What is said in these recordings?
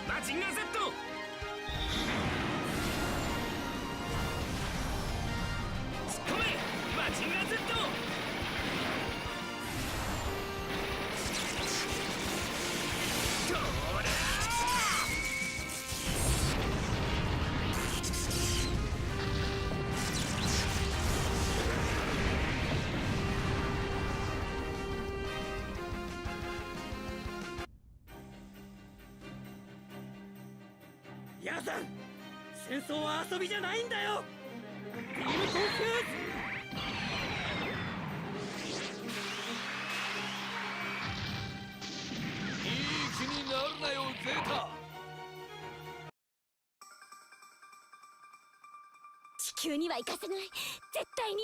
マジンガー Z。 突っ込めマジンガー Z。 どうだ。ヤさん、戦争は遊びじゃないんだよ。ビームコンフューズ。いい気になるなよゼータ。地球には行かせない、絶対に。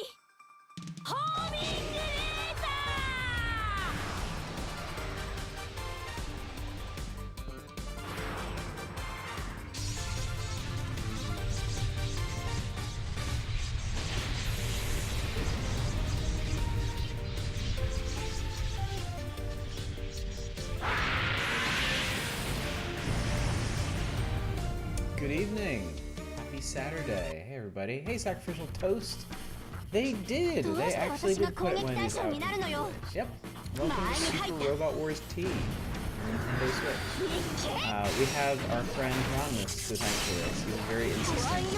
ホーミングレーザー。Good evening. Happy Saturday. Hey everybody. Hey Sacrificial Toast. They did. They actually did put Wendy's out. Yep. Welcome to Super Robot Wars T. Nintendo Switch. We have our friend Ronmus to thank for this. He was very insistent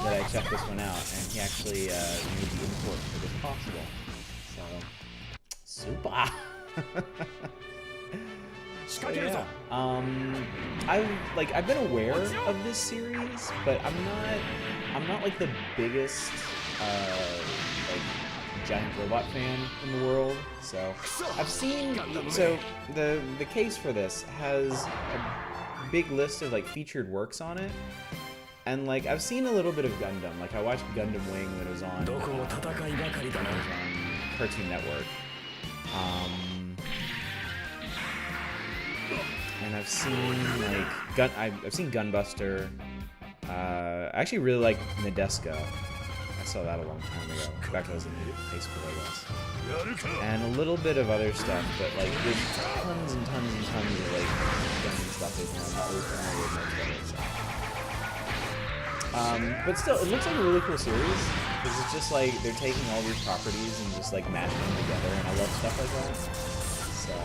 that I check this one out, and he actually made the import for this possible. So, super. So, yeah. I've been aware of this series, but I'm not like the biggest like giant robot fan in the world. So I've seen, so the case for this has a big list of like featured works on it, and like I've seen a little bit of Gundam. Like I watched Gundam Wing when it was on Cartoon Network. And I've seen like I've seen Gunbuster. I actually really like Nadesco. I saw that a long time ago. Back when I was in high school, I guess. And a little bit of other stuff, but like there's tons and tons and tons of like Gundam stuff that I'm not really familiar with most of it. So. But still, it looks like a really cool series because it's just like they're taking all these properties and just like mashing them together, and I love stuff like that. So.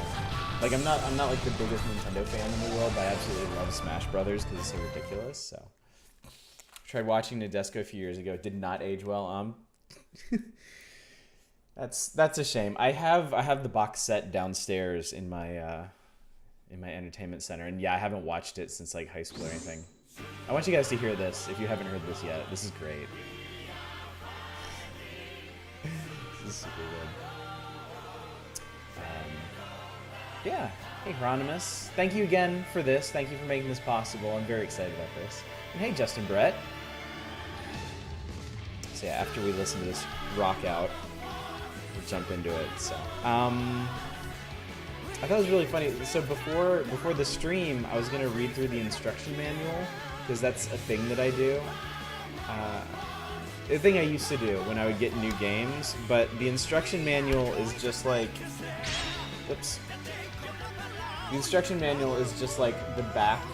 Like I'm not like the biggest Nintendo fan in the world, but I absolutely love Smash Brothers because it's so ridiculous. So, tried watching Nadesco a few years ago. It did not age well. That's a shame. I have the box set downstairs in my entertainment center, and yeah, I haven't watched it since like high school or anything. I want you guys to hear this if you haven't heard this yet. This is great. This is super good. Yeah. Hey, Hieronymus. Thank you again for this. Thank you for making this possible. I'm very excited about this. And hey, Justin Brett. So yeah, after we listen to this rock out, we'll jump into it. So, I thought it was really funny. So before the stream, I was gonna read through the instruction manual because that's a thing that I do. The thing I used to do when I would get new games, but the instruction manual is just like, oops. The instruction manual is just like the back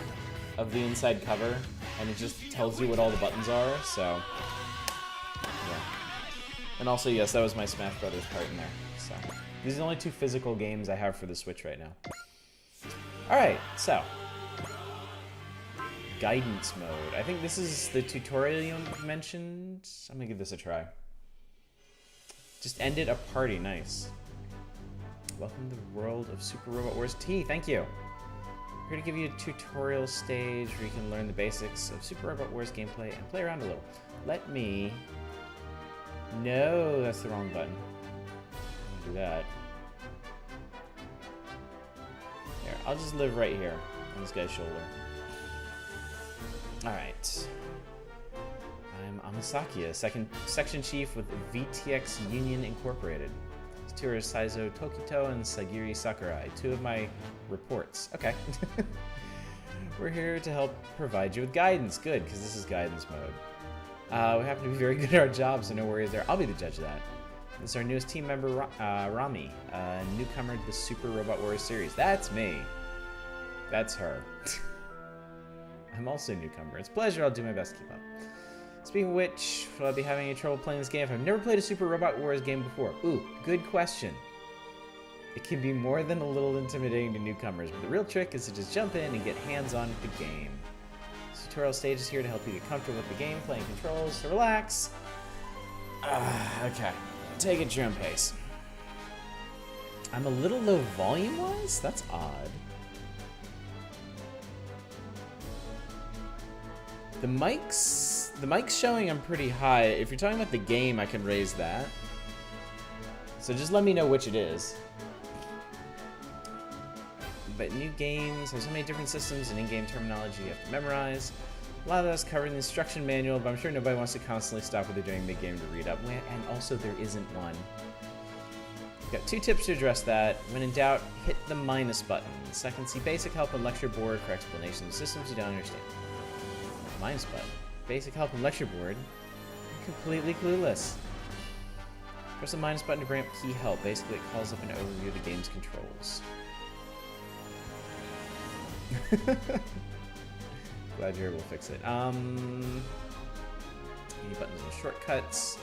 of the inside cover, and it just tells you what all the buttons are, so, yeah. And also, yes, that was my Smash Brothers part in there, so. These are the only two physical games I have for the Switch right now. Alright, so. Guidance mode. I think this is the tutorial you mentioned. I'm gonna give this a try. Just ended a party, nice. Welcome to the world of Super Robot Wars T. Thank you. We're here to give you a tutorial stage where you can learn the basics of Super Robot Wars gameplay and play around a little. Let me... No, that's the wrong button. I'm gonna do that. There, I'll just live right here on this guy's shoulder. Alright. I'm Amasakia, section chief with VTX Union Incorporated. Two are Saizo Tokito and Sagiri Sakurai, two of my reports. Okay. We're here to help provide you with guidance. Good, because this is guidance mode. We happen to be very good at our job, so no worries there. I'll be the judge of that. This is our newest team member, Rami, a newcomer to the Super Robot Wars series. That's me. That's her. I'm also a newcomer. It's a pleasure. I'll do my best to keep up. Speaking of which, will I be having any trouble playing this game if I've never played a Super Robot Wars game before? Ooh, good question. It can be more than a little intimidating to newcomers, but the real trick is to just jump in and get hands-on with the game. This tutorial stage is here to help you get comfortable with the game, playing controls, so relax. Okay, take it at your own pace. I'm a little low volume-wise? That's odd. The mic's showing I'm pretty high. If you're talking about the game, I can raise that. So just let me know which it is. But new games have so many different systems and in-game terminology you have to memorize. A lot of that's covered in the instruction manual, but I'm sure nobody wants to constantly stop what they're doing mid-game to read up. And also, there isn't one. We've got 2 tips to address that. When in doubt, hit the minus button. Second, see basic help and lecture board for explanations of systems you don't understand. Minus button. Basic help and lecture board. I'm completely clueless. Press the minus button to bring up key help. Basically, it calls up an overview of the game's controls. Glad you're able to fix it. Any buttons and shortcuts.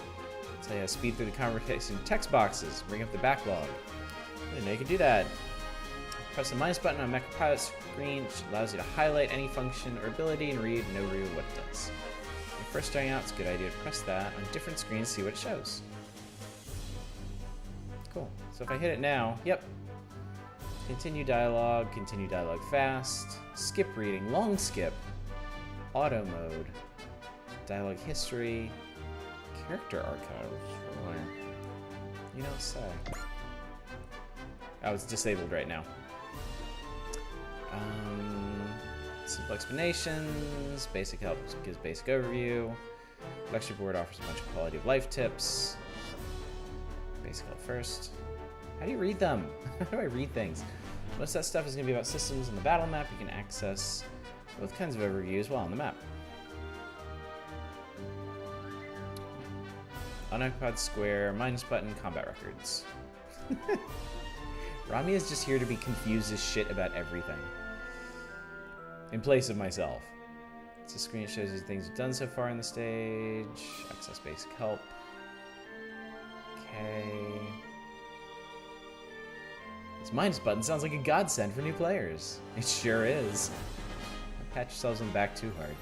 Tell you how to speed through the conversation text boxes. Bring up the backlog. I didn't know you could do that. Press the minus button on Mech Pilot screen, which allows you to highlight any function or ability and read and overview what it does. When you're first starting out, it's a good idea to press that on different screens to see what it shows. Cool. So if I hit it now, yep. Continue dialogue fast, skip reading, long skip, auto mode, dialogue history, character archives. You don't say. Oh, it's disabled right now. Simple explanations, basic help gives basic overview, lecture board offers a bunch of quality of life tips, basic help first. How do you read them? How do I read things? Most of that stuff is going to be about systems on the battle map. You can access both kinds of overviews while on the map. Unoccupied square, minus button, combat records. Rami is just here to be confused as shit about everything. In place of myself. It's a screen that shows you things you've done so far in the stage. Access basic help. Okay. This minus button sounds like a godsend for new players. It sure is. Don't pat yourselves on the back too hard.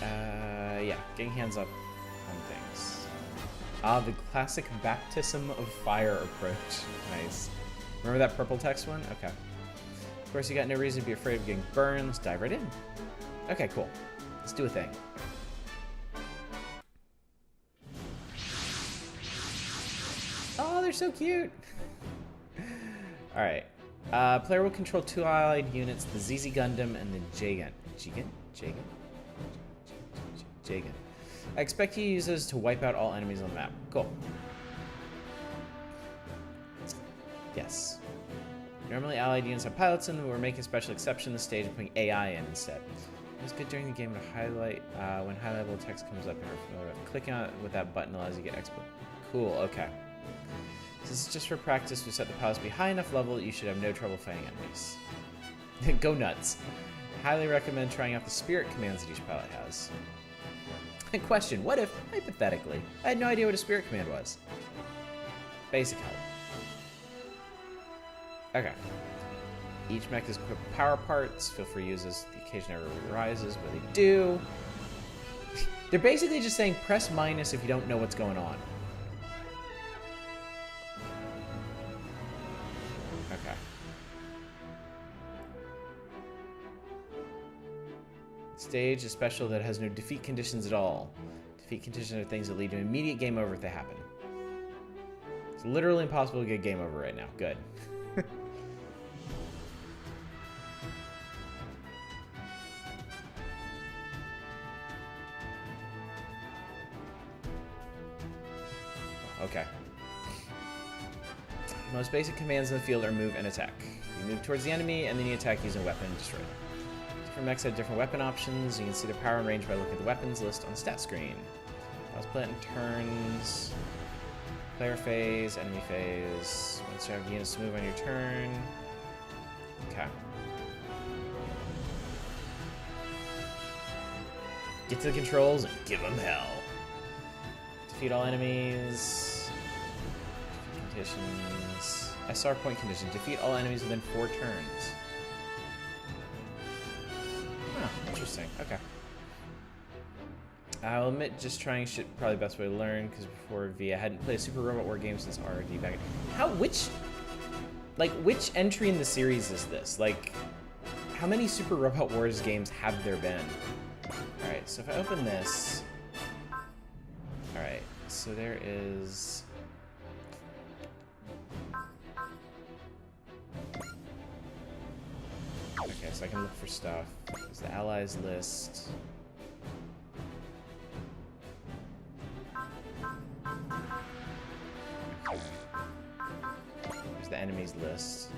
Yeah, getting hands up on things. Ah, the classic baptism of fire approach. Nice. Remember that purple text one? Okay. Of course, you got no reason to be afraid of getting burned. Let's dive right in. Okay, cool. Let's do a thing. Oh, they're so cute. All right. Player will control 2 allied units, the ZZ Gundam and the Jagan. Jagan. I expect you to use those to wipe out all enemies on the map. Cool. Yes. Normally, allied units have pilots in them, but we're making a special exception this stage and putting AI in instead. It's good during the game to highlight when high-level text comes up and we're familiar with. Clicking on it with that button allows you to get expo. Cool, okay. This is just for practice. We set the pilots to be high enough level that you should have no trouble fighting enemies. Go nuts. Highly recommend trying out the spirit commands that each pilot has. Question, what if, hypothetically, I had no idea what a spirit command was? Basic help. Okay. Each mech is equipped with power parts. Feel free to use this the occasion ever arises, but they do. They're basically just saying press minus if you don't know what's going on. Okay. Stage is special that has no defeat conditions at all. Defeat conditions are things that lead to immediate game over if they happen. It's literally impossible to get game over right now. Good. Okay. Most basic commands in the field are move and attack. You move towards the enemy, and then you attack using a weapon and destroy them. Different mechs have different weapon options. You can see the power and range by looking at the weapons list on the stat screen. Let's play it in turns. Player phase, enemy phase. Once you have units to move on your turn. Okay. Get to the controls and give them hell. Defeat all enemies. Conditions. SR point condition. Defeat all enemies within 4 turns. Huh, interesting. Okay. I'll admit, just trying shit probably the best way to learn, because before V, I hadn't played a Super Robot War game since RRD back. Which entry in the series is this? Like, how many Super Robot Wars games have there been? Alright, so if I open this... Alright, so there is... Okay, so I can look for stuff. There's the Allies list. Okay. There's the enemies list.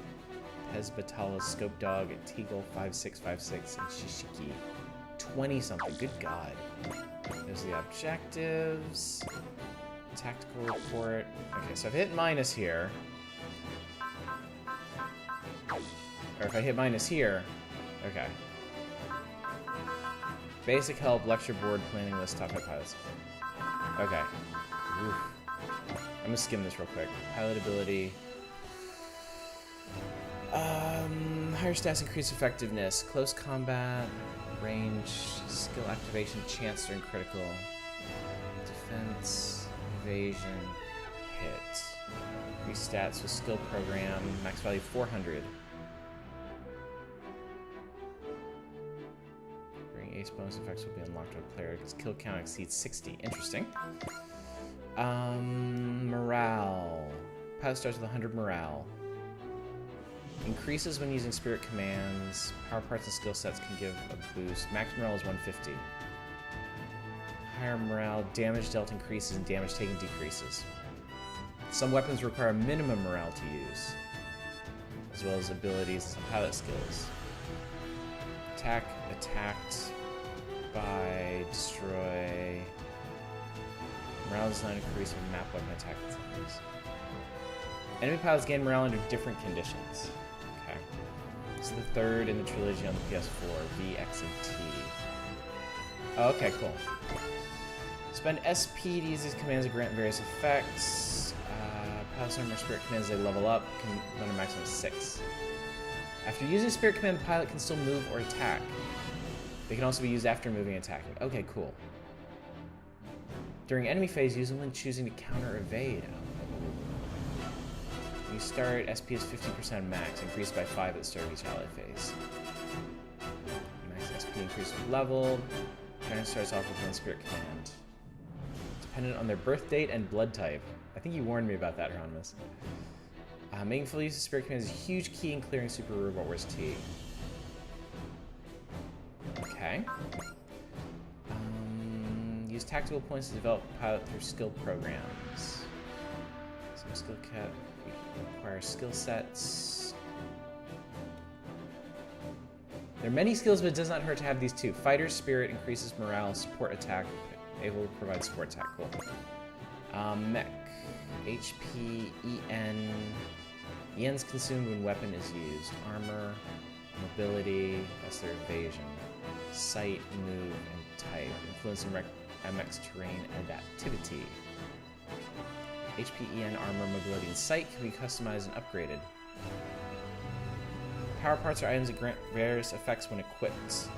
Hezbollah, Scope Dog, Teagle, 5656, and Shishiki. 20-something, good god. There's the objectives. Tactical report. Okay, so I've hit minus here. Or if I hit minus here, okay. Basic help, lecture board, planning list, top 5 pilots. Okay. Oof. I'm gonna skim this real quick. Pilot ability. Higher stats increase effectiveness. Close combat, range, skill activation, chance during critical. Defense, evasion, hit. Increase stats with skill program, max value 400. Ace bonus effects will be unlocked when a player's kill count exceeds 60. Interesting. Morale. Pilot starts with 100 morale. Increases when using spirit commands. Power parts and skill sets can give a boost. Max morale is 150. Higher morale. Damage dealt increases and damage taken decreases. Some weapons require minimum morale to use, as well as abilities and some pilot skills. Attack, attacked by, destroy. Morale does not increase when map weapon attack continues. Enemy pilots gain morale under different conditions. Okay. This is the third in the trilogy on the PS4, V, X, and T. Oh, okay, cool. Spend SP to use these commands to grant various effects. Pilots learn more spirit commands as they level up, can run a maximum of 6. After using spirit command, the pilot can still move or attack. They can also be used after moving and attacking. Okay, cool. During enemy phase, use them when choosing to counter evade. When you start, SP is 50% max, increased by 5 at the start of each ally phase. Max SP increases with level. Parent starts off with one spirit command. Dependent on their birth date and blood type. I think you warned me about that, Hieronymus. Making full use of spirit command is a huge key in clearing Super Robot Wars T. Okay. Use tactical points to develop pilot through skill programs. Some skill cap requires skill sets. There are many skills, but it does not hurt to have these two. Fighter's Spirit increases morale, support attack, able to provide support attack. Cool. Mech. HP, EN. EN's consumed when weapon is used. Armor, mobility, that's their evasion. Sight, move, and type. Influence in MX terrain and activity. HP, EN, armor, mobility, and sight can be customized and upgraded. Power parts are items that grant various effects when equipped.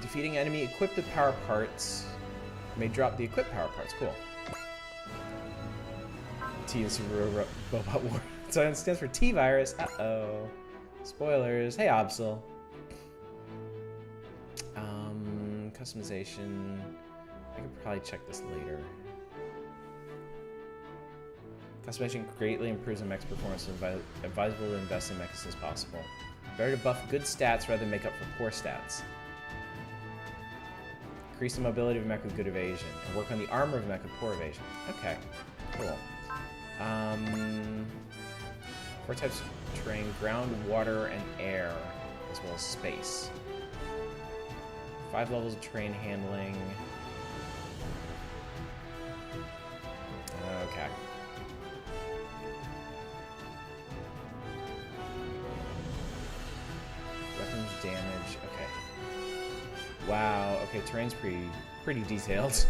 Defeating enemy equipped with power parts may drop the equipped power parts. Cool. T in Super Robot War. So it stands for T-Virus. Uh-oh. Spoilers. Hey, Obsel. Customization. I could probably check this later. Customization greatly improves the mech's performance, so advisable to invest in mechs as soon as possible. Better to buff good stats rather than make up for poor stats. Increase the mobility of a mech with good evasion, and work on the armor of a mech with poor evasion. Okay, cool. 4 types of terrain: ground, water, and air, as well as space. 5 levels of terrain handling. Okay. Weapons damage. Okay. wow. Okay, terrain's pretty detailed.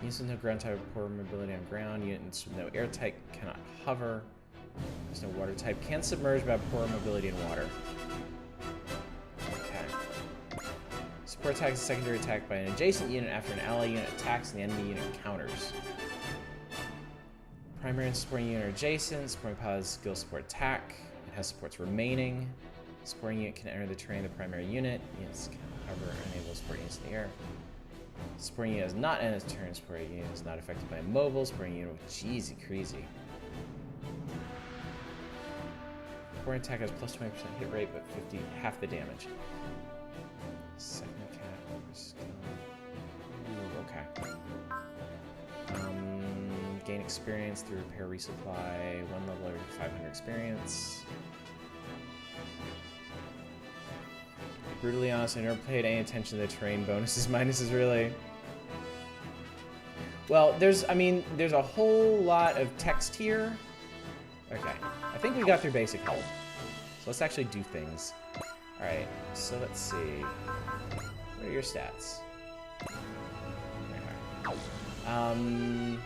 Units with no ground type have poor mobility on ground. Units with no air type cannot hover. There's no water type. Can submerge but have poor mobility in water. Okay. Support attack is a secondary attack by an adjacent unit after an ally unit attacks and the enemy unit counters. Primary and supporting unit are adjacent. Supporting pilot has skill support attack. It has supports remaining. Supporting unit can enter the terrain of the primary unit. Units can hover and enable support units in the air. Supporting unit is not in its turn. Supporting unit is not affected by mobile. Supporting unit with cheesy crazy. Supporting attack has plus 20% hit rate, but half the damage. Second cat over skill. Ooh, okay. Gain experience through repair resupply. 1 level over 500 experience. Brutally honest, I never paid any attention to the terrain bonuses, minuses, really. Well, there's a whole lot of text here. Okay, I think we got through basic health. So let's actually do things. Alright, so let's see. What are your stats? Okay. Morale.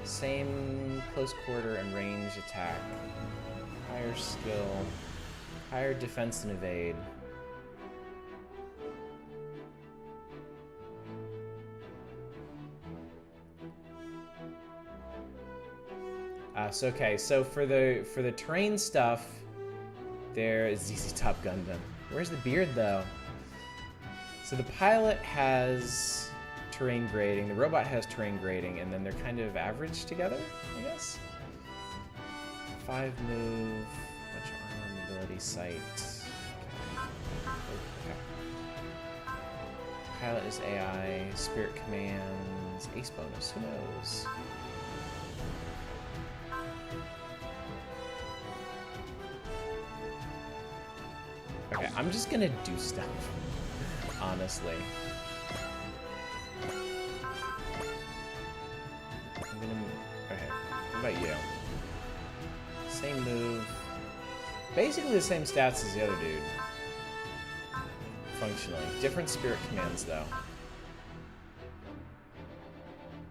Same close quarter and range attack. Higher skill. Higher defense and evade. So for the terrain stuff, there is ZZ Top Gundam. Where's the beard though? So the pilot has terrain grading, the robot has terrain grading, and then they're kind of average together, I guess. 5 move, much armor, mobility, sight. Okay. Pilot is AI, spirit commands, ace bonus, who knows? Okay, I'm just gonna do stuff, honestly. Okay, what about you? Same move. Basically the same stats as the other dude. Functionally. Different spirit commands, though.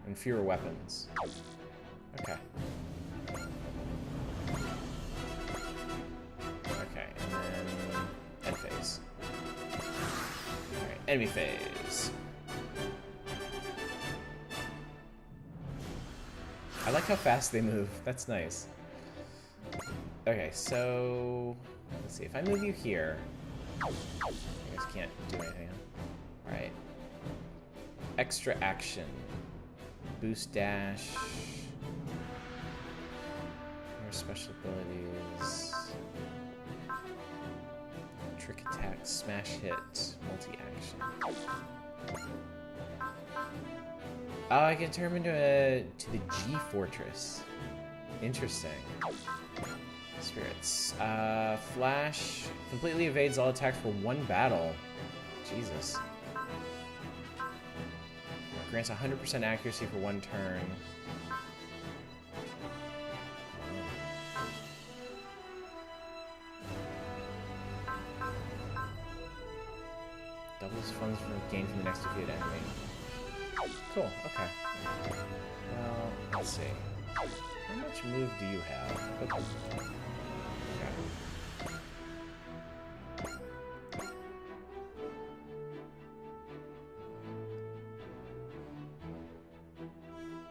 And fewer weapons. Okay. Okay, and then end phase. Alright, enemy phase. I like how fast they move. That's nice. Okay, so let's see. If I move you here, I guess can't do anything. Alright. Extra action. Boost dash. More special abilities. Trick attack, smash hit, multi-action. Oh, I can turn him into to the G Fortress. Interesting. Spirits. Flash completely evades all attacks for 1 battle. Jesus. Grants 100% accuracy for 1 turn. Doubles funds gained from the next defeated enemy. Cool, okay. Well, let's see. How much move do you have? Okay.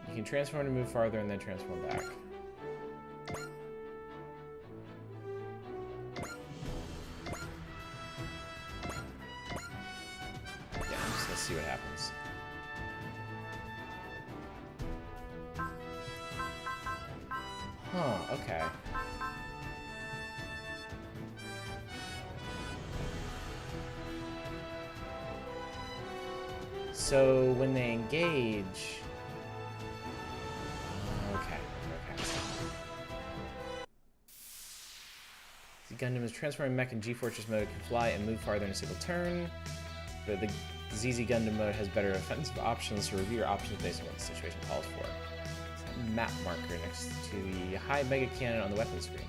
You can transform to move farther and then transform back. Yeah, I'm just gonna see what happens. Huh, okay. So when they engage... Okay. The Gundam is transforming mech in G-Fortress mode, can fly and move farther in a single turn. But the ZZ Gundam mode has better offensive options, so review your options based on what the situation calls for. Map marker next to the high mega cannon on the weapon screen.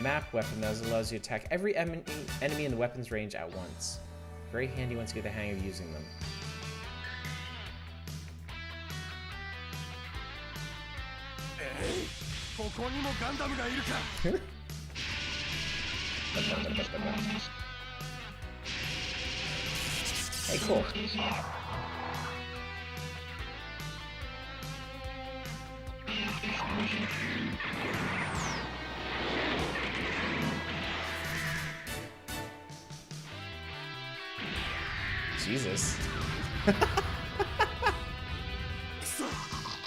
Map weapon that allows you to attack every enemy in the weapon's range at once. Very handy once you get the hang of using them. Hey, cool. Jesus.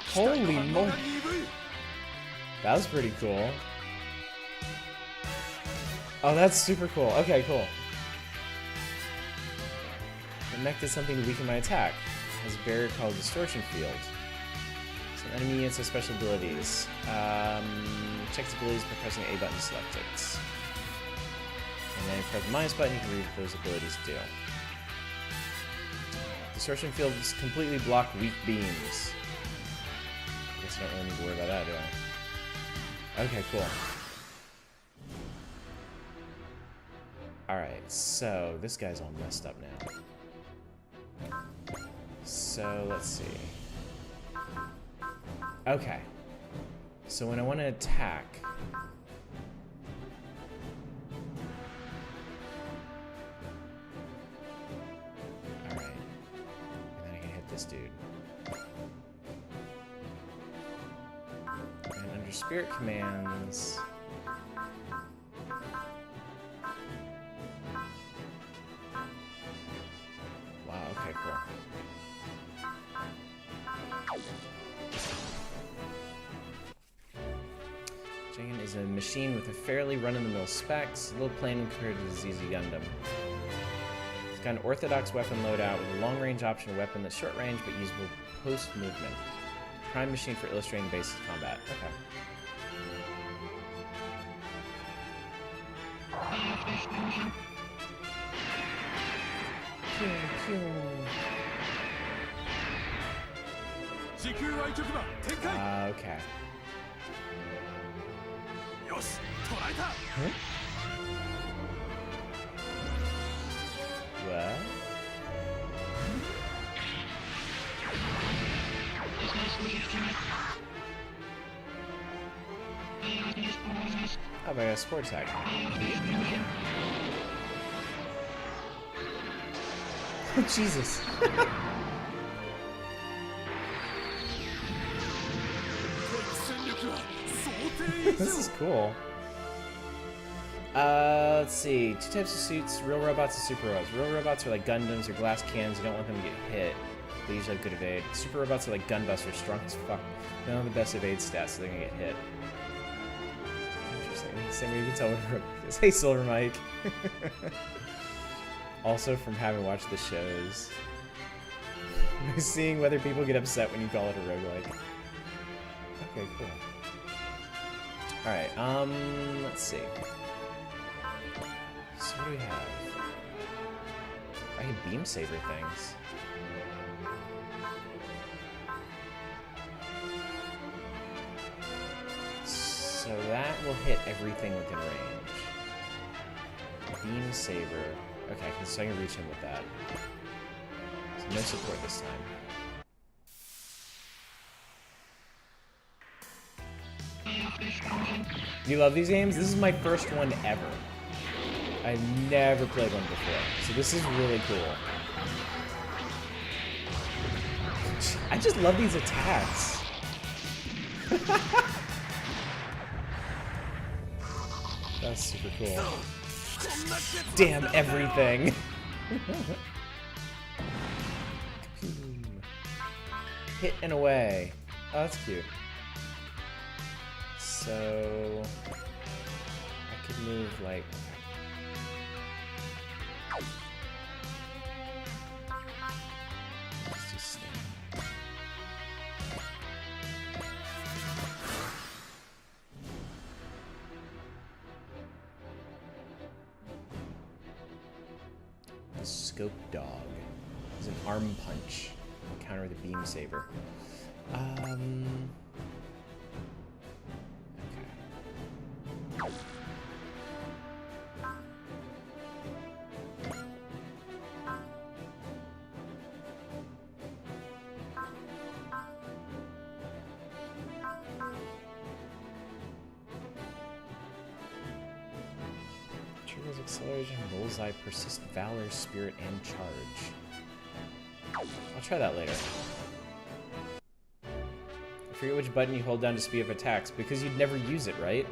Holy moly. That was pretty cool. Oh, that's super cool. Okay, cool. The mech did something to weaken my attack. It has a barrier called Distortion Field. Some enemy units have special abilities. Check its abilities by pressing the A button to select it. And then press the minus button, you can read what those abilities do. Distortion fields completely block weak beams. I guess I don't really need to worry about that, do I? Okay, cool. Alright, so this guy's all messed up now. So, let's see. Okay. So when I want to attack... Alright. And then I can hit this dude. And under Spirit Commands... Wow, okay, cool. Jigen is a machine with a fairly run-of-the-mill specs, a little plain compared to the ZZ Gundam. It's got an orthodox weapon loadout with a long-range option weapon that's short-range but usable post-movement. Prime machine for illustrating basic combat. Okay. Okay. Huh? What? Oh, but I got a sport attack. Oh, Jesus. This is cool. Let's see. Two types of suits, real robots and super robots. Real robots are like Gundams or glass cannons. You don't want them to get hit. They usually have good evade. Super robots are like gunbusters, strong as fuck. They don't have the best evade stats, so they're gonna get hit. Interesting. Same way you can tell what a robot is. Hey, Silver Mike. Also from having watched the shows. Seeing whether people get upset when you call it a roguelike. Okay, cool. Alright, let's see. So what do we have? I can beam saber things. So that will hit everything within range. Beam saber. Okay, so I can reach him with that. So no support this time. You love these games? This is my first one ever. I've never played one before, so this is really cool. I just love these attacks. That's super cool. Damn everything. Hit and away. Oh, that's cute. So I could move like let's just stand. The scope dog. It's an arm punch. Counter with a beam saber. Okay. Triggers acceleration, bullseye, persist, valor, spirit, and charge. I'll try that later. I forget which button you hold down to speed up attacks, because you'd never use it, right?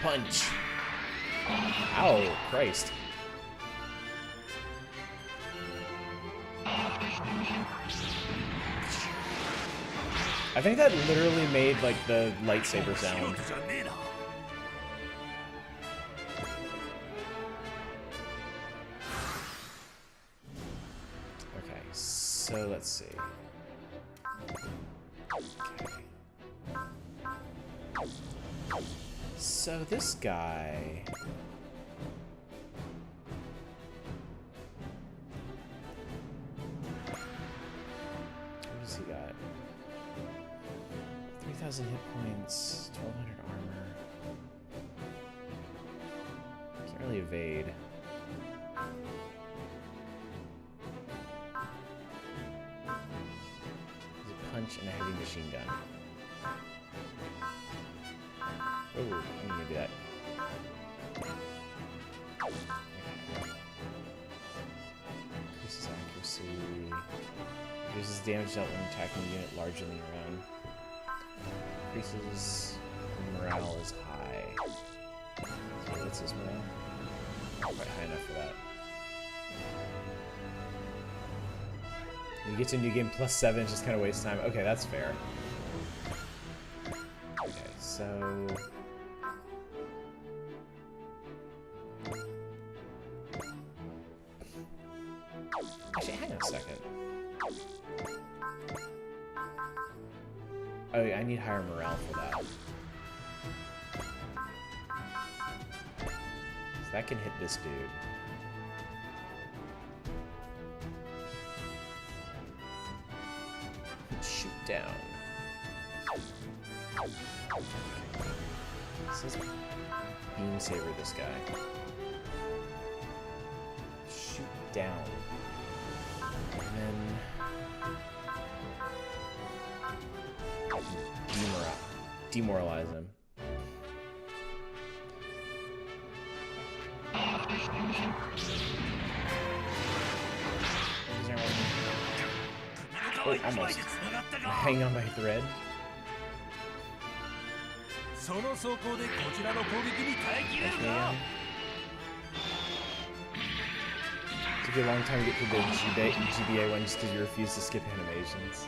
Punch! Ow, Christ. I think that literally made, like, the lightsaber sound. Okay, so let's see. Okay. So this guy... What does he got? 3,000 hit points, 1,200 armor. Can't really evade. There's a punch and a heavy machine gun. Oh, I'm gonna do that. Okay. Increases accuracy. Reduces damage dealt when attacking a unit larger than your own. Increases morale is high. So what's his morale? Not quite high enough for that. You get to new game +7, just kind of waste time. Okay, that's fair. Okay, so... Actually, hang on a second. Oh, yeah, I need higher morale for that. So that can hit this dude. Shoot down. This is beam saber this guy. Shoot down. And then demoralize him. Oh, almost. Hang on by a thread. Took you a long time to get to the GBA one just because you refused to skip animations.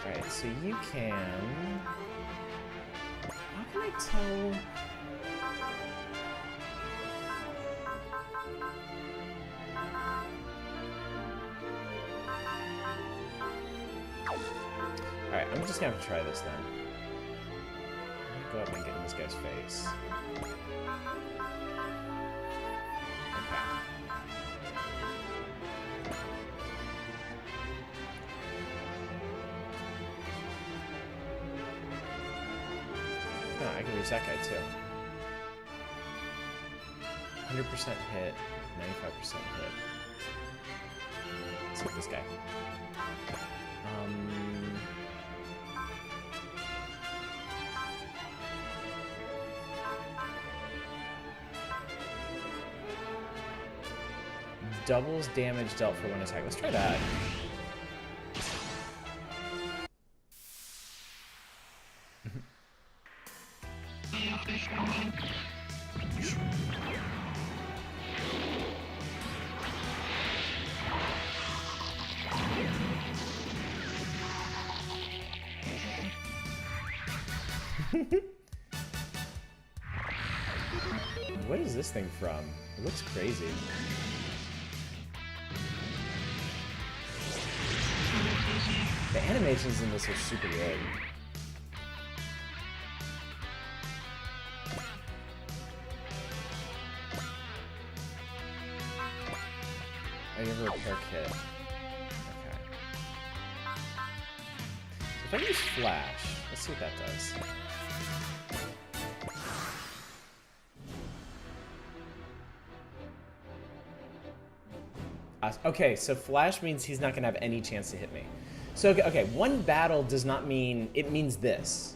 Alright, so you can... How can I tell... Alright, I'm just gonna have to try this then. Go up and get in this guy's face. Okay. Oh, I can reach that guy too. 100% hit, 95% hit. Let's hit this guy. Doubles damage dealt for one attack. Let's try that. What is this thing from? It looks crazy. The animations in this are super good. Oh, you have a repair kit. Okay. So if I use Flash, let's see what that does. Okay, so Flash means he's not gonna have any chance to hit me. So, okay, one battle does not mean, it means this.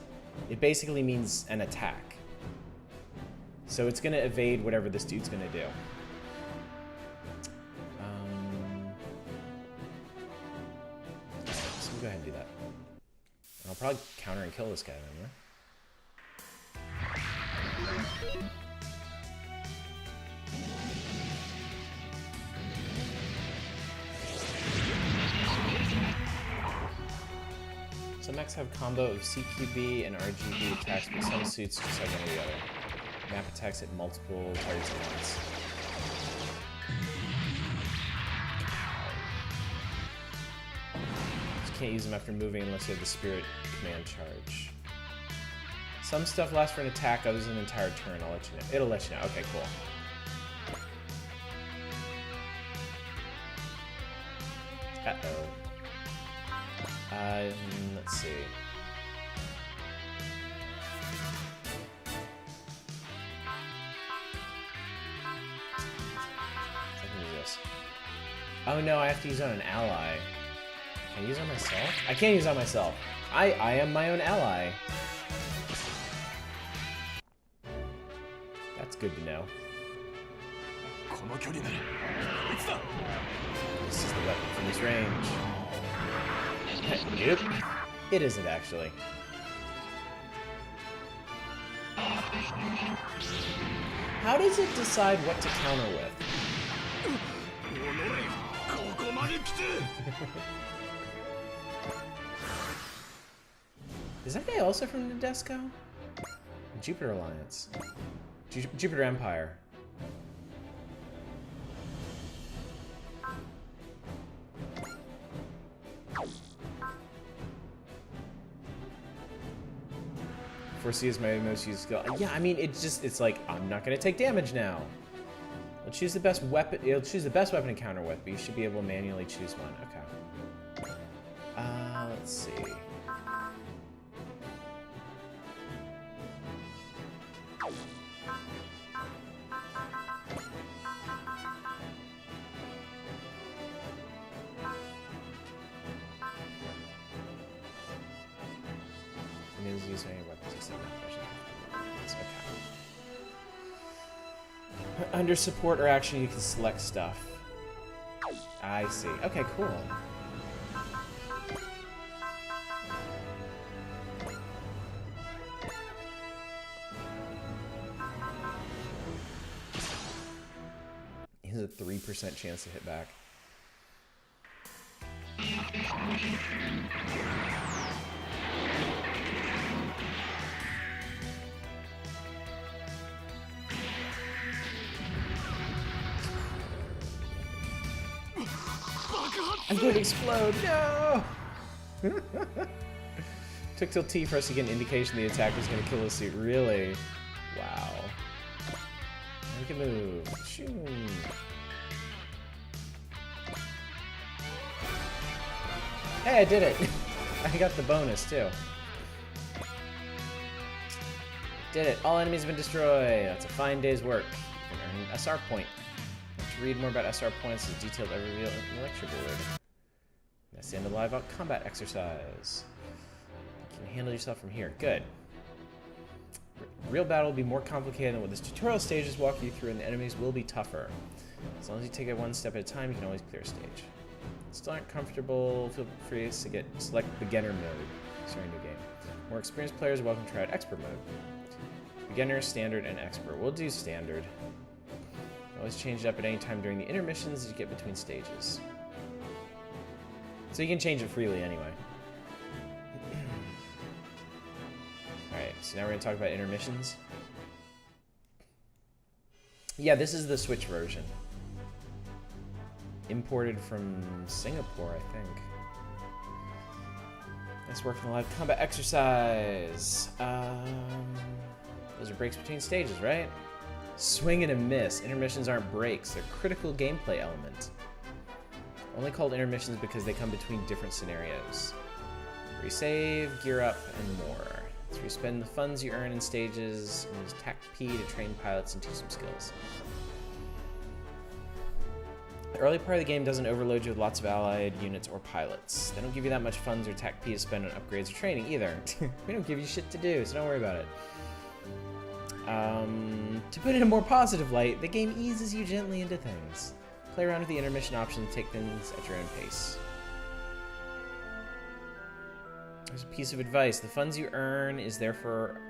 It basically means an attack. So it's gonna evade whatever this dude's gonna do. So we'll go ahead and do that. And I'll probably counter and kill this guy, remember? Some mechs have combo of CQB and RGB attacks, but some suits just like any other. Map attacks at multiple targets at once. Just can't use them after moving unless you have the spirit command charge. Some stuff lasts for an attack, others an entire turn. I'll let you know. It'll let you know. Okay, cool. Uh-oh. Let's see. I can use this. Oh no, I have to use it on an ally. Can I use it on myself? I can't use it on myself. I am my own ally. That's good to know. This is the weapon from this range. Nope. It isn't actually. How does it decide what to counter with? Is that guy also from Nadesco? Jupiter Alliance. Jupiter Empire. Foresee is my most used skill. Yeah, I mean, it's like, I'm not gonna take damage now. I'll choose the best weapon. It'll choose the best weapon to counter with, but you should be able to manually choose one. Okay. Let's see. Use any weapons except that. Okay. Under support or action, you can select stuff. I see. Okay, cool. He has a 3% chance to hit back. I'm going to explode. No! Took till T for us to get an indication the attack was going to kill the suit. Really? Wow. Make a move. Shoo. Hey, I did it! I got the bonus, too. Did it. All enemies have been destroyed. That's a fine day's work. You can earn an SR point. To read more about SR points is detailed every lecture board. That's the end of the live combat exercise. You can handle yourself from here. Good. Real battle will be more complicated than what this tutorial stage is walking you through, and the enemies will be tougher. As long as you take it one step at a time, you can always clear a stage. Still aren't comfortable, feel free to select beginner mode. Starting a new game. More experienced players are welcome to try out expert mode. Beginner, standard, and expert. We'll do standard. Always change it up at any time during the intermissions as you get between stages. So you can change it freely anyway. Alright, So now we're gonna talk about intermissions. Yeah, this is the Switch version. Imported from Singapore, I think. Let's work on the live combat exercise. Those are breaks between stages, right? Swing and a miss. Intermissions aren't breaks. They're critical gameplay element. Only called intermissions because they come between different scenarios. Resave, gear up, and more. So you spend the funds you earn in stages and use TAC P to train pilots and teach them skills. The early part of the game doesn't overload you with lots of allied units or pilots. They don't give you that much funds or TAC P to spend on upgrades or training either. We don't give you shit to do, so don't worry about it. To put it in a more positive light, the game eases you gently into things. Play around with the intermission option to take things at your own pace. There's a piece of advice. The funds you earn is therefore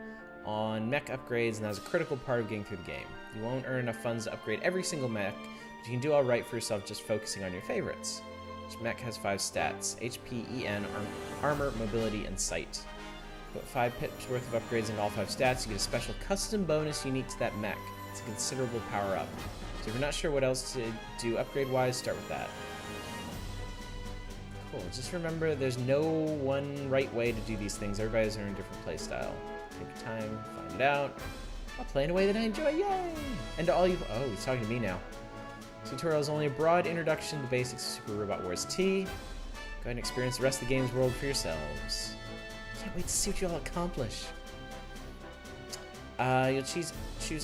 on mech upgrades, and that's a critical part of getting through the game. You won't earn enough funds to upgrade every single mech, but you can do alright for yourself just focusing on your favorites. Each mech has 5 stats: HP, EN, armor, mobility, and sight. Put 5 pips worth of upgrades into all 5 stats, you get a special custom bonus unique to that mech. It's a considerable power-up. So if you're not sure what else to do upgrade-wise, start with that. Cool. Just remember, there's no one right way to do these things. Everybody's in a different playstyle. Take your time, find it out. I'll play in a way that I enjoy. Yay! And to all you... Oh, he's talking to me now. This tutorial is only a broad introduction to the basics of Super Robot Wars T. Go ahead and experience the rest of the game's world for yourselves. Can't wait to see what you all accomplish. You'll choose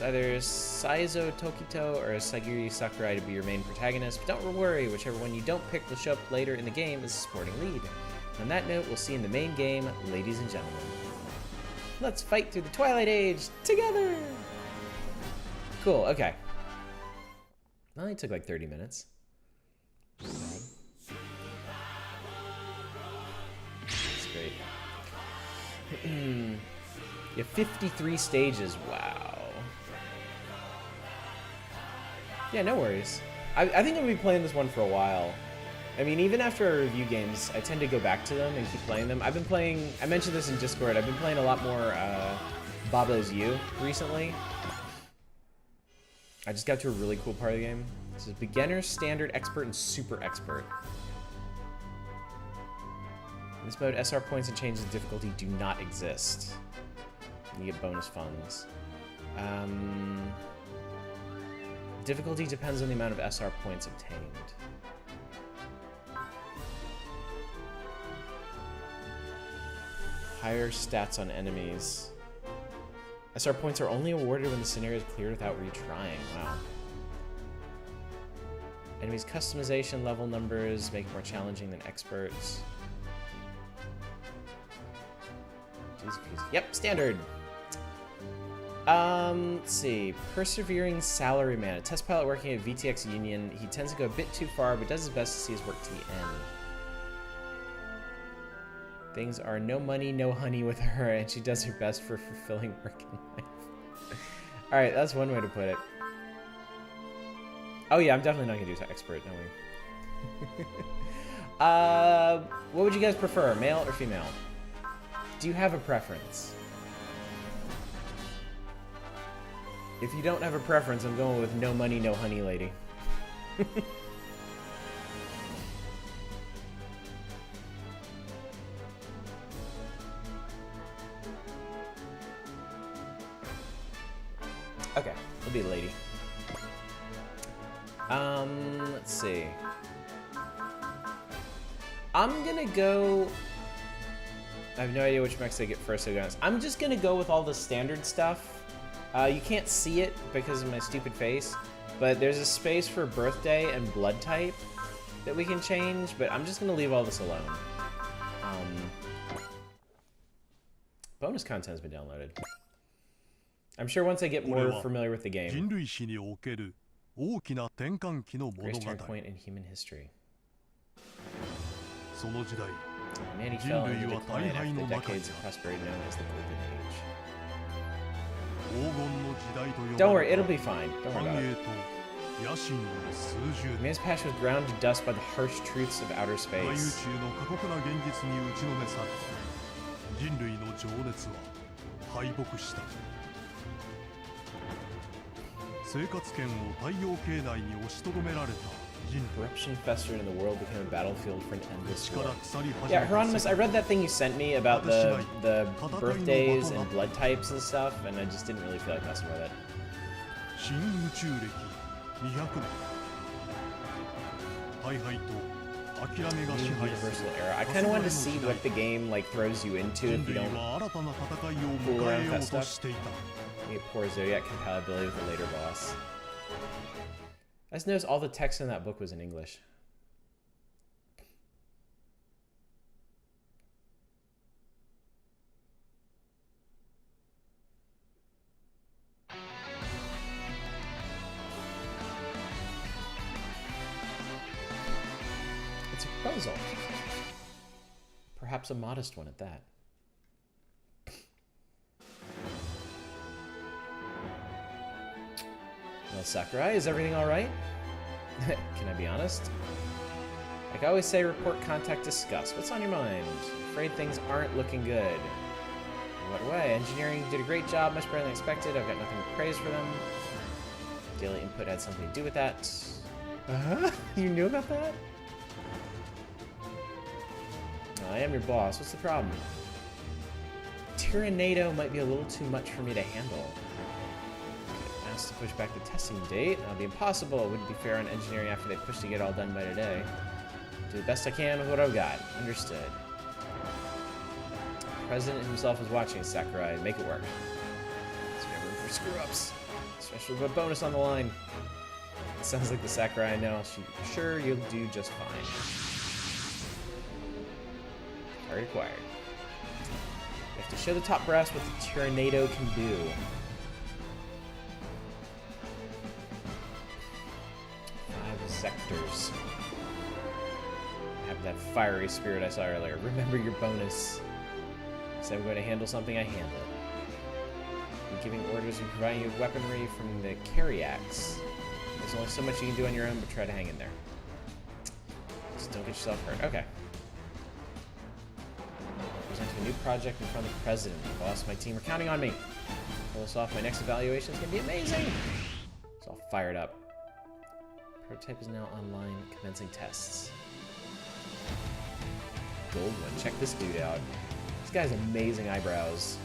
either Saizo Tokito or Sagiri Sakurai to be your main protagonist, but don't worry, whichever one you don't pick will show up later in the game as a supporting lead. On that note, we'll see you in the main game, ladies and gentlemen. Let's fight through the Twilight Age together! Cool, okay. It only took like 30 minutes. That's great. You have 53 stages. Wow. Yeah, no worries. I think I'm going to be playing this one for a while. I mean, even after I review games, I tend to go back to them and keep playing them. I've been playing... I mentioned this in Discord. I've been playing a lot more Babo's You recently. I just got to a really cool part of the game. This is beginner, standard, expert, and super expert. In this mode, SR points and changes of difficulty do not exist. You get bonus funds. Difficulty depends on the amount of SR points obtained. Higher stats on enemies. SR points are only awarded when the scenario is cleared without retrying. Wow. Enemies' customization level numbers make it more challenging than experts. Yep, standard. Let's see. Persevering Salaryman. A test pilot working at VTX Union. He tends to go a bit too far, but does his best to see his work to the end. Things are no money, no honey with her, and she does her best for fulfilling work in life. Alright, that's one way to put it. Oh yeah, I'm definitely not gonna do expert, don't worry. What would you guys prefer, male or female? Do you have a preference? If you don't have a preference, I'm going with no money, no honey lady. Okay, we'll be a lady. Let's see. I'm gonna go... I have no idea which mechs I get first, so guys. I'm just gonna go with all the standard stuff. You can't see it because of my stupid face, but there's a space for birthday and blood type that we can change, but I'm just gonna leave all this alone. Bonus content has been downloaded. I'm sure once I get more familiar with the game. Greatest turning point in human history. Humanity fell into decline after the decades of prosperity known as the Golden Age. Don't worry, it'll be fine. Don't worry about it. Man's passion was ground to dust by the harsh truths of outer space. 敗北した。生活圏を太陽系内に押しとどめられた人類。 Corruption festered in the world became a battlefield for an endless 力 war. 腐り始 Yeah, めた Hieronymus, I read that thing you sent me about the birthdays and blood types and stuff, and I just didn't really feel like messing with it. 新宇宙歴200年。大敗と諦めが支 New 配する Universal Era. I kind of wanted to see what the game like throws you into 人 if you 類 don't は新たな戦いを fool 迎 around え with よ that うと stuff. していた。 You get poor Zodiac compatibility with a later boss. I just noticed all the text in that book was in English. It's a proposal. Perhaps a modest one at that. Well, Sakurai, is everything alright? Can I be honest? Like I always say, report, contact, discuss. What's on your mind? Afraid things aren't looking good. In what way? Engineering did a great job, much better than expected. I've got nothing to praise for them. Daily input had something to do with that. You knew about that? No, I am your boss. What's the problem? Tyrannado might be a little too much for me to handle. To push back the testing date. That'll be impossible. It wouldn't be fair on engineering after they pushed to get it all done by today. Do the best I can with what I've got. Understood. The president himself is watching, Sakurai. Make it work. There's no room for screw-ups. Especially with a bonus on the line. It sounds like the Sakurai I know. Sure, you'll do just fine. Target acquired. You have to show the top brass what the Tyrannado can do. Sectors. Have that fiery spirit I saw earlier. Remember your bonus. Said I'm going to handle something, I handle it. I'm giving orders and providing you with weaponry from the carry axe. There's only so much you can do on your own, but try to hang in there. Just don't get yourself hurt. Okay. Presenting a new project in front of the president. The boss of my team are counting on me. Pull this off, my next evaluation is going to be amazing. It's all fired up. Prototype is now online, commencing tests. Gold one. Check this dude out. This guy has amazing eyebrows.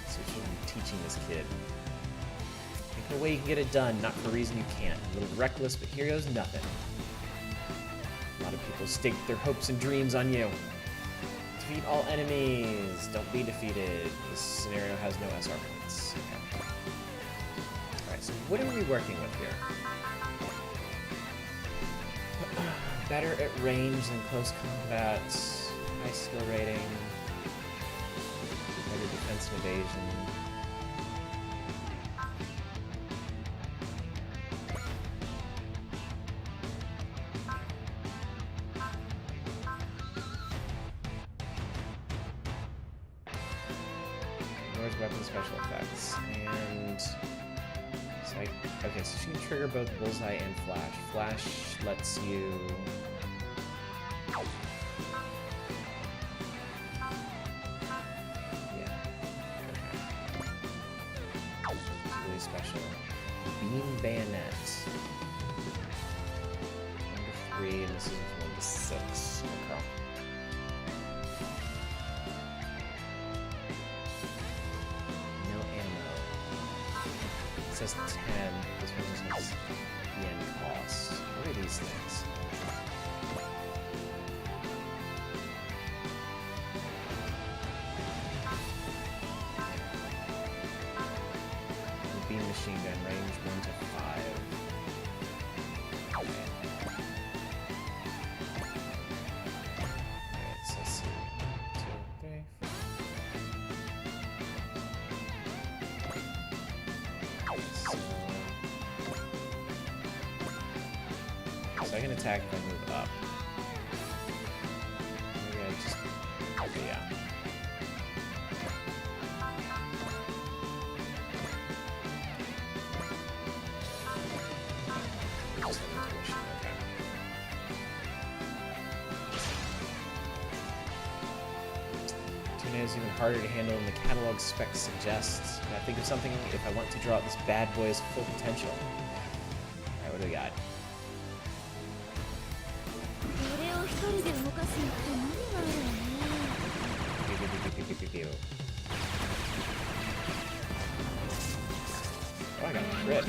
So we should be teaching this kid. Think of a way you can get it done, not for a reason you can't. A little reckless, but here goes nothing. A lot of people stake their hopes and dreams on you. Defeat all enemies. Don't be defeated. This scenario has no SR points. Okay. Alright, so what are we working with here? Better at range than close combat, high skill rating, better defense and evasion. Ignores weapon special effects, and it's like, okay, so she can trigger both bullseye and flash. Flash lets you. Special. Beam Bayonet. 1 to 3, and this is 1 to 6. Okay. No ammo. It says 10. This one just has yen cost. What are these things? Machine gun range 1 to 5. Okay. Alright, so let's see. 2, 3, 4. So I can attack if I move up. Maybe I just. Okay, yeah. is even harder to handle than the catalog spec suggests. Can I think of something if I want to draw out this bad boy's full potential? Alright, what do we got? Oh, I got a crit.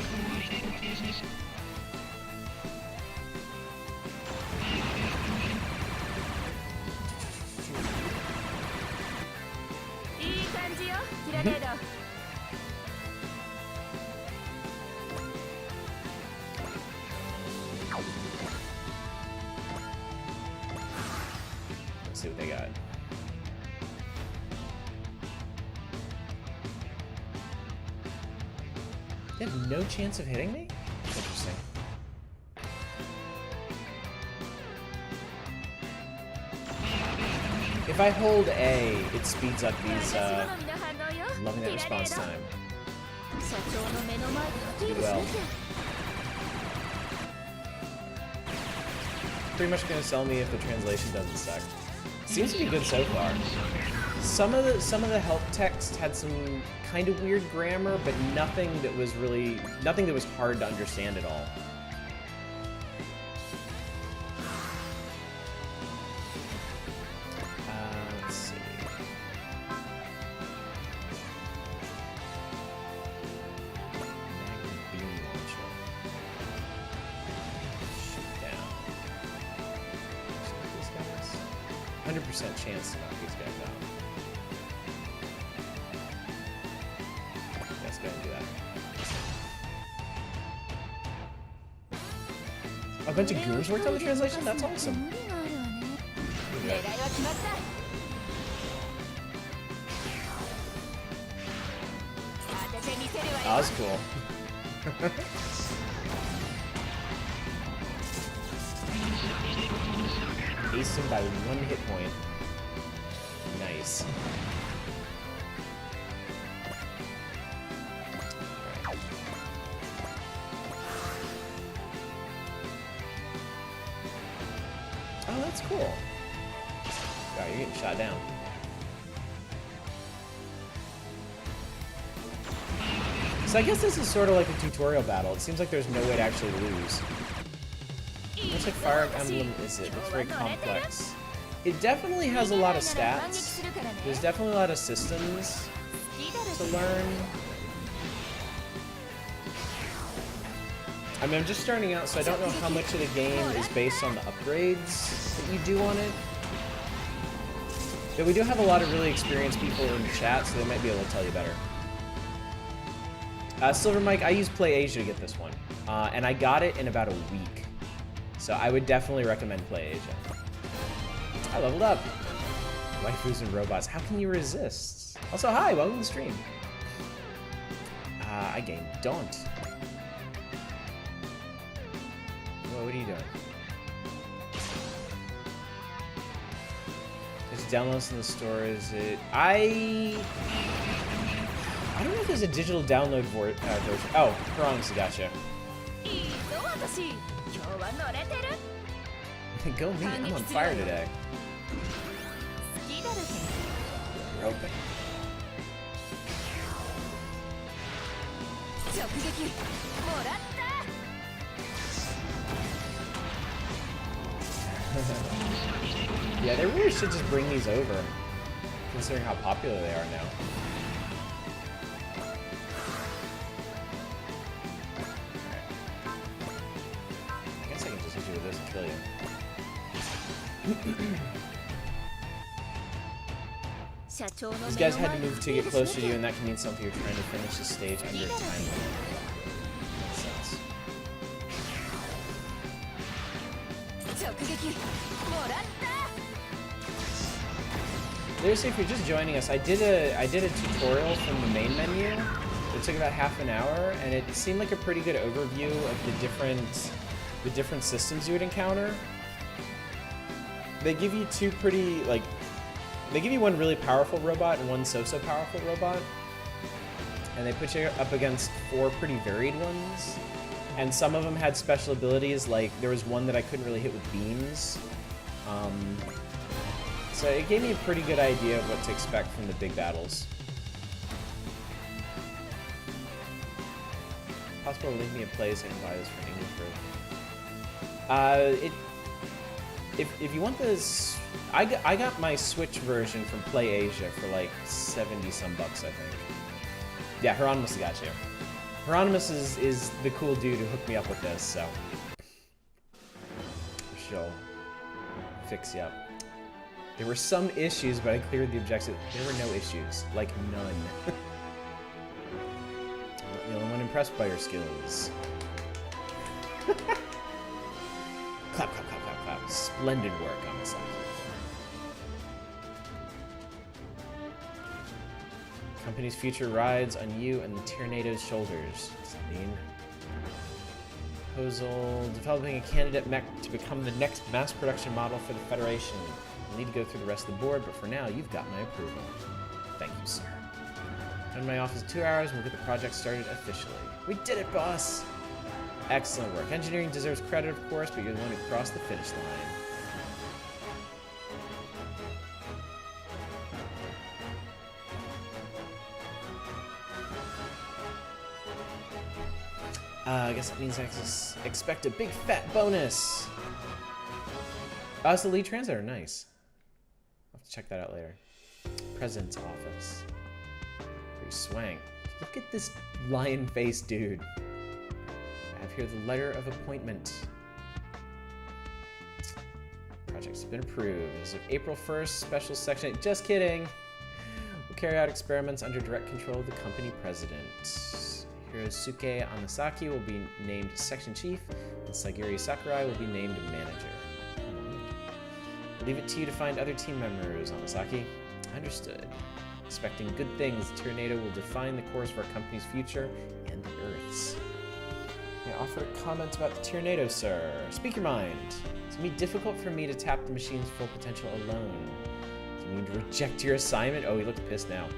Let's see what they got. They have no chance of hitting me? Interesting. If I hold A, it speeds up these, loving that response time. Well. Pretty much gonna sell me if the translation doesn't suck. Seems to be good so far. Some of the help text had some kind of weird grammar, but nothing that was hard to understand at all. Let's see. Beam launcher. Shoot down. These guys. 100% chance to knock these guys out. Let's go and do that. A bunch of goons worked on the translation? That's awesome. Okay. That was cool. Aced him by 1 hit point. Nice. Oh, that's cool. Wow, you're getting shot down. So I guess this is sort of like a tutorial battle. It seems like there's no way to actually lose. Much like Fire Emblem is it? It's very complex. It definitely has a lot of stats. There's definitely a lot of systems to learn. I mean, I'm just starting out, so I don't know how much of the game is based on the upgrades that you do on it. But we do have a lot of really experienced people in the chat, so they might be able to tell you better. Silver Mike, I used PlayAsia to get this one, and I got it in about a week. So I would definitely recommend PlayAsia. I leveled up. Waifus and robots, how can you resist? Also, hi, welcome to the stream. I gained Daunt. Whoa, what are you doing? There's downloads in the store, is it? I don't know if there's a digital download version. Oh, Piranha, gotcha. Go me, I'm on fire today. We're open. Yeah, they really should just bring these over, considering how popular they are now. I guess I can just hit you with this and kill you. These guys had to move to get closer to you, and that can mean something you're trying to finish the stage under a time limit. Makes sense. Seriously, if you're just joining us, I did a tutorial from the main menu. It took about half an hour, and it seemed like a pretty good overview of the different systems you would encounter. They give you two pretty, like, they give you one really powerful robot and one so-so powerful robot. And they put you up against 4 pretty varied ones. And some of them had special abilities, like there was one that I couldn't really hit with beams. So it gave me a pretty good idea of what to expect from the big battles. Possible to link me a place, I can buy this for an English version. If you want this, I got my Switch version from Play Asia for like 70 some bucks, I think. Yeah, Hieronymus got you. Hieronymus is the cool dude who hooked me up with this, so she'll fix you up. There were some issues, but I cleared the objective. There were no issues, like none. I'm not the only one impressed by your skills. Clap, clap, clap, clap, clap. Splendid work on this side. Company's future rides on you and the Tyranado's shoulders. What's that mean? Proposal. Developing a candidate mech to become the next mass production model for the Federation. You'll need to go through the rest of the board, but for now, you've got my approval. Thank you, sir. I'm in my office in 2 hours, and we'll get the project started officially. We did it, boss! Excellent work. Engineering deserves credit, of course, but you're the one who crossed the finish line. I guess that means I expect a big fat bonus. Oh, it's the lead translator. Nice. I'll have to check that out later. President's office. Pretty swank. Look at this lion-faced dude. I have here the letter of appointment. Project's been approved. As of April 1st, special section. Just kidding. We'll carry out experiments under direct control of the company president. Hirosuke Amasaki will be named section chief, and Sagiri Sakurai will be named manager. I'll leave it to you to find other team members, Amasaki. Understood. Expecting good things, the Tyrannado will define the course of our company's future and the Earth's. May I offer a comment about the Tyrannado, sir? Speak your mind. It's going to be difficult for me to tap the machine's full potential alone. Do you mean to reject your assignment? Oh, he looks pissed now.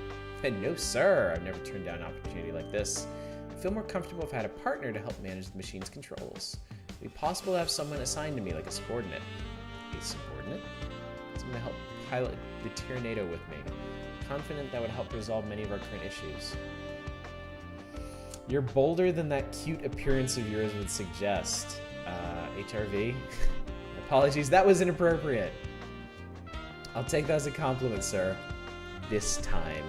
No, sir. I've never turned down an opportunity like this. I feel more comfortable if I had a partner to help manage the machine's controls. It would be possible to have someone assigned to me like a subordinate. A subordinate? Someone to help pilot the Tyrannado with me. Confident that would help resolve many of our current issues. You're bolder than that cute appearance of yours would suggest. HRV? Apologies, that was inappropriate. I'll take that as a compliment, sir. This time.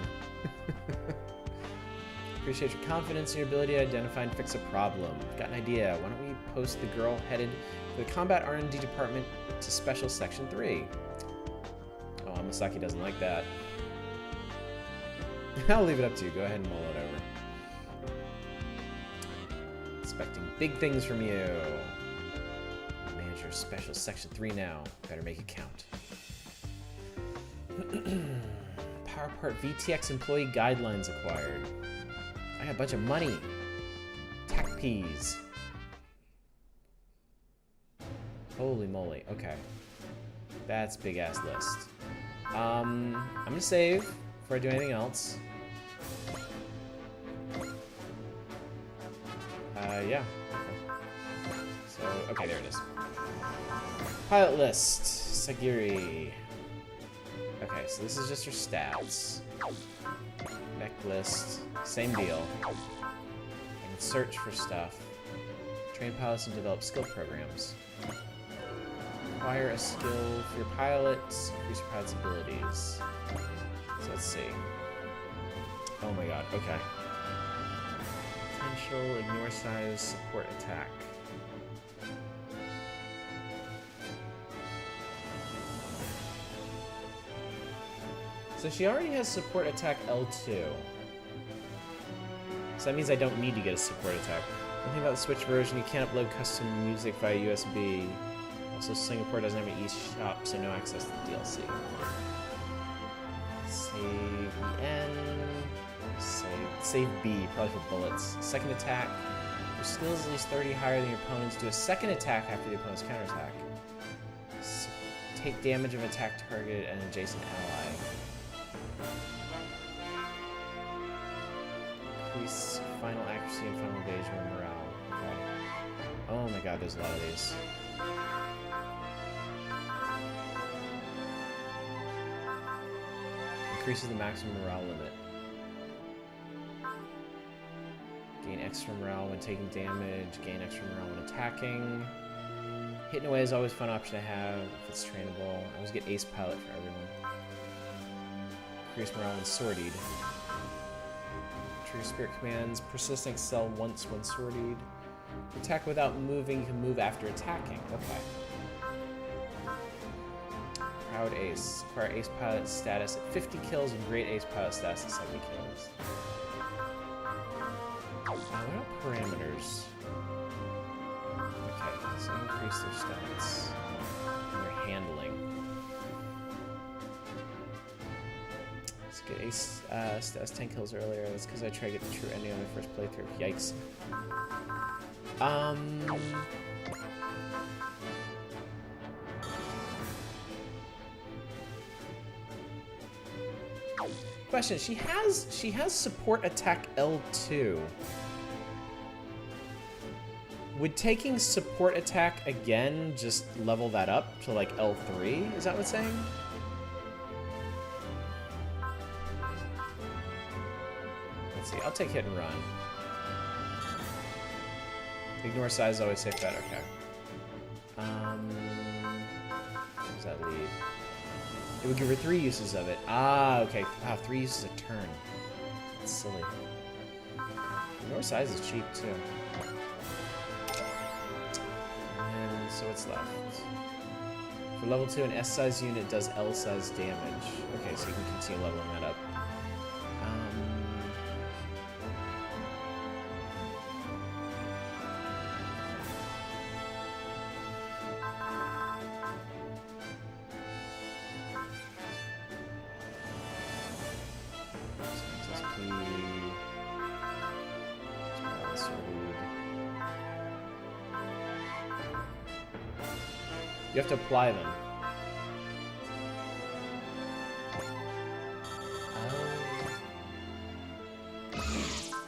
Appreciate your confidence and your ability to identify and fix a problem. Got an idea. Why don't we post the girl headed for the Combat R&D Department to Special Section 3? Oh, Amasaki doesn't like that. I'll leave it up to you. Go ahead and mull it over. Expecting big things from you. Manager Special Section 3 now. Better make it count. Power Part VTX employee guidelines acquired. I got a bunch of money. Tac peas. Holy moly. Okay. That's big ass list. I'm gonna save before I do anything else. Yeah. Okay. So, okay, there it is. Pilot list. Sagiri. Okay, so this is just her stats. Mech list. Same deal. I can search for stuff. Train pilots and develop skill programs. Acquire a skill for your pilots. Increase your pilot's abilities. So let's see. Oh my god, okay. Potential, ignore size, support attack. So she already has support attack L2. So that means I don't need to get a support attack. One thing about the Switch version, you can't upload custom music via USB. Also, Singapore doesn't have an eShop, so no access to the DLC. Save N. Save B, probably for bullets. Second attack. Your skill is at least 30 higher than your opponent's. Do a second attack after the opponent's counterattack. Take damage of attack target and adjacent ally. Increase final accuracy and final evasion and morale. Okay. Oh my god, there's a lot of these. increases the maximum morale limit. Gain extra morale when taking damage. Gain extra morale when attacking. Hitting away is always a fun option to have if it's trainable. I always get ace pilot for everyone. Increase morale when sortied. Trigger spirit commands. Persistent excel once when sortied. Attack without moving. You can move after attacking. Okay. Proud ace. Acquire ace pilot status at 50 kills and great ace pilot status at 70 kills. What are parameters? Okay, so increase their stats. And their handling. Let's get ace status 10 kills earlier. That's because I tried to get the true ending on my first playthrough. Yikes. Question, she has support attack L2. Would taking support attack again just level that up to like L3? Is that what it's saying? Let's see, I'll take hit and run. Ignore size, always safe bet, okay. What does that leave? It would give her 3 uses of it. Ah, okay. Wow, 3 uses a turn. That's silly. Ignore size is cheap, too. And so what's left? For level 2, an S-size unit does L-size damage. Okay, so you can continue leveling that up. You have to apply them.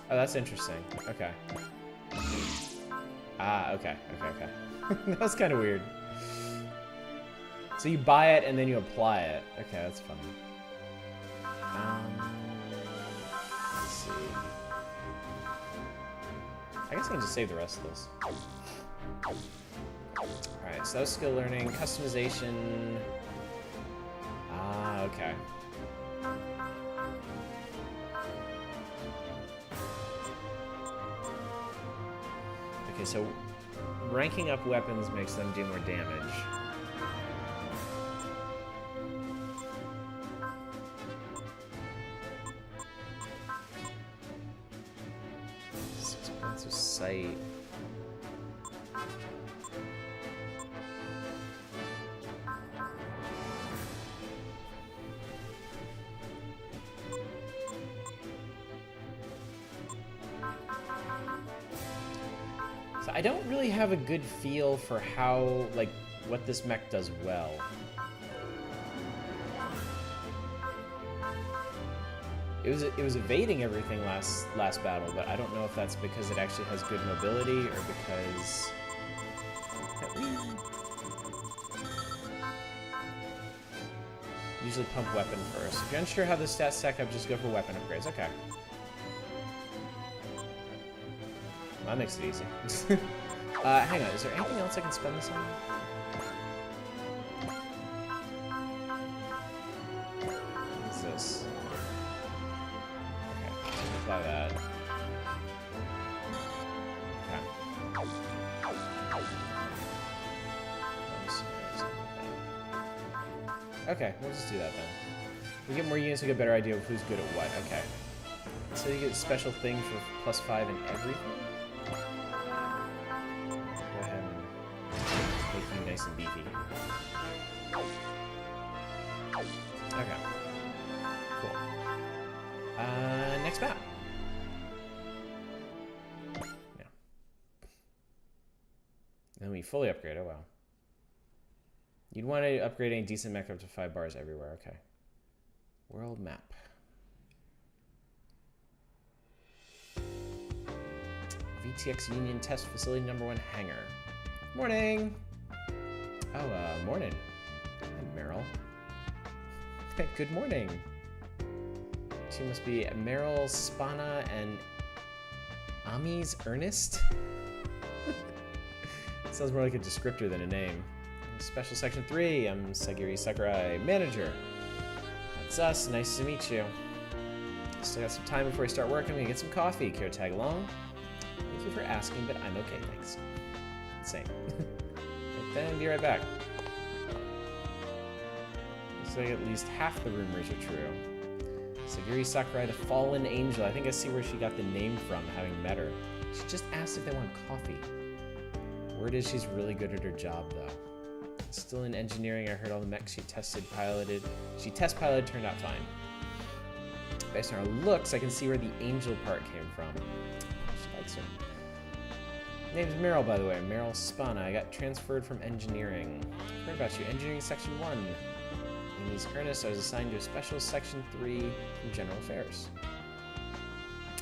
Oh, that's interesting. Okay. Ah, okay. That was kind of weird. So you buy it and then you apply it. Okay, that's fun. Let's see. I guess I can just save the rest of this. Alright, so that was skill learning, customization. Ah, okay. Okay, so ranking up weapons makes them do more damage. Of sight. So I don't really have a good feel for how, like, what this mech does well. It was evading everything last battle, but I don't know if that's because it actually has good mobility or because... Usually pump weapon first. If you're unsure how the stats stack up, just go for weapon upgrades. Okay. Well, that makes it easy. Hang on, is there anything else I can spend this on? What's this? Apply that. Okay, we'll just do that then. We get more units, we get a better idea of who's good at what. Okay. So you get a special thing for +5 in everything? Go ahead and make you nice and beefy. Okay. Cool. Next map. Yeah. Then we fully upgrade. Oh, wow. You'd want to upgrade a decent mech up to 5 bars everywhere. Okay. World map. VTX Union Test Facility #1 hangar. Morning! Oh, morning. And Meryl. Good morning. Two must be Meryl Spana and Ami's Ernest? Sounds more like a descriptor than a name. Special Section 3, I'm Sagiri Sakurai, manager. That's us, nice to meet you. Still got some time before I start work. I'm gonna get some coffee. Care to tag along? Thank you for asking, but I'm okay, thanks. Same. Right then, be right back. Looks like at least half the rumors are true. Sagiri Sakurai, the fallen angel. I think I see where she got the name from, having met her. She just asked if they want coffee. Word is she's really good at her job, though. Still in engineering, I heard all the mechs she test piloted turned out fine. Based on her looks, I can see where the angel part came from. She likes her. Name's Meryl, by the way. Meryl Spana. I got transferred from engineering. Heard about you. Engineering Section 1. Amy's Ernest. I was assigned to a special Section 3 from General Affairs.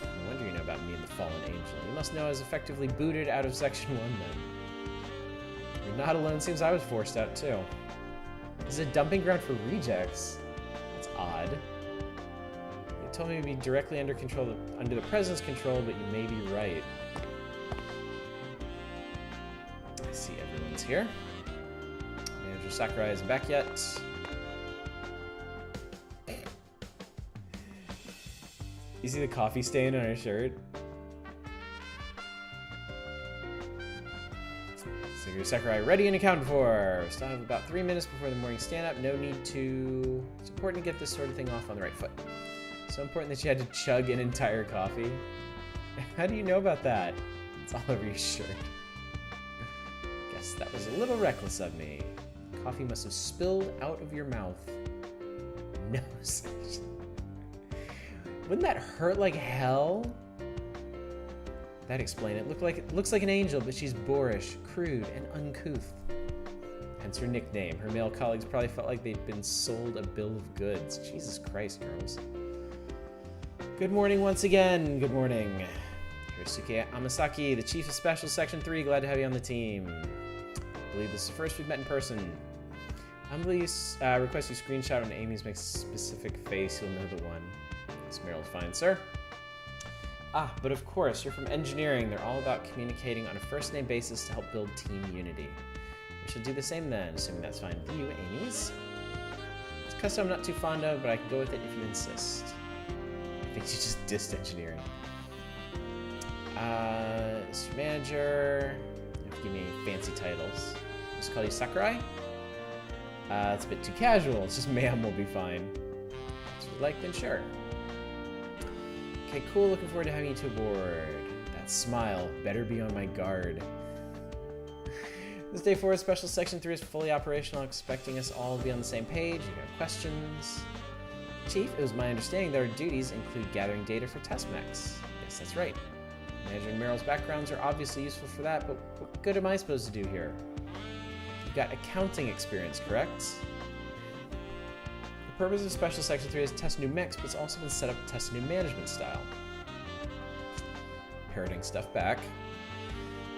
No wonder you know about me and the fallen angel. You must know I was effectively booted out of Section 1 then. You're not alone. Seems I was forced out too. This is a dumping ground for rejects. That's odd. You told me to be directly under the president's control, but you may be right. I see everyone's here. Manager Sakurai isn't back yet. You see the coffee stain on her shirt? Sagiri Sakurai ready and accounted for. We still have about 3 minutes before the morning stand-up. No need to... It's important to get this sort of thing off on the right foot. So important that you had to chug an entire coffee. How do you know about that? It's all over your shirt. Guess that was a little reckless of me. Coffee must have spilled out of your mouth. No. Wouldn't that hurt like hell? That'd explain it. Looks like an angel, but she's boorish, crude, and uncouth. Hence her nickname. Her male colleagues probably felt like they'd been sold a bill of goods. Jesus Christ, girls. Good morning once again. Good morning. Hirsuke Amasaki, the Chief of Special Section 3. Glad to have you on the team. I believe this is the first we've met in person. Humbly request you screenshot on Amy's makes a specific face. You'll know the one. This Meryl's fine, sir. Ah, but of course, you're from engineering. They're all about communicating on a first-name basis to help build team unity. We should do the same then, assuming that's fine with you, Amy's. It's a custom I'm not too fond of, but I can go with it if you insist. I think you just dissed engineering. Mr. Manager, you have to give me fancy titles. Just call you Sakurai? It's a bit too casual. It's just ma'am will be fine. If you'd like, then sure. Okay, cool. Looking forward to having you two aboard. That smile. Better be on my guard. This day 4 Special Section 3 is fully operational, expecting us all to be on the same page. You have questions? Chief, it was my understanding that our duties include gathering data for test mechs. Yes, that's right. Managing Meryl's backgrounds are obviously useful for that, but what good am I supposed to do here? You've got accounting experience, correct? The purpose of Special Section 3 is to test new mechs, but it's also been set up to test a new management style. Parroting stuff back.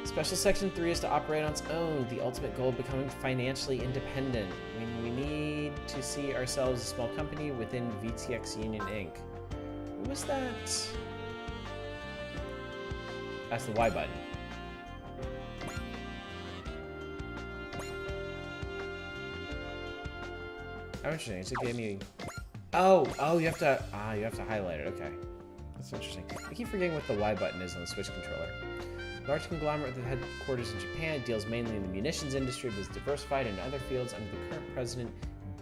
Special Section 3 is to operate on its own, the ultimate goal of becoming financially independent. We need to see ourselves as a small company within VTX Union Inc. What was that? That's the Y button. Oh, interesting. It gave me... Oh, you have to highlight it. Okay. That's interesting. I keep forgetting what the Y button is on the Switch controller. Large conglomerate with headquarters in Japan. It deals mainly in the munitions industry, but is diversified in other fields under the current president,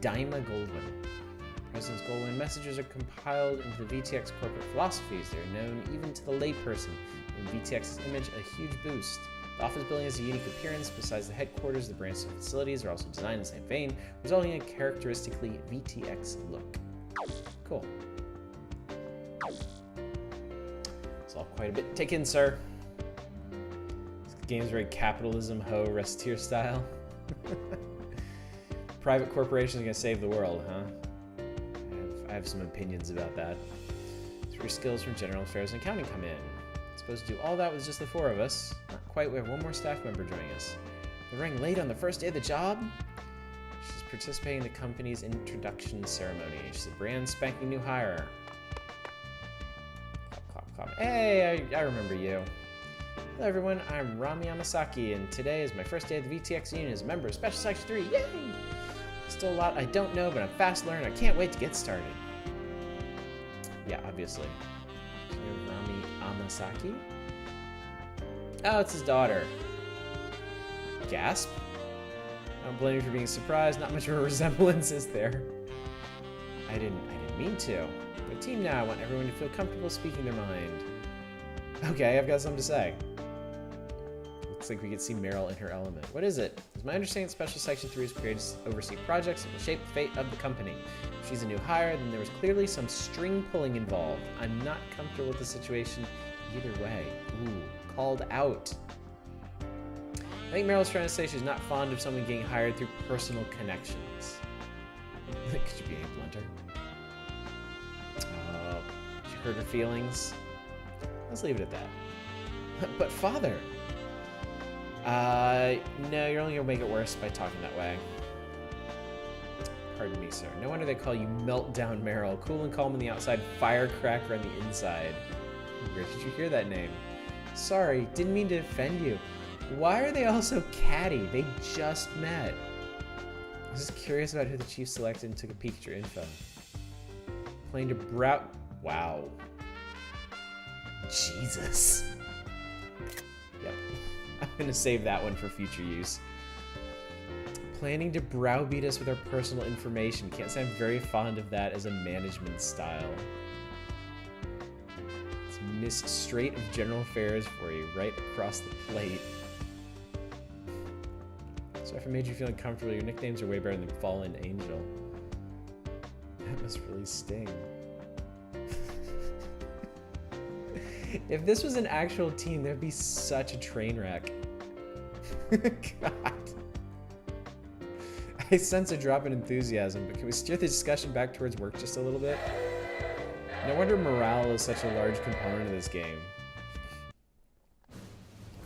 Daima Goldwyn. President Goldwyn messages are compiled into the VTX corporate philosophies. They are known even to the layperson. In VTX's image, a huge boost. The office building has a unique appearance. Besides the headquarters, the branch facilities are also designed in the same vein, resulting in a characteristically VTX look. Cool. It's all quite a bit to take in, sir. This game's very capitalism, ho, restier style. Private corporations are gonna save the world, huh? I have some opinions about that. That's where skills from general affairs and accounting come in. Supposed to do all that with just the 4 of us. Not quite, we have one more staff member joining us. They're running late on the first day of the job? She's participating in the company's introduction ceremony. She's a brand spanking new hire. Pop. Hey, I remember you. Hello everyone, I'm Rami Yamasaki, and today is my first day of the VTX Union as a member of Special Section 3. Yay! Still a lot I don't know, but I'm fast learning. I can't wait to get started. Yeah, obviously. So Rami Yamasaki? Oh, it's his daughter. Gasp? I don't blame you for being surprised. Not much of a resemblance, is there? I didn't mean to. My team now. I want everyone to feel comfortable speaking their mind. Okay, I've got something to say. Looks like we can see Meryl in her element. What is it? It's my understanding that Special Section 3 is created to oversee projects that will shape the fate of the company. If she's a new hire, then there was clearly some string pulling involved. I'm not comfortable with the situation either way. Ooh, called out. I think Meryl's trying to say she's not fond of someone getting hired through personal connections. Could you be any blunter? Did you hurt her feelings? Let's leave it at that. But father! No, you're only gonna make it worse by talking that way. Pardon me, sir. No wonder they call you Meltdown Meryl. Cool and calm on the outside, firecracker on the inside. Where did you hear that name? Sorry, didn't mean to offend you. Why are they all so catty? They just met. I was just curious about who the chief selected and took a peek at your info. Planning to wow. Jesus. Yep. I'm gonna save that one for future use. Planning to browbeat us with our personal information. Can't say I'm very fond of that as a management style. It's Miss Straight of General Affairs for you, right across the plate. So if I made you feel uncomfortable, your nicknames are way better than Fallen Angel. That must really sting. If this was an actual team, there'd be such a train wreck. God. I sense a drop in enthusiasm, but can we steer the discussion back towards work just a little bit? No wonder morale is such a large component of this game.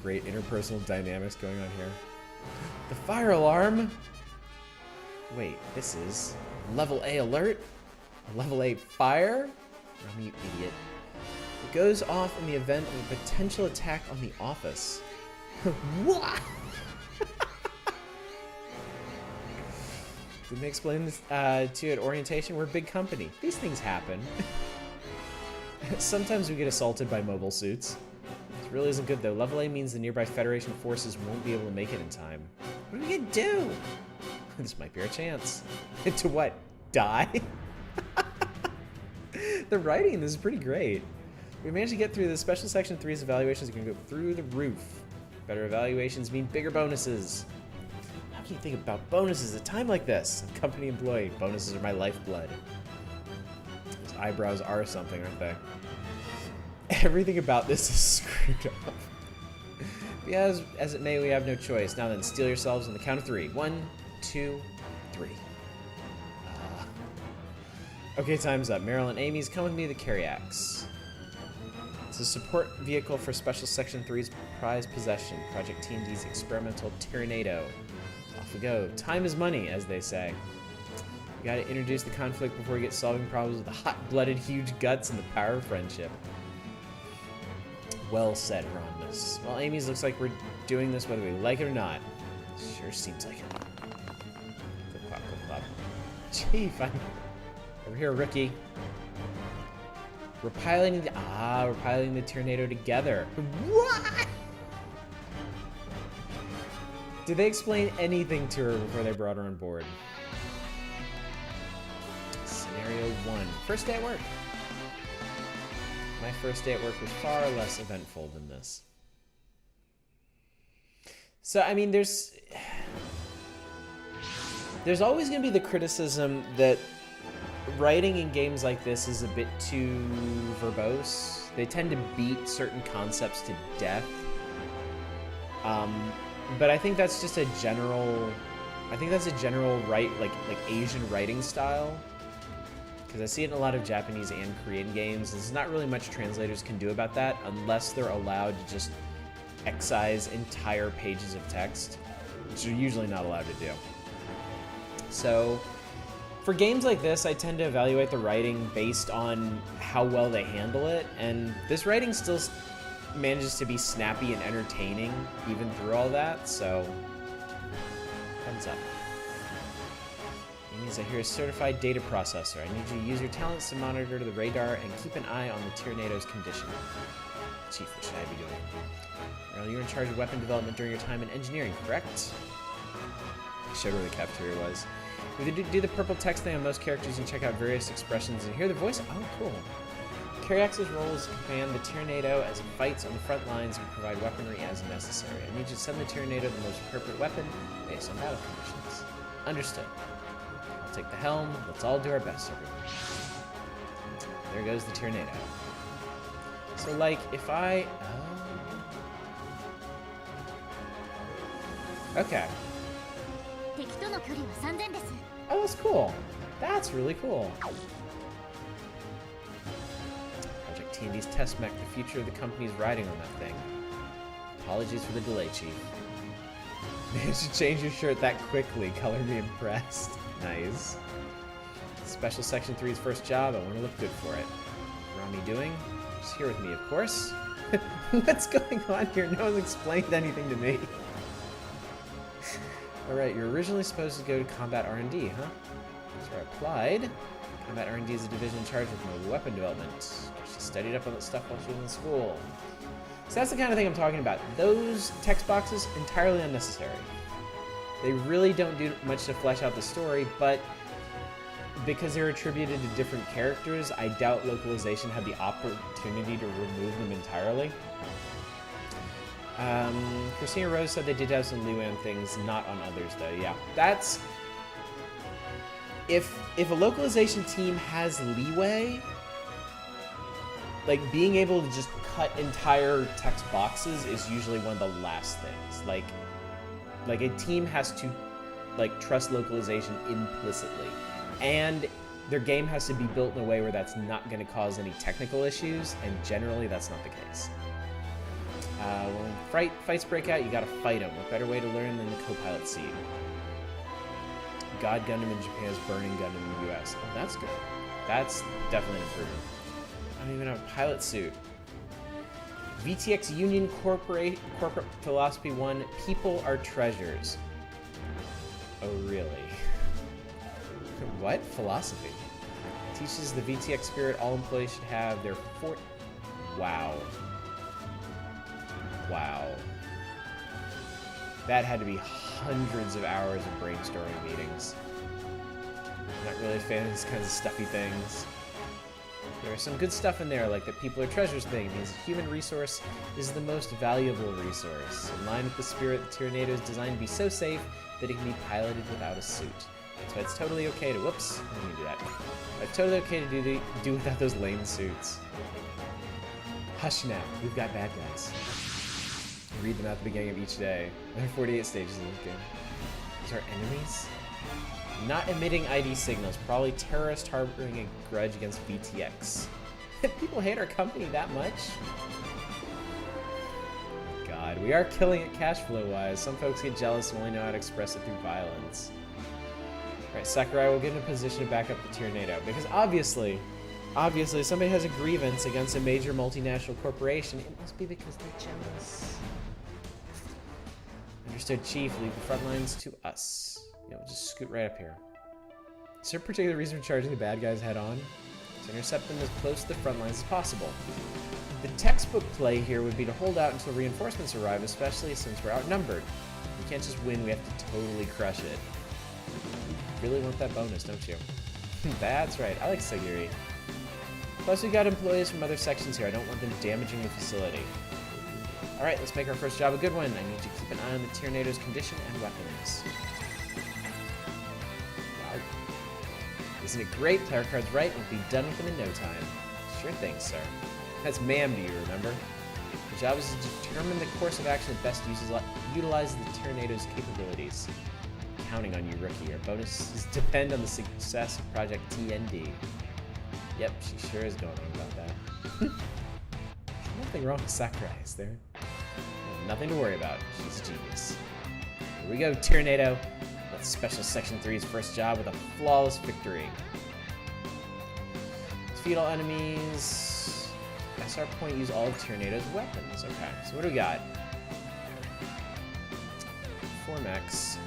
Great interpersonal dynamics going on here. The fire alarm? Wait, this is level A alert? A level A fire? Oh, you idiot. It goes off in the event of a potential attack on the office. What? Didn't they explain this to you at orientation? We're a big company. These things happen. Sometimes we get assaulted by mobile suits. This really isn't good though. Level A means the nearby Federation forces won't be able to make it in time. What are we gonna do? This might be our chance. To what? Die? The writing in this is pretty great. We managed to get through this. Special Section 3's evaluations are going to go through the roof. Better evaluations mean bigger bonuses. How can you think about bonuses at a time like this? I'm a company employee. Bonuses are my lifeblood. Those eyebrows are something, aren't they? Everything about this is screwed up. But yeah, as it may, we have no choice. Now then, steel yourselves on the count of 3. 1, 2, 3. Okay, time's up. Meryl and Amy's come with me to the Carryaxe. It's a support vehicle for Special Section 3's prized possession, Project T&D's experimental Tyrannado. Off we go. Time is money, as they say. We gotta introduce the conflict before we get solving problems with the hot-blooded, huge guts and the power of friendship. Well said, Rhombus. Well, Amy's looks like we're doing this whether we like it or not. Sure seems like it. Clip clop, clip clop. Chief, I'm over here, rookie. We're piloting the Tyrannado together. What? Did they explain anything to her before they brought her on board? Scenario 1. First day at work. My first day at work was far less eventful than this. So, I mean, there's always going to be the criticism that writing in games like this is a bit too verbose. They tend to beat certain concepts to death. But I think that's just a general like Asian writing style. Because I see it in a lot of Japanese and Korean games. There's not really much translators can do about that unless they're allowed to just excise entire pages of text, which they're usually not allowed to do. So For games like this, I tend to evaluate the writing based on how well they handle it, and this writing still manages to be snappy and entertaining even through all that, so thumbs up. It means I hear a certified data processor. I need you to use your talents to monitor the radar and keep an eye on the Tyranado's condition. Chief, what should I be doing? Well, you're in charge of weapon development during your time in engineering, correct? I showed where the cafeteria was. If you do the purple text thing on most characters, you can check out various expressions and hear the voice. Oh, cool. Caryax's role is to command the Tyranado as it fights on the front lines and provide weaponry as necessary. I need you to send the Tyranado the most appropriate weapon based on battle conditions. Understood. I'll take the helm. Let's all do our best, everyone. There goes the Tyranado. So, like, if I... Okay. Oh, that's cool. That's really cool. Project T&D's test mech, the future of the company's riding on that thing. Apologies for the delay, Chief. Managed to change your shirt that quickly. Color me impressed. Nice. Special Section 3's first job. I want to look good for it. Rami doing? She's here with me, of course. What's going on here? No one's explained anything to me. Alright, you're originally supposed to go to Combat R&D, huh? That's where I applied. Combat R&D is a division in charge of mobile weapon development. She studied up on that stuff while she was in school. So that's the kind of thing I'm talking about. Those text boxes, entirely unnecessary. They really don't do much to flesh out the story, but because they're attributed to different characters, I doubt localization had the opportunity to remove them entirely. Christina Rose said they did have some leeway on things, not on others, though. Yeah, that's... If a localization team has leeway, like, being able to just cut entire text boxes is usually one of the last things. Like a team has to, like, trust localization implicitly. And their game has to be built in a way where that's not going to cause any technical issues, and generally that's not the case. When fights break out, you gotta fight them. What better way to learn than the co-pilot seat? God Gundam in Japan is Burning Gundam in the US. Oh, that's good. That's definitely an improvement. I don't even have a pilot suit. VTX Union Corporate Philosophy 1, people are treasures. Oh, really? What? Philosophy? Teaches the VTX spirit all employees should have their Wow. Wow. That had to be hundreds of hours of brainstorming meetings. I'm not really a fan of these kinds of stuffy things. There is some good stuff in there, like the people are treasures thing. It means a human resource is the most valuable resource. In line with the spirit, the Tyranado is designed to be so safe that it can be piloted without a suit. That's why it's totally okay to... Whoops, I didn't do that. It's totally okay to do without those lame suits. Hush now, we've got bad guys. Read them at the beginning of each day. There are 48 stages in this game. These are enemies? Not emitting ID signals. Probably terrorist harboring a grudge against VTX. People hate our company that much? God, we are killing it cash flow-wise. Some folks get jealous and only know how to express it through violence. Alright, Sakurai will get in a position to back up the Tyranado. Because obviously, somebody has a grievance against a major multinational corporation. It must be because they're jealous. Understood, Chief. Leave the front lines to us. Yeah, we'll just scoot right up here. Is there a particular reason for charging the bad guys head on? To intercept them as close to the front lines as possible. The textbook play here would be to hold out until reinforcements arrive, especially since we're outnumbered. We can't just win, we have to totally crush it. You really want that bonus, don't you? That's right, I like Sagiri. Plus we got employees from other sections here. I don't want them damaging the facility. Alright, let's make our first job a good one. I need you to keep an eye on the Tyranado's condition and weapons. Wow. Isn't it great? Player card's right. We'll be done with them in no time. Sure thing, sir. That's ma'am, do you remember? The job is to determine the course of action that best utilizes the Tyranado's capabilities. Counting on you, rookie. Our bonuses depend on the success of Project TND. Yep, she sure is going on about that. Nothing wrong with Sakurai, is there? Nothing to worry about. She's a genius. Here we go, Tyranado. That's Special Section 3's first job with a flawless victory. Defeat all enemies. SR point, use all of Tornado's weapons. Okay, so what do we got? Formex.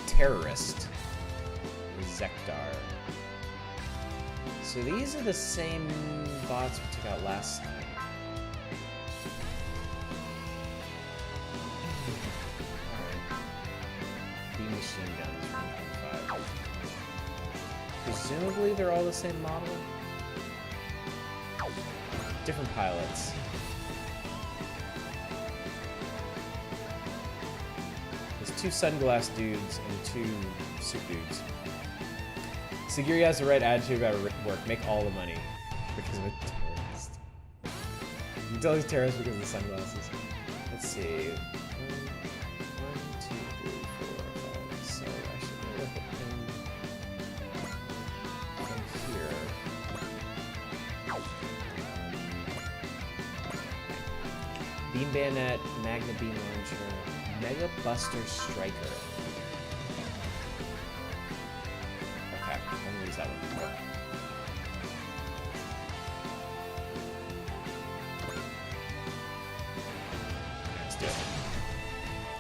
Terrorist. Zekdar. So these are the same bots we took out last time. Machine guns from 25. Presumably they're all the same model. Different pilots. There's 2 sunglass dudes and 2 suit dudes. Sagiri has the right attitude about work. Make all the money because of a terrorist. You can tell he's a terrorist because of the sunglasses. Let's see. 1, 2, 3, 4, 5. So I should look at him from here. Beam Bayonet, Magna Beam Launcher, Mega Buster Striker. Okay, I'm gonna use that one. Let's do it.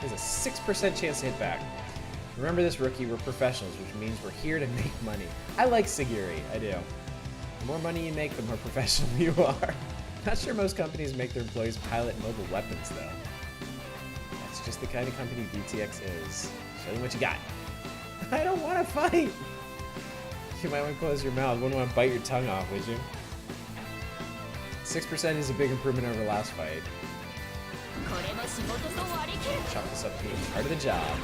There's a 6% chance to hit back. Remember this, rookie, we're professionals, which means we're here to make money. I like Sagiri, I do. The more money you make, the more professional you are. Not sure most companies make their employees pilot mobile weapons, though. That's just the kind of company BTX is. Show them what you got. I don't want to fight! You might want to close your mouth. Wouldn't want to bite your tongue off, would you? 6% is a big improvement over last fight. Chop this up being part of the job.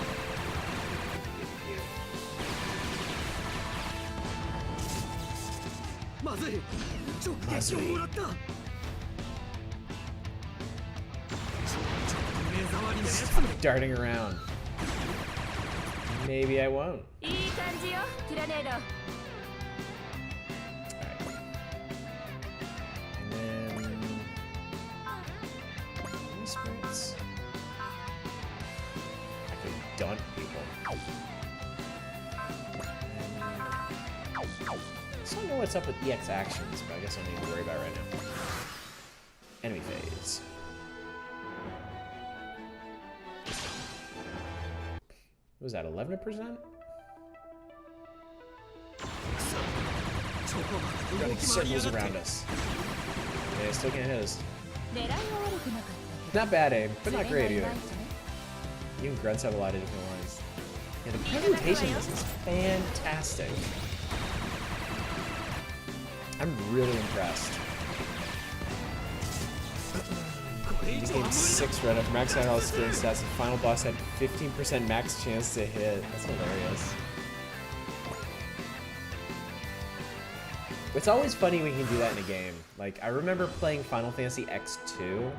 Stop darting around. Maybe I won't. Alright. And then... spirits. I can daunt people. I don't know what's up with EX actions, but I guess I don't need to worry about it right now. Enemy phase. What was that, 11%? Running circles around us. Yeah, still can't hit us. Not bad aim, but not great either. Even grunts have a lot of different ones. Yeah, the presentation of this is fantastic. I'm really impressed. These games 6 right up, max out all skilling stats. The final boss had 15% max chance to hit. That's hilarious. It's always funny when you can do that in a game. Like, I remember playing Final Fantasy X2,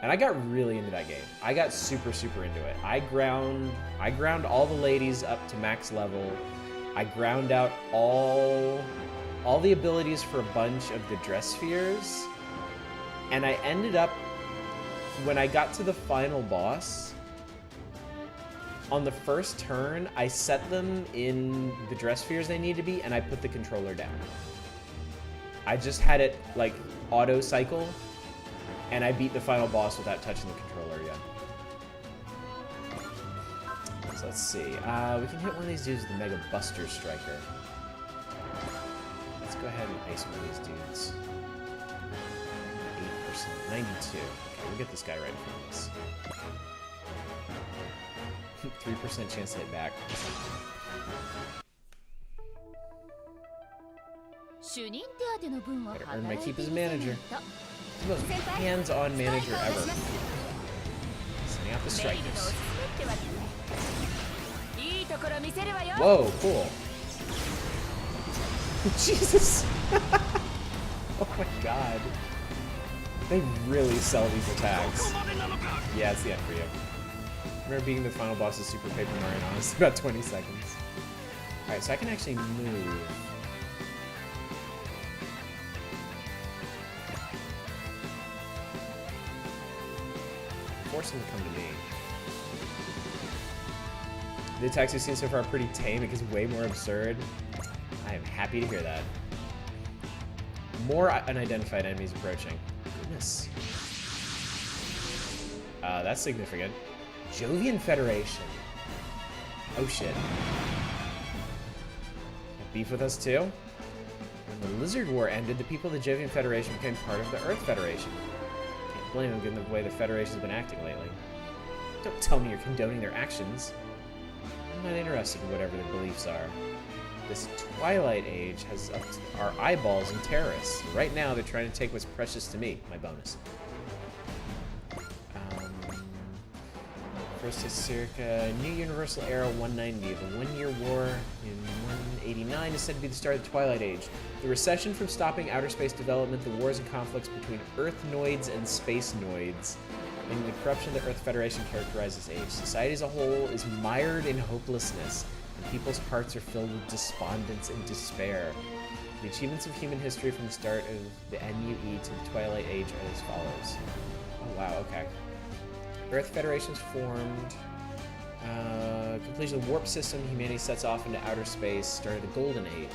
and I got really into that game. I got super, super into it. I ground all the ladies up to max level. I ground out all the abilities for a bunch of the dress spheres, and I ended up, when I got to the final boss, on the first turn, I set them in the dress spheres they need to be, and I put the controller down. I just had it, like, auto cycle, and I beat the final boss without touching the controller yet. So let's see. We can hit one of these dudes with the Mega Buster Striker. Let's go ahead and ice one of these dudes. 8%. 92. Okay, we'll get this guy right in front of us. 3% chance to hit back. Gotta earn my keep as a manager. The most hands-on manager ever. Sending out the strikers. Whoa, cool. Jesus! Oh my god. They really sell these attacks. Yeah, it's the end for you. Remember beating the final boss of Super Paper Mario in honest about 20 seconds. Alright, so I can actually move. Force him to come to me. The attacks we've seen so far are pretty tame. It gets way more absurd. I am happy to hear that. More unidentified enemies approaching. Goodness. That's significant. Jovian Federation. Oh shit. Beef with us too? When the Lizard War ended, the people of the Jovian Federation became part of the Earth Federation. Can't blame them given the way the Federation's been acting lately. Don't tell me you're condoning their actions. I'm not interested in whatever their beliefs are. This Twilight Age has up to our eyeballs in terrorists. Right now, they're trying to take what's precious to me, my bonus. First is circa New Universal Era 190. The 1-year war in 189 is said to be the start of the Twilight Age. The recession from stopping outer space development, the wars and conflicts between Earth-noids and space-noids, and the corruption of the Earth Federation characterize this age. Society as a whole is mired in hopelessness, and people's hearts are filled with despondence and despair. The achievements of human history from the start of the NUE to the Twilight Age are as follows. Oh wow, okay. Earth Federation's formed. Completion of the warp system, humanity sets off into outer space, start of the Golden Age.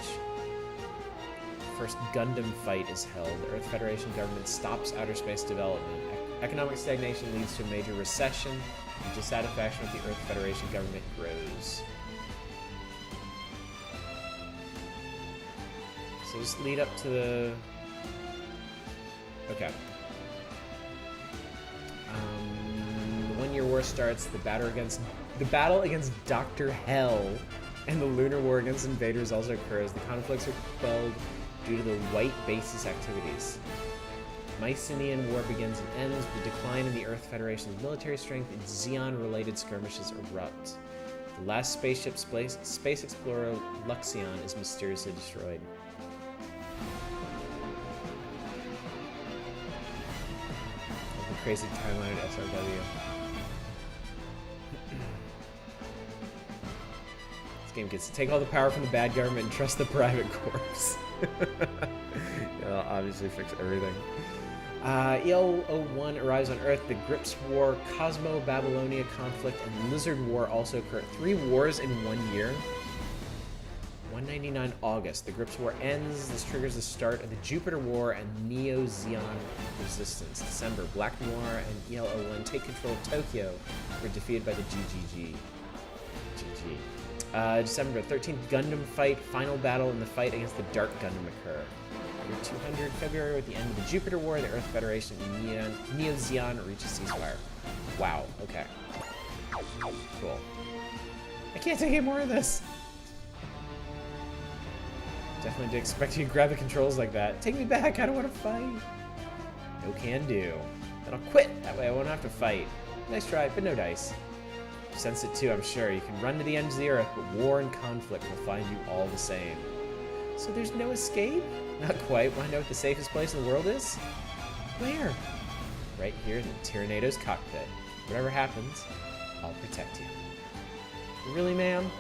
First Gundam fight is held. The Earth Federation government stops outer space development. Economic stagnation leads to a major recession, and dissatisfaction with the Earth Federation government grows. So just lead up to the... Okay. The 1-year war starts, the battle against Dr. Hell and the Lunar War against invaders also occurs. The conflicts are quelled due to the White Basis activities. Mycenaean War begins and ends with the decline in the Earth Federation's military strength, and Xeon-related skirmishes erupt. The last spaceship, space explorer Luxion, is mysteriously destroyed. The crazy timeline at SRW. This game gets to take all the power from the bad government and trust the private corps. It'll obviously fix everything. EL-01 arrives on Earth. The Grips War, Cosmo-Babylonia conflict, and Lizard War also occur. 3 wars in 1 year. 199 August. The Grips War ends. This triggers the start of the Jupiter War and Neo-Zeon resistance. December. Black Noir and EL-01 take control of Tokyo. Were defeated by the GGG. GG. December 13th, Gundam fight. Final battle in the fight against the Dark Gundam occur. Year 200, February, with the end of the Jupiter War, the Earth Federation and Neo-Zeon reach a ceasefire. Wow, okay. Cool. I can't take any more of this! Definitely didn't expect you to grab the controls like that. Take me back, I don't want to fight! No can do. Then I'll quit, that way I won't have to fight. Nice try, but no dice. You sense it too, I'm sure. You can run to the ends of the Earth, but war and conflict will find you all the same. So there's no escape? Not quite. Want to know what the safest place in the world is? Where? Right here in the Tyrannado's cockpit. Whatever happens, I'll protect you. Really, ma'am?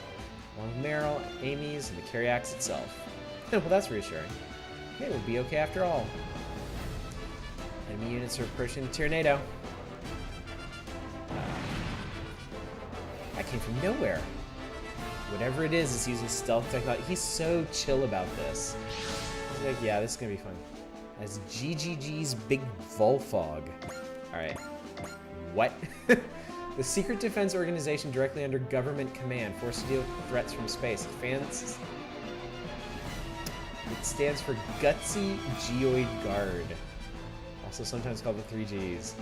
Along with Meryl, Amy's, and the Carryax itself. Well, that's reassuring. Okay, we'll be okay after all. Enemy units are approaching the Tyrannado. That came from nowhere. Whatever it is, it's using stealth technology. He's so chill about this. He's like, yeah, this is gonna be fun. That's GGG's Big Volfog. Alright. What? The secret defense organization directly under government command, forced to deal with threats from space. It stands for Gutsy Geoid Guard. Also sometimes called the 3Gs.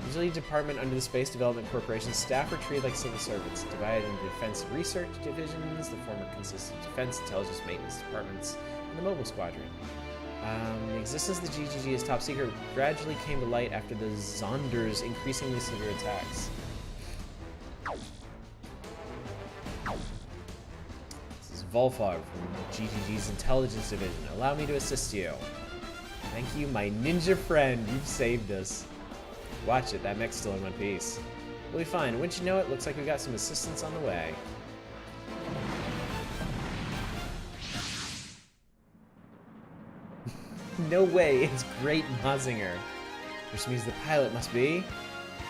Usually a department under the Space Development Corporation, staff are treated like civil servants, divided into defense research divisions. The former consists of defense, intelligence, maintenance departments, and the mobile squadron. The existence of the GGG as top secret gradually came to light after the Zonder's increasingly severe attacks. This is Volfog from GGG's intelligence division. Allow me to assist you. Thank you, my ninja friend. You've saved us. Watch it, that mech's still in one piece. We'll be fine. Wouldn't you know it? Looks like we got some assistance on the way. No way, it's Great Mazinger. Which means the pilot must be...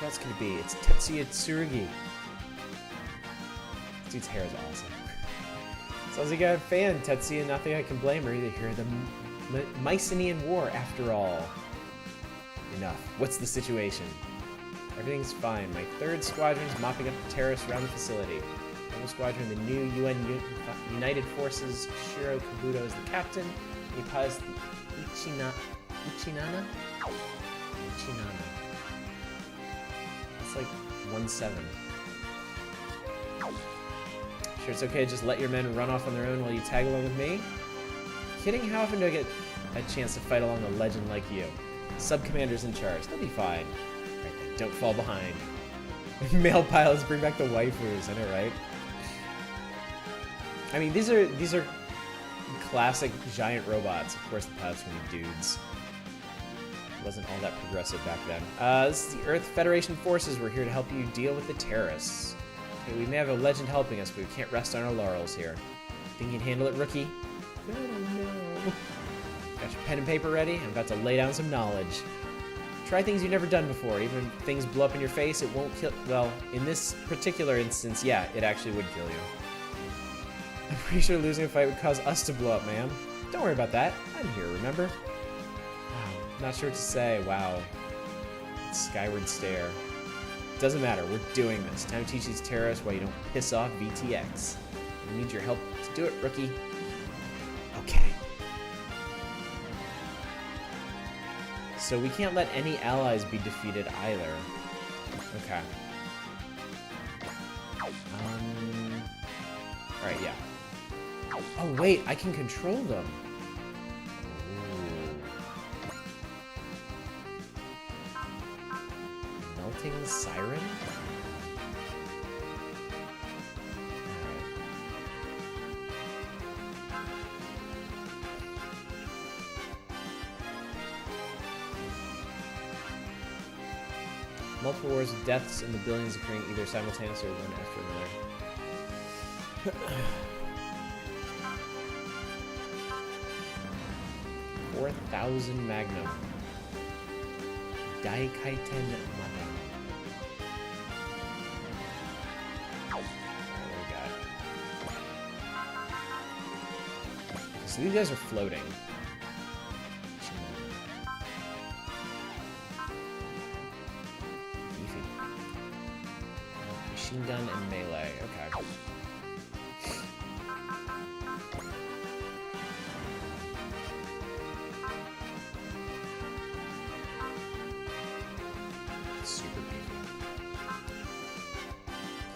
Who else could it be? It's Tetsuya Tsurugi. Dude's hair is awesome. Sounds like a fan, Tetsuya. Nothing I can blame her. Either here the Mycenaean War, after all. Enough. What's the situation? Everything's fine. My 3rd squadron's mopping up the terrorists around the facility. Rebel Squadron, the new UN United Forces. Shiro Kabuto is the captain. He pilots the Ichinana? Ichinana. It's like 1-7. Sure, it's okay to just let your men run off on their own while you tag along with me? Kidding? How often do I get a chance to fight along a legend like you? Sub-commanders in charge. They'll be fine. Right then, don't fall behind. Male pilots bring back the waifus, I know, right? I mean, these are classic giant robots. Of course the pilots will be dudes. Wasn't all that progressive back then. This is the Earth Federation forces. We're here to help you deal with the terrorists. Okay, we may have a legend helping us, but we can't rest on our laurels here. Think you can handle it, rookie? I don't know. Got your pen and paper ready? I'm about to lay down some knowledge. Try things you've never done before. Even if things blow up in your face, it won't kill... Well, in this particular instance, yeah, it actually would kill you. I'm pretty sure losing a fight would cause us to blow up, man. Don't worry about that. I'm here, remember? Wow, not sure what to say. Wow. Skyward stare. Doesn't matter, we're doing this. Time to teach these terrorists why you don't piss off VTX. We need your help to do it, rookie. Okay. So we can't let any allies be defeated either. Okay. Alright, yeah. Oh wait, I can control them. Melting Siren? Alright. Multiple wars of deaths and the billions occurring either simultaneously or one after another. 4,000 Magnum. Daikaiten Mata. What do we got? So these guys are floating. Beefy. Machine gun and melee. Okay. Super beefy.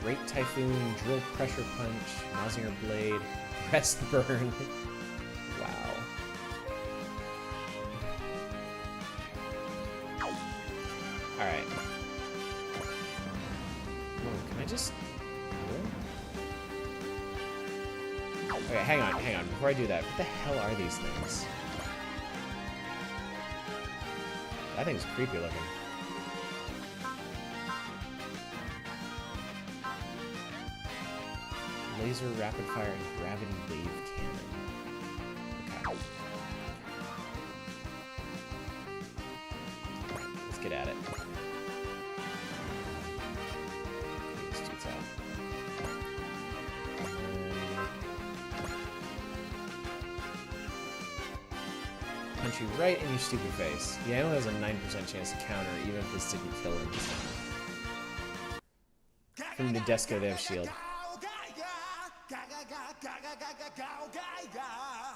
Great Typhoon, Drill Pressure Punch, Mazinger Blade, Breast Burn. Wow. Alright. Oh, can I just... Okay, hang on. Before I do that, what the hell are these things? That thing's creepy looking. Laser rapid fire and gravity wave cannon. Okay. Let's get at it. These dudes out. Punch you right in your stupid face. Yeah, he only has a 9% chance to counter, even if this didn't kill him. From Nadesco, they have shield.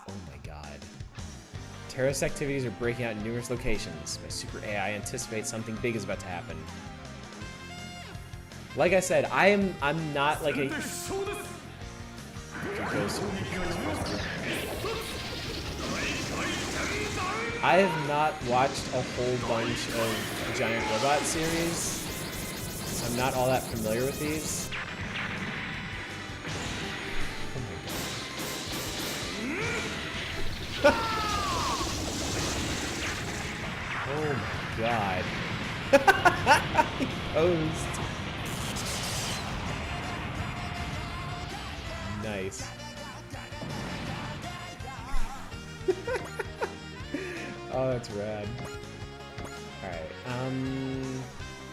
Oh my god. Terrorist activities are breaking out in numerous locations. My super AI anticipates something big is about to happen. Like I said, I'm not like a... I have not watched a whole bunch of giant robot series, so I'm not all that familiar with these. Oh my god. He posed. Nice. Oh, that's rad. Alright,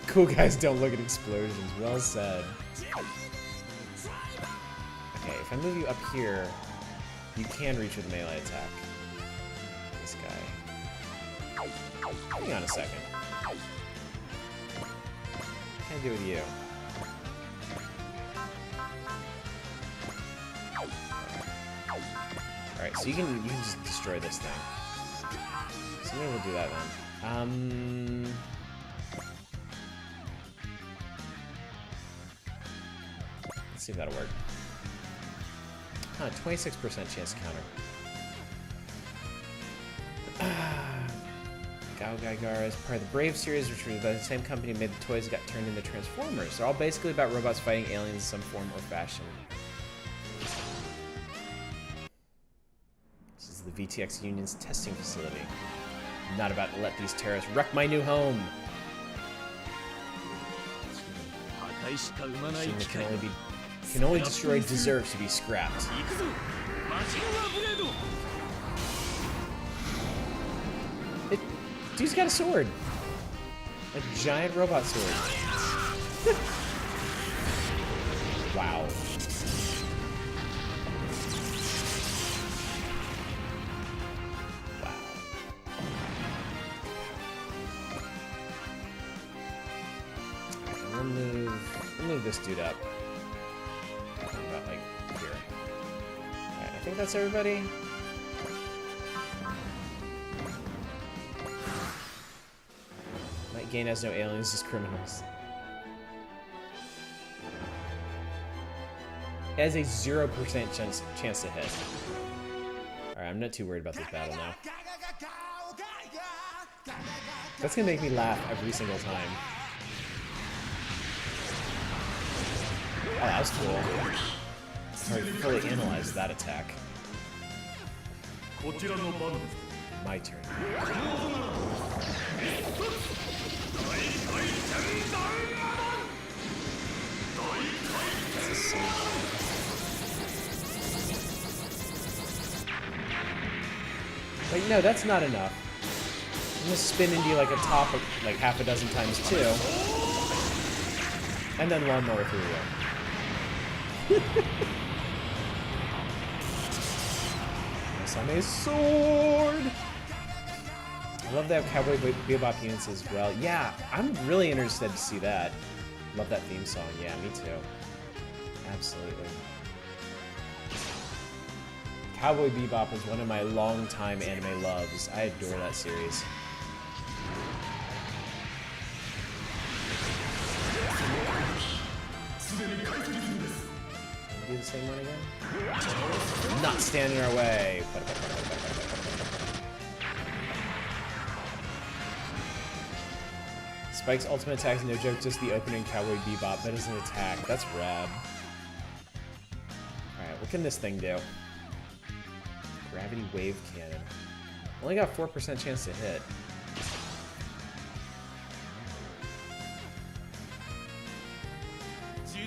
cool guys don't look at explosions. Well said. if I move you up here, you can reach with a melee attack. This guy. Hang on a second. What can I do with you? Alright, so you can just destroy this thing. So maybe we'll do that then. Let's see if that'll work. Huh, 26% chance to counter. Gao Gaigar is part of the Brave series, which was by the same company that made the toys that got turned into Transformers. They're all basically about robots fighting aliens in some form or fashion. This is the VTX Union's testing facility. I'm not about to let these terrorists wreck my new home. Machine that can only destroy deserves to be scrapped. Dude's got a sword. A giant robot sword. Wow. Wow. We'll move this dude up. About like here. Alright, I think that's everybody. Night Gain has no aliens, just criminals. It has a 0% chance to hit. Alright, I'm not too worried about this battle now. That's gonna make me laugh every single time. Oh, that was cool. I fully analyzed that attack. My turn. But no, that's not enough. I'm gonna spin into you like a top of like half a dozen times too. And then lawnmower through you. Yes, I'm a sword! I love that Cowboy Bebop units as well. Yeah, I'm really interested to see that. Love that theme song. Yeah, me too. Absolutely. Cowboy Bebop is one of my longtime anime loves. I adore that series. Do the same one again? Not stand in our way. Spike's ultimate attack is no joke, just the opening Cowboy Bebop. That is an attack. That's rad. Alright, what can this thing do? Gravity Wave Cannon. Only got 4% chance to hit.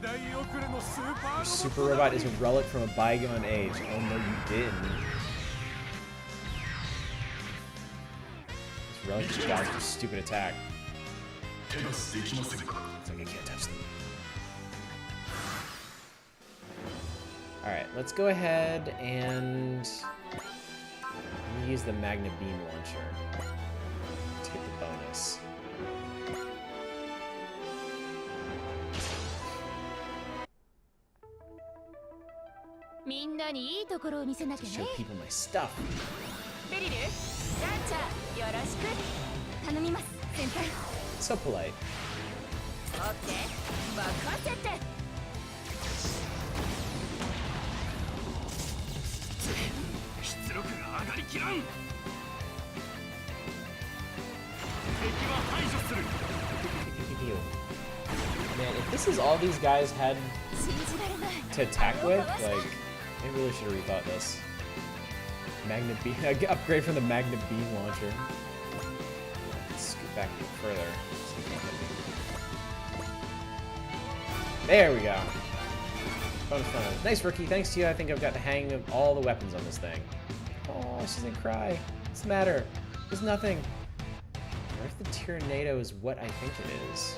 Your super robot is a relic from a bygone age. Oh no, you didn't. This relic just dodged a stupid attack. Looks like I can't touch them. Alright, let's go ahead and use the Magna Beam Launcher to get the bonus. Show people my stuff. So polite. Man, if this is all these guys had to attack with, like, they really should have rethought this. Magna Beam, upgrade from the Magna Beam launcher. Let's scoot back a bit further. There we go. Fun. Nice, Rookie. Thanks to you, I think I've got the hang of all the weapons on this thing. Oh, she didn't cry. What's the matter? There's nothing. What if the Tyranado is what I think it is?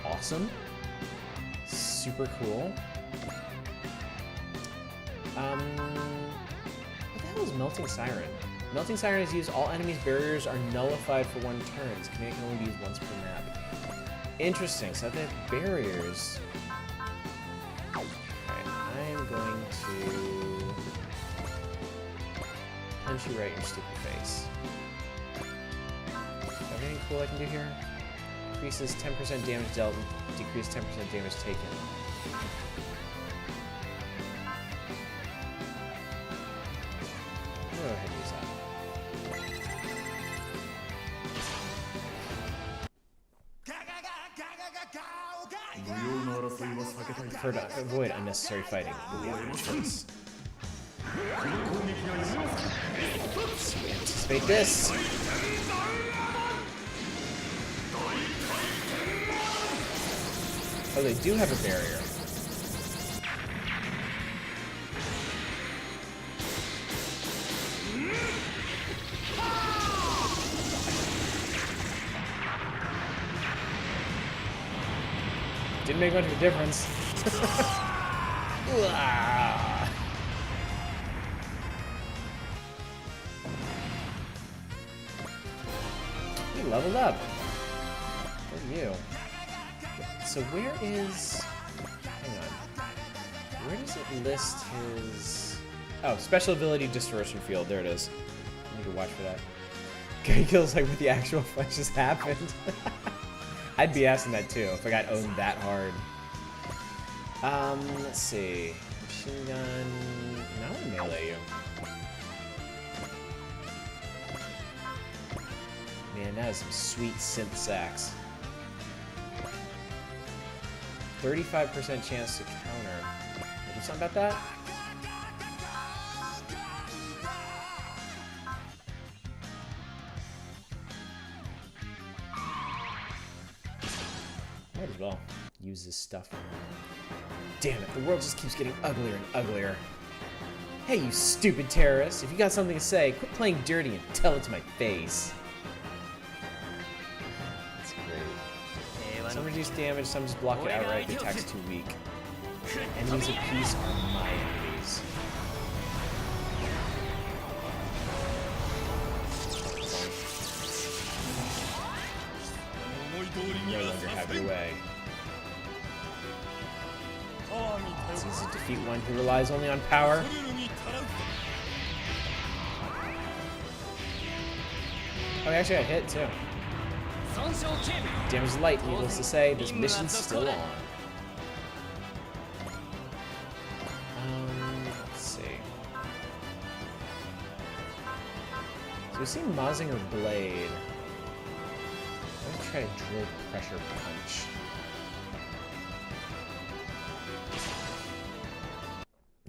Awesome. Super cool. What the hell is Melting Siren? Melting Siren is used. All enemies' barriers are nullified for 1 turn. This command can only be used once per map. Interesting. So they have barriers. Alright, I am going to punch you right in your stupid face. Is there anything cool I can do here? Increases 10% damage dealt, decreases 10% damage taken. Go ahead and use that. Prefer to avoid unnecessary fighting. Let's anticipate this. Oh, they do have a barrier. Didn't make much of a difference. He leveled up. Look at you. So where is... Hang on. Where does it list his... Oh, special ability distortion field. There it is. I need to watch for that. Guy kills like what the actual fight just happened. I'd be asking that too if I got owned that hard. Let's see. Machine gun. Now I melee you. Man, that is some sweet synth sax. 35% chance to counter. Do something about that? Might as well use this stuff. Damn it, the world just keeps getting uglier and uglier. Hey, you stupid terrorist. If you got something to say, quit playing dirty and tell it to my face. That's great. Some reduce damage, some just block it outright. The attack's too weak. Enemies of peace are my enemies. No longer have your way. It's easy to defeat one who relies only on power. Oh, actually I hit too. Damage light, needless to say, this mission's still on. Let's see. So we've seen Mazinger Blade. I'm gonna try a drill pressure punch.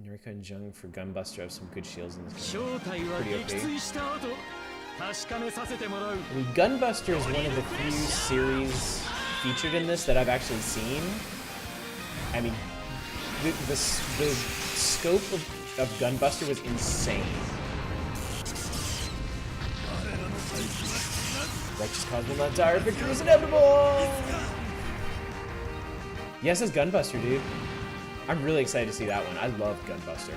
Noriko and Jung for Gunbuster have some good shields in this game. Pretty OP. I mean, Gunbuster is one of the few series featured in this that I've actually seen. I mean, the scope of Gunbuster was insane. Righteous cause will not die, our victory is inevitable! Yes, it's Gunbuster, dude. I'm really excited to see that one. I love Gunbuster.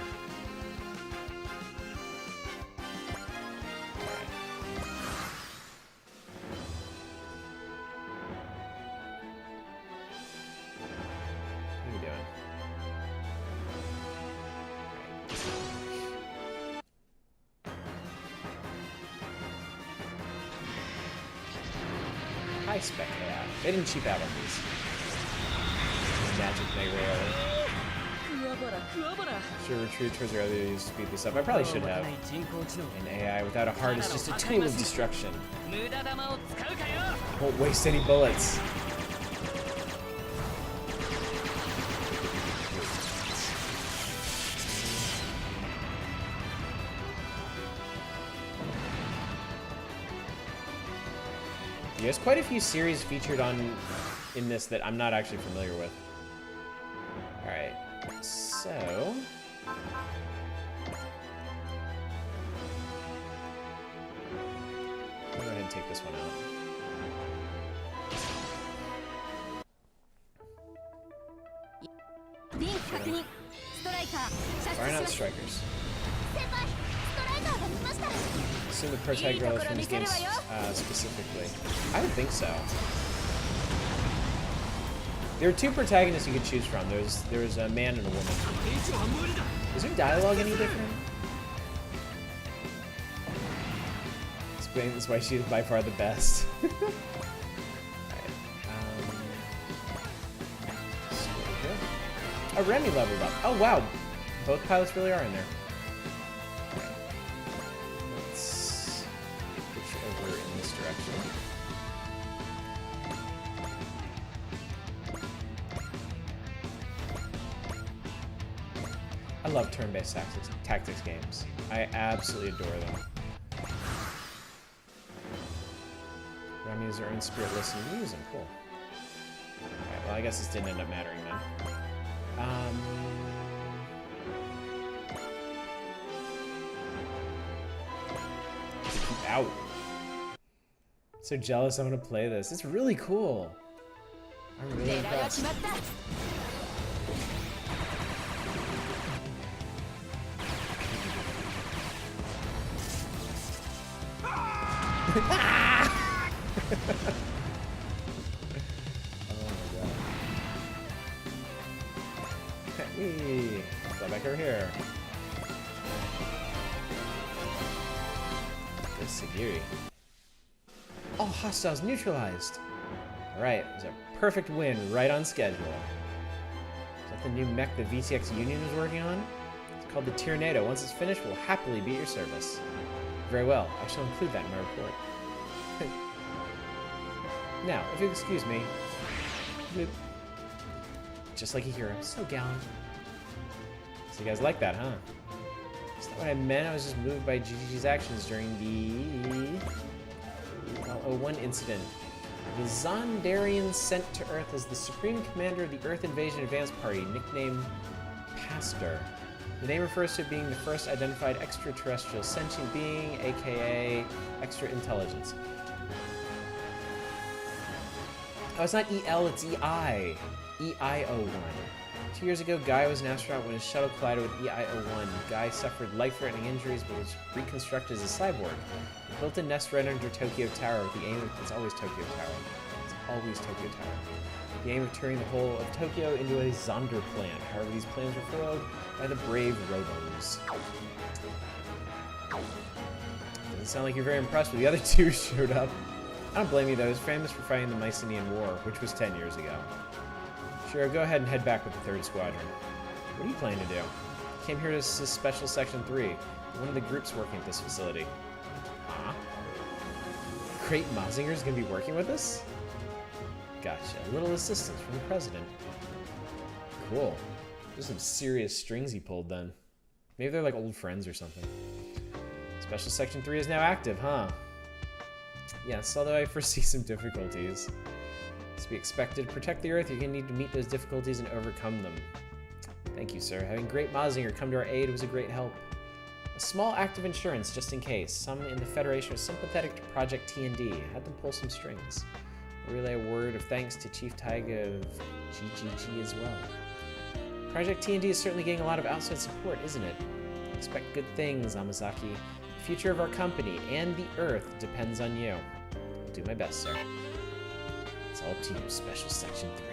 Alright. What are you doing? Hi, Spec AI. They didn't cheap out on these. Magic Mega. Should retreat towards the other to speed this up. I probably should have. An AI without a heart is just a tool of destruction. Won't waste any bullets. There's quite a few series featured in this that I'm not actually familiar with. Alright, so... I'll go ahead and take this one out. 確認。ストライカー射 Why 出 not します。 strikers? 先輩、ストライカーが来ました。 Assume the protag girl is from this game specifically. I would think so. There are two protagonists you could choose from. There's a man and a woman. 以上は無理だ。 Is their dialogue any different? Explains why she is by far the best. Alright, so there we go. Oh, Remy leveled up. Oh wow, both pilots really are in there. Alright. Let's push over in this direction. I love turn-based tactics games. I absolutely adore them. Remy's earned spirit listen and use them. Cool. Alright, well I guess this didn't end up mattering then. Keep out. So jealous I'm gonna play this. It's really cool. I'm really impressed. Oh my god. Whee! Fly back over here. Good Sagiri. All hostiles neutralized! Alright, it was a perfect win right on schedule. Is that the new mech the VTX Union is working on? It's called the Tornado. Once it's finished, we'll happily be at your service. Very well, I shall include that in my report. Now, if you'll excuse me. Bloop. Just like a hero, so gallant. So you guys like that, huh? Is that what I meant? I was just moved by GGG's actions during the 01 incident. The Zondarian sent to Earth as the Supreme Commander of the Earth Invasion Advance Party, nicknamed Pastor. The name refers to it being the first identified extraterrestrial sentient being, aka extra intelligence. Oh, it's not EL, it's EI. EI-01. 2 years ago, Guy was an astronaut when his shuttle collided with EI-01. Guy suffered life-threatening injuries but was reconstructed as a cyborg. He built a nest right under Tokyo Tower with the aim of... It's always Tokyo Tower. It's always Tokyo Tower. The aim of turning the whole of Tokyo into a Zonder plant. However, these plans were foiled by the brave Robos. Doesn't sound like you're very impressed with the other two who showed up. I don't blame you though, he was famous for fighting the Mycenaean War, which was 10 years ago. Sure, go ahead and head back with the 3rd Squadron. What are you planning to do? Came here to Special Section 3, one of the groups working at this facility. Huh? Great Mazinger's gonna be working with us? Gotcha, a little assistance from the President. Cool. There's some serious strings he pulled then. Maybe they're like old friends or something. Special Section 3 is now active, huh? Yes, although I foresee some difficulties. As to be expected, protect the Earth, you're going to need to meet those difficulties and overcome them. Thank you, sir. Having Great Mazinger come to our aid was a great help. A small act of insurance, just in case. Some in the Federation are sympathetic to Project TND. Had them pull some strings. I'll relay a word of thanks to Chief Taiga of GGG as well. Project TND is certainly getting a lot of outside support, isn't it? Expect good things, Amazaki. The future of our company and the Earth depends on you. I'll do my best, sir. It's all up to you, Special Section 3.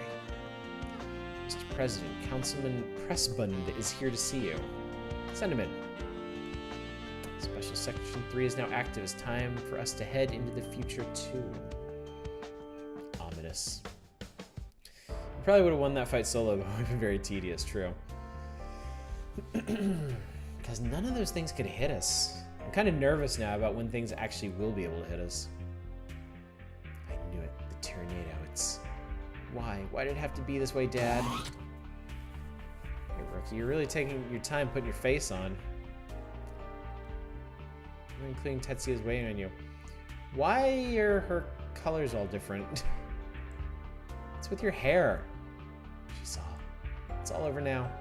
Mr. President, Councilman Pressbund is here to see you. Send him in. Special Section 3 is now active. It's time for us to head into the future, too. Ominous. Probably would have won that fight solo, but it would have been very tedious, true. Because none of those things could hit us. I'm kind of nervous now about when things actually will be able to hit us. I knew it. The tornado. It's... Why? Why did it have to be this way, Dad? Hey, Rookie, you're really taking your time putting your face on. Including Tetsuya's waiting on you. Why are her colors all different? It's with your hair. She saw. It's all over now.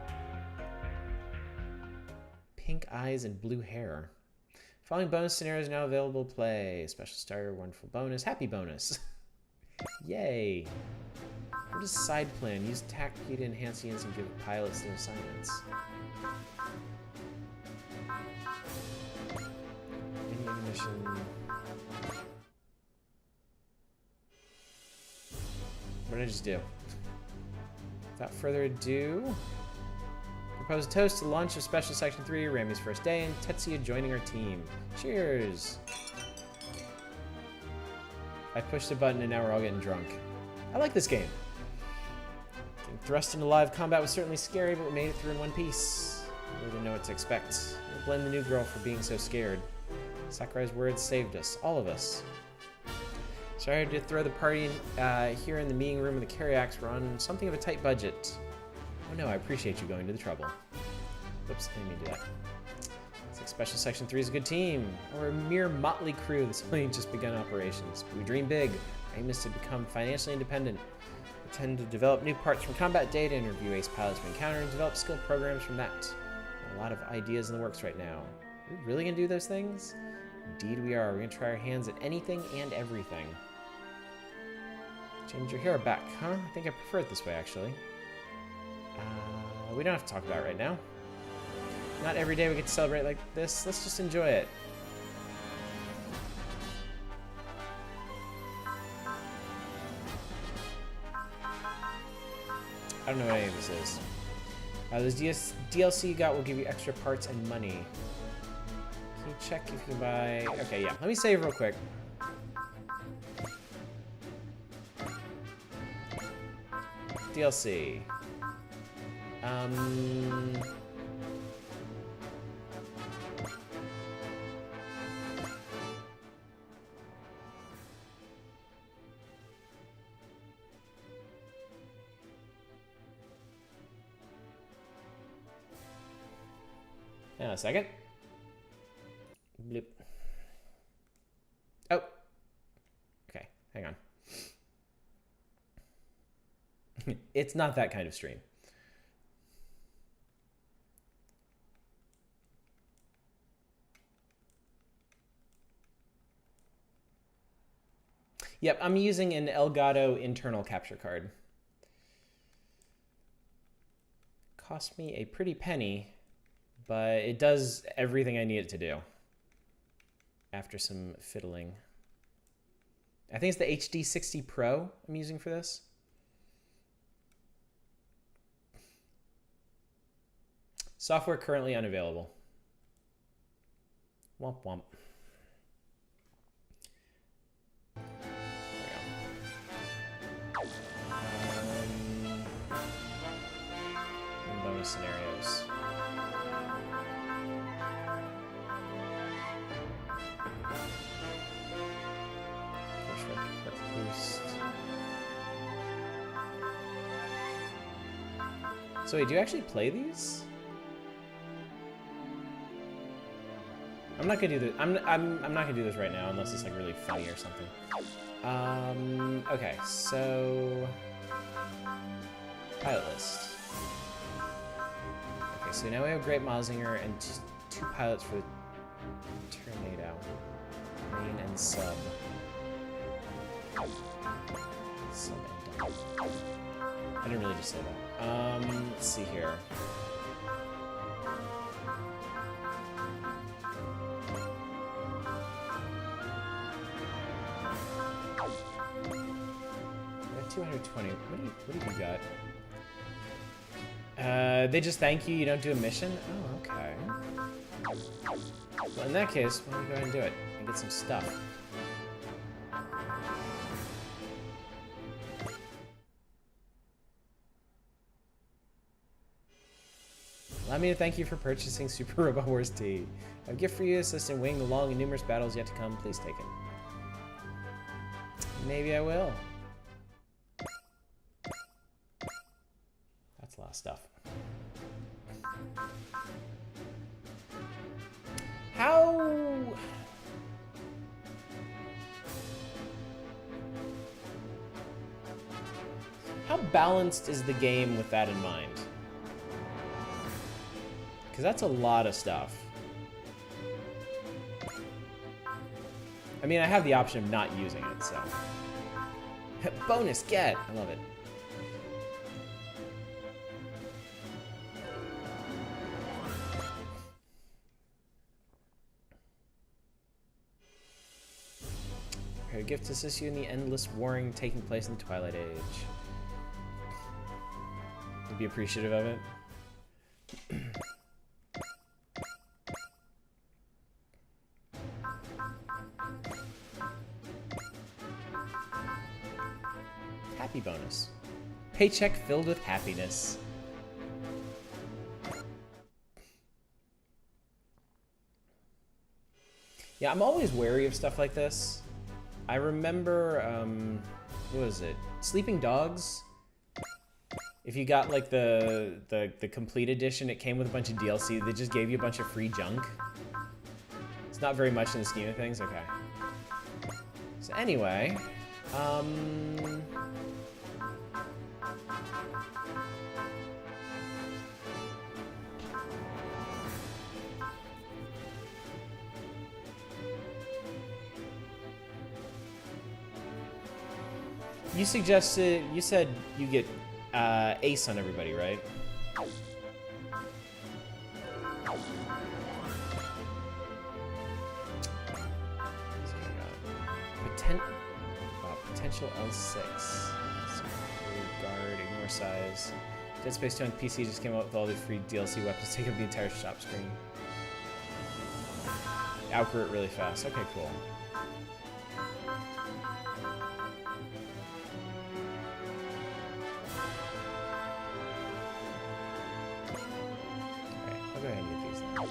Pink eyes and blue hair. Following bonus scenarios now available to play. Special starter, wonderful bonus, happy bonus. Yay. We're is side plan? Use TAC key to enhance the units and give pilots new assignments. Any ammunition. What did I just do? Without further ado, propose a toast to the launch of Special Section 3, Rami's first day, and Tetsuya joining our team. Cheers! I pushed a button and now we're all getting drunk. I like this game. Getting thrust into live combat was certainly scary, but we made it through in one piece. We didn't know what to expect. We'll blame the new girl for being so scared. Sakurai's words saved us, all of us. Sorry to throw the party here in the meeting room of the Carryax. We're on something of a tight budget. Oh no, I appreciate you going to the trouble. Oops, I didn't mean to do that. Looks like Special Section 3 is a good team. We're a mere motley crew that's only just begun operations. But we dream big. Our aim is to become financially independent. We tend to develop new parts from combat data, interview ace pilots we encounter, and develop skill programs from that. A lot of ideas in the works right now. Are we really gonna do those things? Indeed we are. We're gonna try our hands at anything and everything. Change your hair back, huh? I think I prefer it this way, actually. We don't have to talk about it right now. Not every day we get to celebrate like this. Let's just enjoy it. I don't know what any of this is. This DLC you got will give you extra parts and money. Can you check if you can buy... Okay, yeah. Let me save real quick. DLC. Hang on a second. Bloop. Oh. Okay, hang on. It's not that kind of stream. Yep, I'm using an Elgato internal capture card. Cost me a pretty penny, but it does everything I need it to do. After some fiddling. I think it's the HD60 Pro I'm using for this. Software currently unavailable. Womp womp. And bonus scenarios. Boost. So wait, do you actually play these? I'm not gonna do this. I'm not gonna do this right now unless it's like really funny or something. Okay, so pilot list. Okay, so now we have Great Mazinger and two pilots for the Tornado, main and sub. Sub and dub. I didn't really just say that. Let's see here. I got 220. What do you got? They just thank you. You don't do a mission. Oh, okay. Well, in that case, why don't you go ahead and do it and get some stuff. Allow me to thank you for purchasing Super Robot Wars T. I have a gift for you, assist in winning the long and numerous battles yet to come. Please take it. Maybe I will. That's a lot of stuff. How balanced is the game with that in mind? Because that's a lot of stuff. I mean, I have the option of not using it, so. Bonus get! I love it. Okay, a gift to assist you in the endless warring taking place in the Twilight Age. You'd be appreciative of it. Happy bonus. Paycheck filled with happiness. Yeah, I'm always wary of stuff like this. I remember, what was it? Sleeping Dogs? If you got like the complete edition, it came with a bunch of DLC. They just gave you a bunch of free junk. It's not very much in the scheme of things. Okay. So anyway, you said you get ace on everybody, right? Potential L6. Guard, ignore size. Dead Space 2 on PC just came out with all the free DLC weapons. Take up the entire shop screen. Outgrew it really fast. Okay, cool. Alright, I'll go ahead and get these now.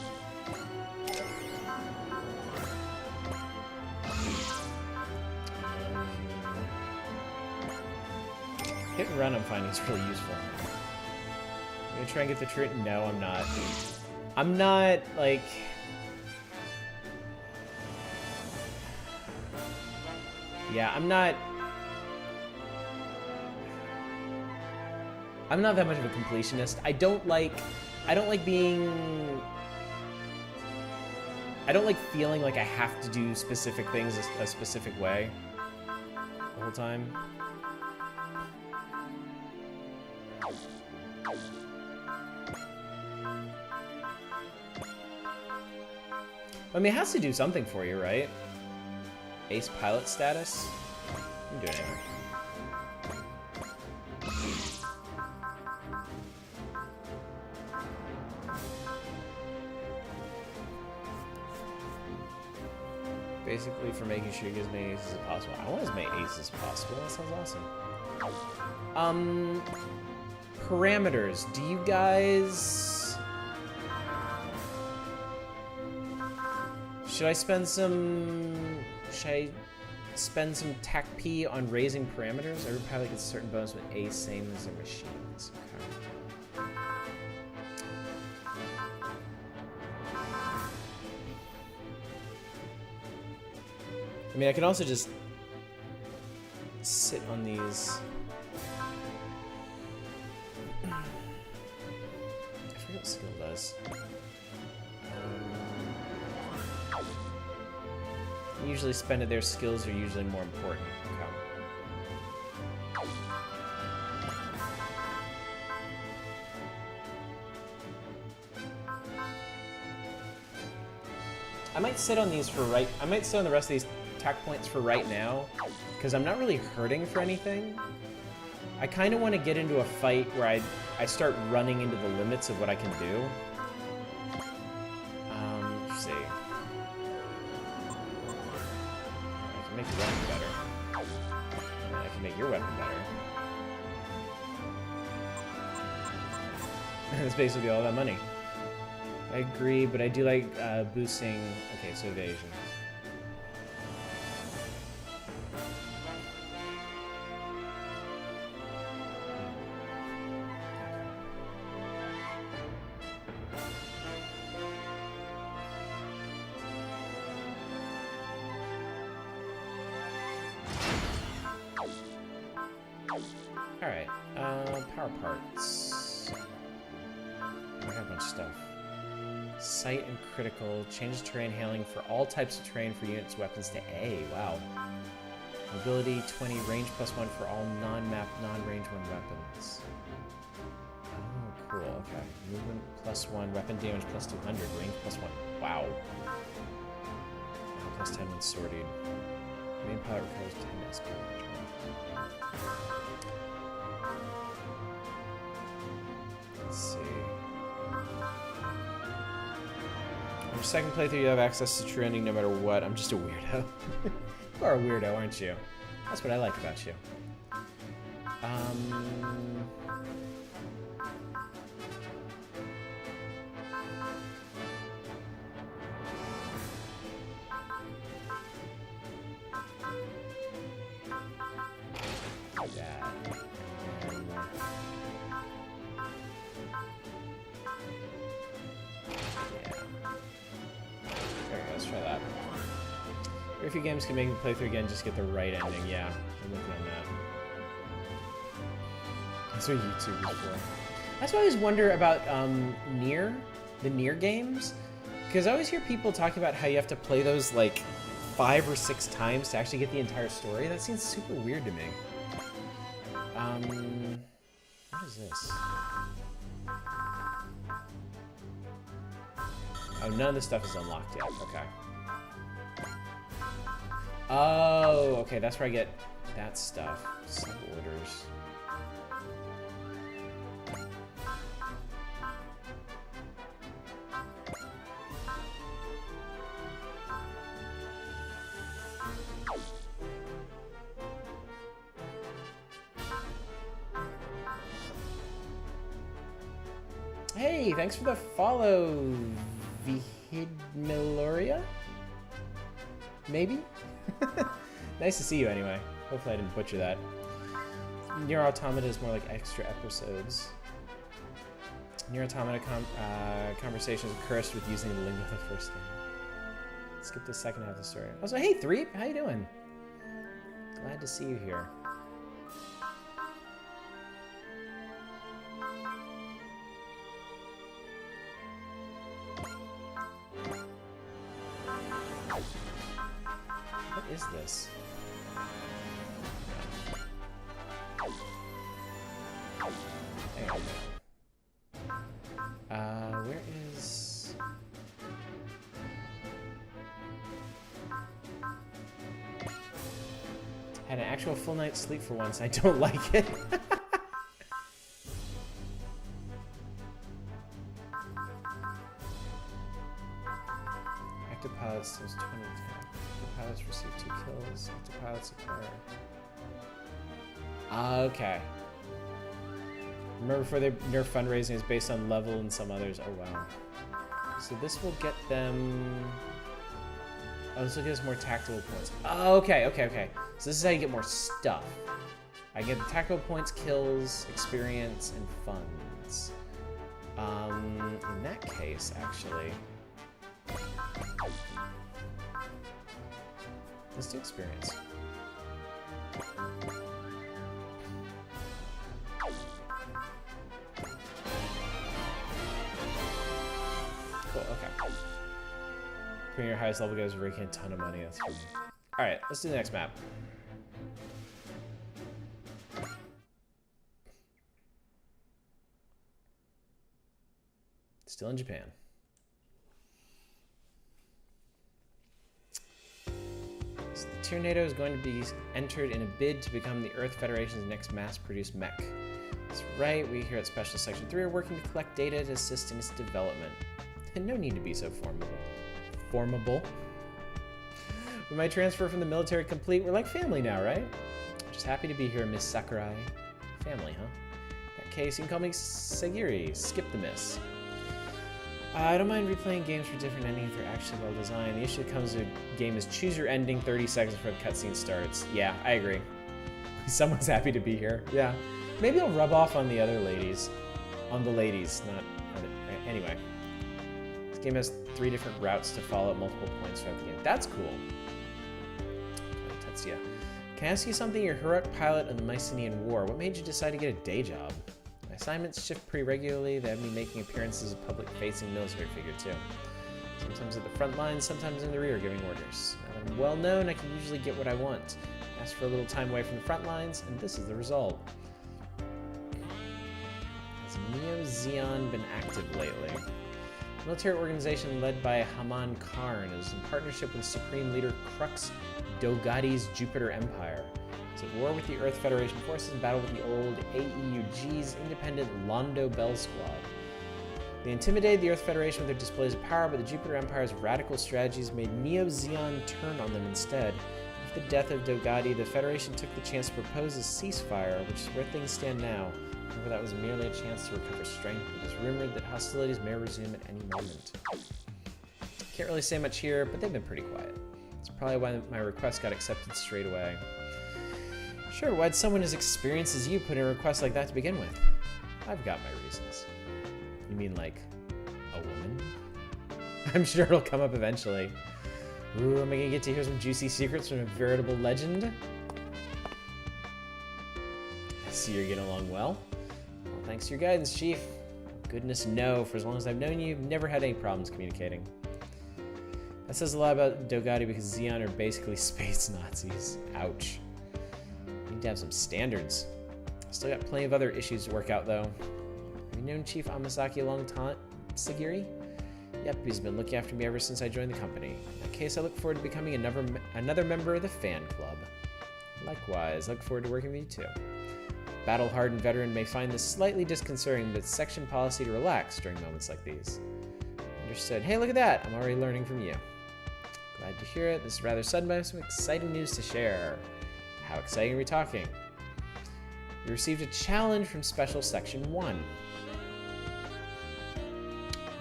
Hit and run I'm finding is really useful. I'm gonna try and get the trait. No, I'm not. I'm not, like... Yeah, I'm not that much of a completionist. I don't like feeling like I have to do specific things a specific way the whole time. I mean, it has to do something for you, right? Ace pilot status? I'm doing it. Basically for making sure you get as many aces as possible. I want as many aces as possible. That sounds awesome. Parameters. Do you guys... Should I spend some TAC P on raising parameters? Every pilot gets a certain bonus with A, same as their machines. Okay. I mean, I can also just sit on these. I forget what skill does. Usually spend it, their skills are usually more important. Okay. I might sit on these for I might sit on the rest of these attack points for right now, because I'm not really hurting for anything. I kind of want to get into a fight where I start running into the limits of what I can do. Let's see. I can make your weapon better. And I can make your weapon better. That's basically all that money. I agree, but I do like boosting... Okay, so evasion. Alright, power parts. I got a bunch of stuff. Sight and critical. Changes terrain handling for all types of terrain for units, weapons to A. Wow. Mobility 20, range +1 for all non-map, non-range 1 weapons. Oh, cool. Okay. Movement +1, weapon damage +200, range +1. Wow. +10 when sorted. Main pilot requires 10 SP. Let's see. On your second playthrough, you have access to true ending no matter what. I'm just a weirdo. You are a weirdo, aren't you? That's what I like about you. Very few games can make me play through again, just get the right ending. Yeah, I'm looking at that. That's what YouTube is for. That's why I always wonder about Nier, the Nier games, because I always hear people talking about how you have to play those like 5 or 6 times to actually get the entire story. That seems super weird to me. What is this? Oh, none of this stuff is unlocked yet. Okay. Oh, okay, that's where I get that stuff. Sub-orders. Hey, thanks for the follow, Vihidmiloria? Maybe? Nice to see you anyway. Hopefully I didn't butcher that. Nier Automata is more like extra episodes. Nier Automata conversations are cursed with using the lingo of the first game. Skip the second half of the story. Also, hey Threep, how you doing? Glad to see you here. What is this? Hang on. Where is... Had an actual full night's sleep for once. I don't like it. Active pilots does 20 attack. Active pilots receive 2 kills. Active pilots acquire. Okay. Remember, before they nerf fundraising is based on level and some others. Oh wow. So this will get them. Oh, this will give us more tactical points. Oh, okay. So this is how you get more stuff. I get the tactical points, kills, experience, and funds. In that case, actually, let's do experience. Cool, okay. Putting your highest level guys raking a ton of money, that's funny. Alright, let's do the next map. Still in Japan. So the Tornado is going to be entered in a bid to become the Earth Federation's next mass-produced mech. That's right, we here at Special Section 3 are working to collect data to assist in its development. And no need to be so formable. With my transfer from the military complete, we're like family now, right? Just happy to be here, Miss Sakurai. Family, huh? In that case, you can call me Sagiri. Skip the miss. I don't mind replaying games for different endings if they're actually well designed. The issue that comes with a game is choose your ending 30 seconds before the cutscene starts. Yeah, I agree. Someone's happy to be here. Yeah. Maybe I'll rub off on the other ladies. On the ladies, not... Anyway. This game has 3 different routes to follow at multiple points throughout the game. That's cool. Tetsuya. Can I ask you something? You're a heroic pilot in the Mycenaean War. What made you decide to get a day job? My assignments shift pretty regularly. They have me making appearances as a public-facing military figure, too. Sometimes at the front lines, sometimes in the rear giving orders. Now that I'm well-known, I can usually get what I want. Ask for a little time away from the front lines, and this is the result. Has Neo Zeon been active lately? Military organization led by Haman Karn is in partnership with Supreme Leader Crux Dogadi's Jupiter Empire. It's at war with the Earth Federation forces and battle with the old AEUG's independent Londo Bell Squad. They intimidated the Earth Federation with their displays of power, but the Jupiter Empire's radical strategies made Neo-Zeon turn on them instead. After the death of Dogadi, the Federation took the chance to propose a ceasefire, which is where things stand now. However, that was merely a chance to recover strength. It is rumored that hostilities may resume at any moment. Can't really say much here, but they've been pretty quiet. It's probably why my request got accepted straight away. Sure, why'd someone as experienced as you put in a request like that to begin with? I've got my reasons. You mean like a woman? I'm sure it'll come up eventually. Ooh, am I gonna get to hear some juicy secrets from a veritable legend? I see you're getting along well. Well, thanks to your guidance, Chief. Goodness no, for as long as I've known you, you've never had any problems communicating. That says a lot about Dogadi because Zeon are basically space Nazis. Ouch. Need to have some standards. Still got plenty of other issues to work out though. Have you known Chief Amasaki a long time, Sagiri? Yep, he's been looking after me ever since I joined the company. In that case, I look forward to becoming another member of the fan club. Likewise, I look forward to working with you too. Battle-hardened veteran may find this slightly disconcerting, but it's section policy to relax during moments like these. Understood. Hey, look at that! I'm already learning from you. Glad to hear it. This is rather sudden, but I have some exciting news to share. How exciting are we talking? We received a challenge from Special Section 1.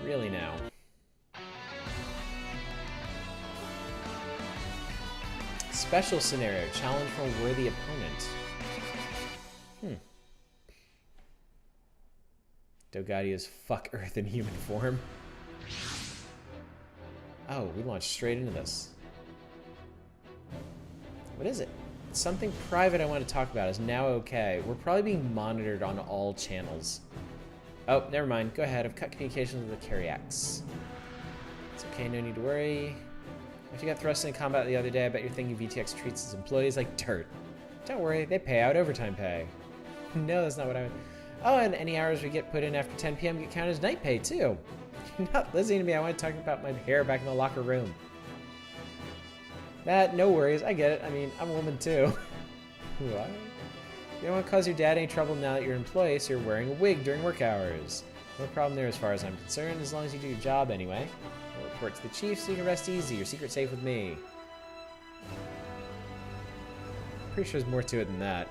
Really now. Special scenario. Challenge from a worthy opponent. Dogadi is fuck Earth in human form. Oh, we launched straight into this. What is it? Something private I want to talk about is now okay. We're probably being monitored on all channels. Oh, never mind. Go ahead. I've cut communications with the Carriacs. It's okay. No need to worry. If you got thrust into combat the other day, I bet you're thinking VTX treats its employees like dirt. Don't worry. They pay out overtime pay. No, that's not what I meant. Oh, and any hours we get put in after 10 p.m. get counted as night pay, too. You're not listening to me. I want to talk about my hair back in the locker room. That, no worries. I get it. I mean, I'm a woman, too. What? You don't want to cause your dad any trouble now that you're an employee, so you're wearing a wig during work hours. No problem there as far as I'm concerned, as long as you do your job anyway. I'll report to the chief so you can rest easy. Your secret's safe with me. Pretty sure there's more to it than that.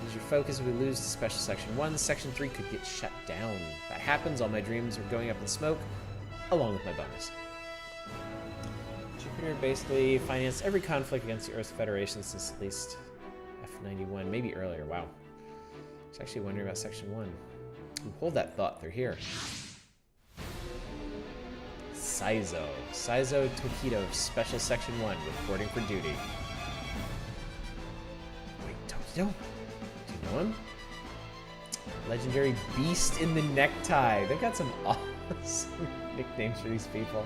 Lose your focus if we lose to Special Section 1, Section 3 could get shut down. If that happens, all my dreams are going up in smoke, along with my bonus. Jupiter basically financed every conflict against the Earth Federation since at least F91, maybe earlier, wow. I was actually wondering about Section 1. Hold that thought, they're here. Saizo Tokido of Special Section 1, reporting for duty. Wait, Tokido? Know him? Legendary Beast in the Necktie. They've got some awesome nicknames for these people.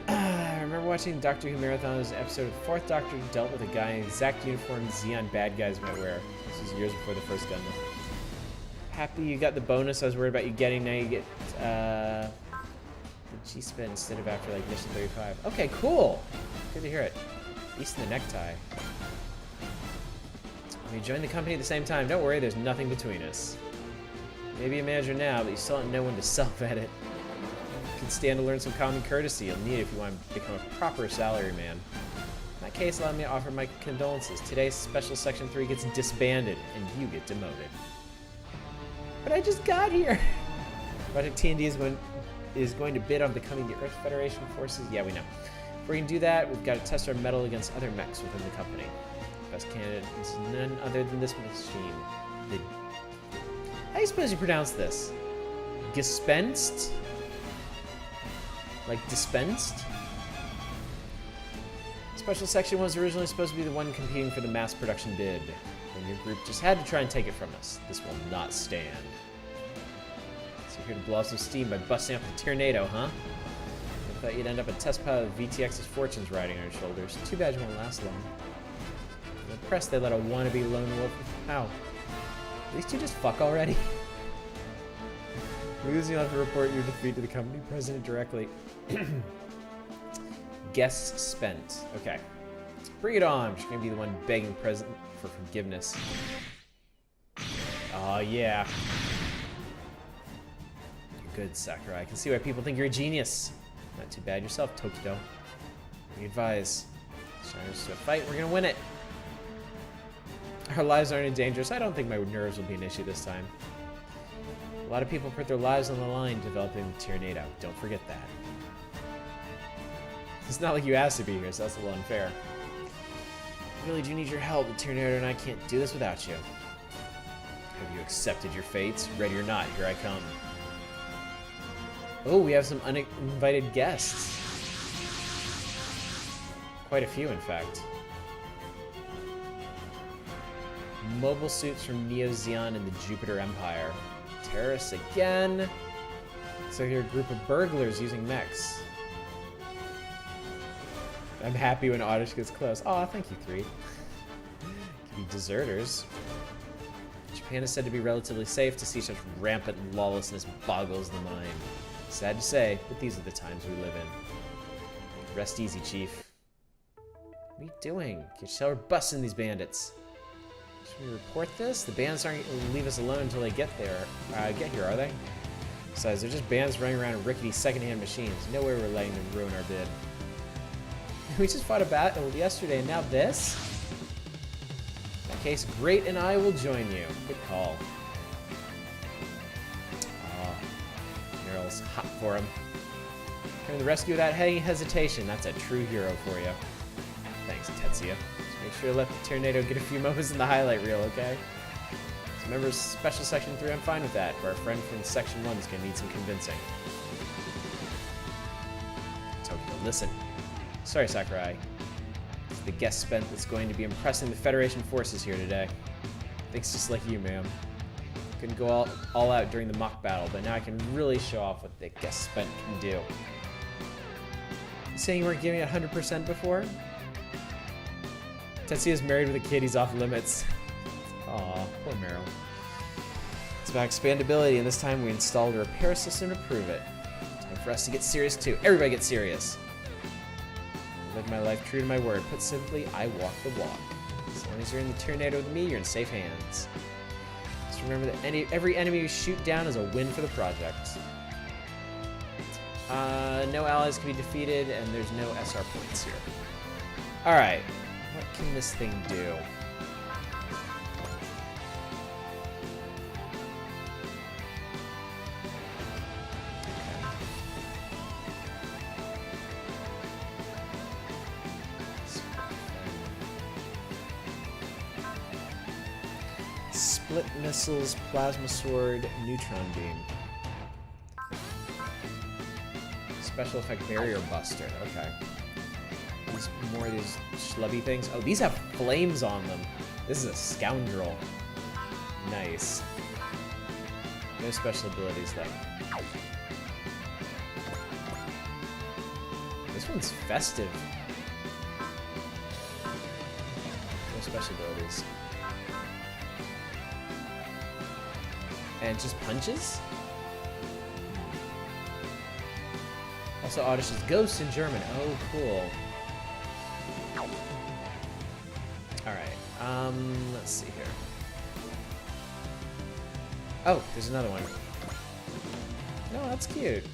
I remember watching Doctor Who Marathon's episode of the 4th Doctor who dealt with a guy in the exact uniform Zeon bad guys might wear. This was years before the first Gundam. Happy you got the bonus I was worried about you getting. Now you get the G-Spin instead of after like mission 35. Okay, cool. Good to hear it. Beast in the Necktie. We joined the company at the same time. Don't worry, there's nothing between us. Maybe a manager now, but you still don't know when to self-edit. You can stand to learn some common courtesy. You'll need it if you want to become a proper salaryman. In that case, allow me to offer my condolences. Today, Special Section 3 gets disbanded, and you get demoted. But I just got here! Project TND is going to bid on becoming the Earth Federation forces. Yeah, we know. If we can do that, we've got to test our mettle against other mechs within the company. Best candidate is none other than this machine. How do you suppose you pronounce this? Dispensed? Like dispensed? Special Section was originally supposed to be the one competing for the mass production bid. And your group just had to try and take it from us. This will not stand. So you're here to blow off some steam by busting up the tornado, huh? I thought you'd end up a test pilot of VTX's fortunes riding on your shoulders. Too bad you won't last long. I'm impressed they let a wannabe lone wolf. How? At least you just fuck already. You'll have to report your defeat to the company president directly. Guests spent. Okay. Bring it on. I'm just gonna be the one begging present for forgiveness. Oh yeah. You're good, Sakurai. I can see why people think you're a genius. Not too bad yourself, Tokito. We advise. Shiners to a fight, we're gonna win it. Our lives aren't in danger, so I don't think my nerves will be an issue this time. A lot of people put their lives on the line developing the Tornado. Don't forget that. It's not like you asked to be here, so that's a little unfair. I really do need your help. The Tornado and I can't do this without you. Have you accepted your fates? Ready or not, here I come. Oh, we have some uninvited guests. Quite a few, in fact. Mobile suits from Neo Zeon and the Jupiter Empire. Terrorists again. So you're a group of burglars using mechs. I'm happy when Oddish gets close. Aw, thank you, 3. Could be deserters. Japan is said to be relatively safe. To see such rampant lawlessness boggles the mind. Sad to say, but these are the times we live in. Rest easy, Chief. What are you doing? Can't you tell we're busting these bandits? Should we report this? The bandits aren't going to leave us alone until they get here, are they? Besides, they're just bandits running around in rickety secondhand machines. No way we're letting them ruin our bid. We just fought a battle yesterday, and now this? In that case, Great and I will join you. Good call. Oh, Meryl's hot for him. Coming to the rescue without any hesitation. That's a true hero for you. Thanks, Tetsuya. Just make sure to let the Tornado get a few moments in the highlight reel, okay? So members Special Section 3, I'm fine with that, but our friend from Section 1 is going to need some convincing. Tokyo, listen. Sorry, Sakurai. It's the guest spent that's going to be impressing the Federation forces here today. Thanks just like you, ma'am. Couldn't go all out during the mock battle, but now I can really show off what the guest spent can do. You saying you weren't giving it 100% before? Tetsuya's married with a kid, he's off limits. Aw, poor Meryl. It's about expandability, and this time we installed a repair system to prove it. Time for us to get serious too. Everybody get serious. I live my life true to my word. Put simply, I walk the walk. As long as you're in the Tornado with me, you're in safe hands. Just remember that every enemy you shoot down is a win for the project. No allies can be defeated, and there's no SR points here. Alright. What can this thing do? Split missiles, plasma sword, neutron beam. Special effect barrier buster. Okay. These more of these schlubby things. Oh, these have flames on them. This is a scoundrel. Nice. No special abilities though. This one's festive. No special abilities. And just punches? Also, Oddish is ghost in German. Oh, cool. Alright, let's see here. Oh, there's another one. No, that's cute.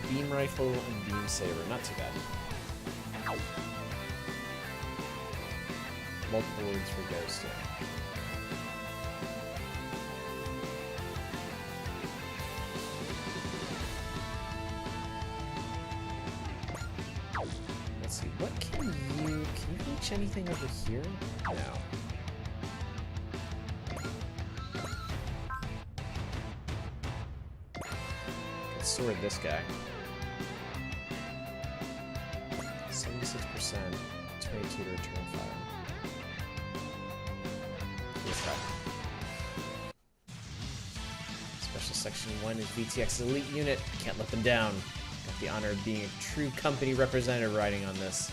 Beam rifle and beam saber, not too bad. Multiple words for ghost, yeah. Let's see, what can you reach anything over here? No. Let's sword this guy. 76%, 22 to return fire. Let's try. Special Section 1 is VTX's elite unit. Can't let them down. Got the honor of being a true company representative riding on this.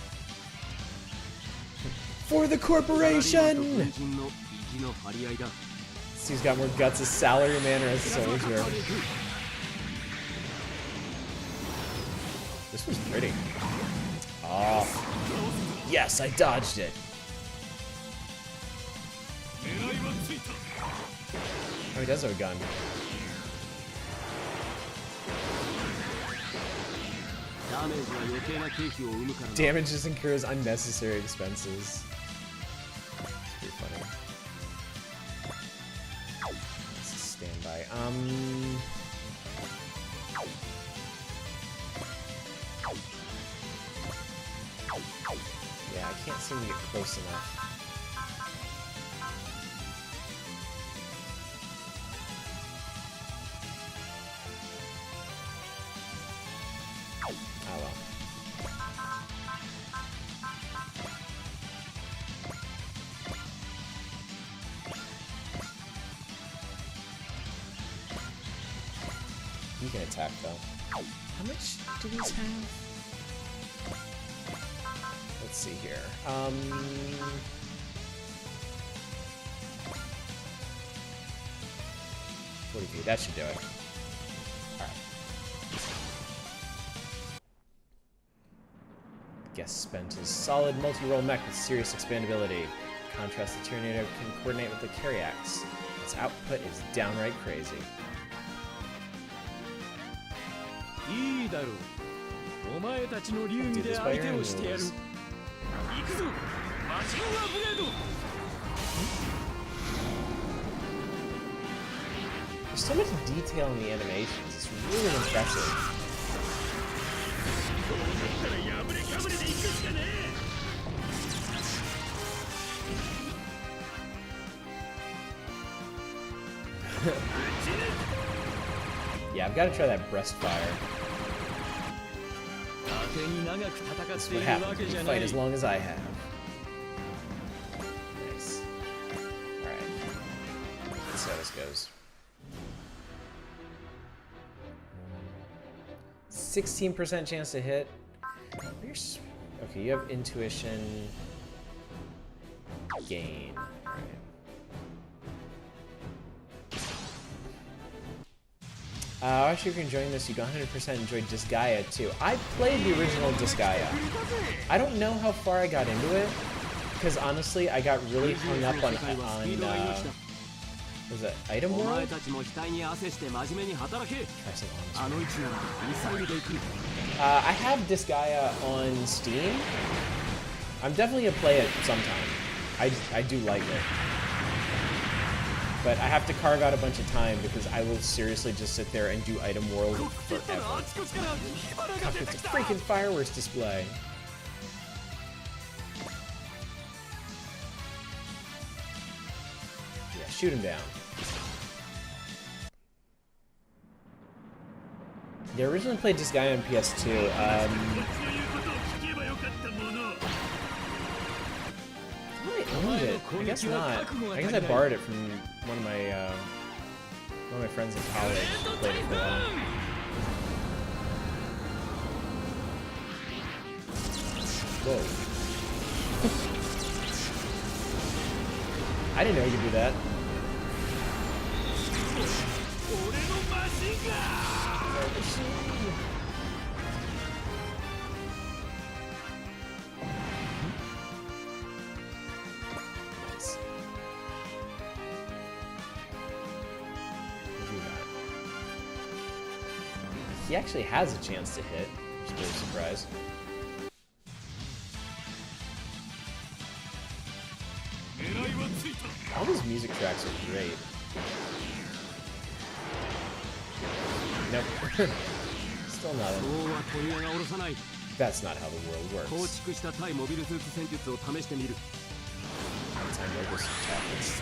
For the corporation! See who's got more guts, a salaryman or a soldier. This was pretty. Oh. Yes, I dodged it. Oh, he does have a gun. Damage just incurs unnecessary expenses. It's pretty funny. This is standby. Yeah, I can't seem to get close enough. Oh well. You can attack though. How much do these have? Let's see here. 40 feet, that should do it. Alright. Guest spent his solid multi-role mech with serious expandability. Contrast, the Tyrannator can coordinate with the Carryaxe. Its output is downright crazy. いいだろう。お前たちの流儀で相手をしてやる。行くぞ、マシンガンブレード。There's so much detail in the animations. It's really impressive. Yeah, I've got to try that breast fire. That's what happens when you fight as long as I have. Nice. Alright. Let's see how this goes. 16% chance to hit. Okay, you have intuition. Gain. Alright. Actually, if you're enjoying this, you 100% enjoyed Disgaea too. I played the original Disgaea. I don't know how far I got into it, because honestly, I got really hung up on was it Item World? I have Disgaea on Steam. I'm definitely gonna play it sometime. I do like it. But I have to carve out a bunch of time because I will seriously just sit there and do Item World forever. God, it's a freaking fireworks display. Yeah, shoot him down. They originally played Disgaea on PS2. I owned it. I guess not. I guess I borrowed it from one of my friends in college who played it for a while. Whoa. I didn't know you could do that. He actually has a chance to hit, which is really surprised. All these music tracks are great. Nope. Still not it. That's not how the world works. Time mobile tactics.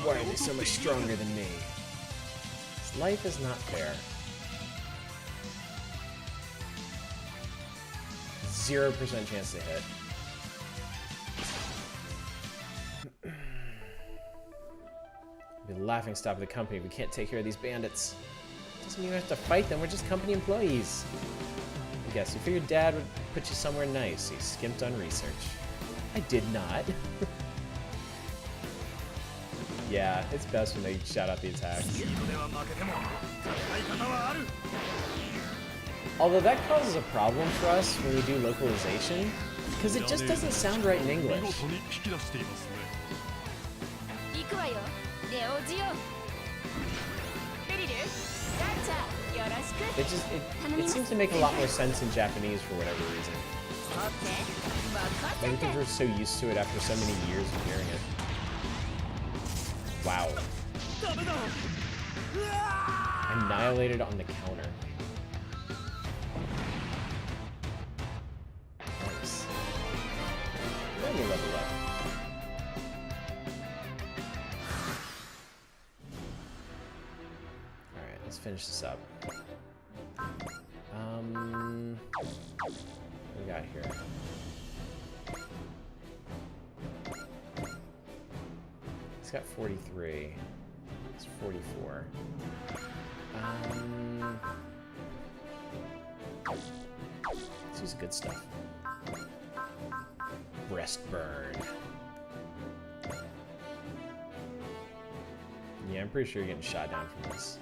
Why are they so much stronger than me? This life is not fair. 0% chance to hit. Be the laughing stock of the company if we can't take care of these bandits. Doesn't mean we have to fight them. We're just company employees. I guess you figured Dad would put you somewhere nice. He skimped on research. I did not. Yeah, it's best when they shout out the attacks. Although that causes a problem for us when we do localization, because it just doesn't sound right in English. It seems to make a lot more sense in Japanese for whatever reason. Maybe because we're so used to it after so many years of hearing it. Wow. Annihilated on the counter. Nice. Let me level up. Alright, let's finish this up. What we got here? He's got 43. It's 44. This is good stuff. Breast burn. Yeah, I'm pretty sure you're getting shot down from this.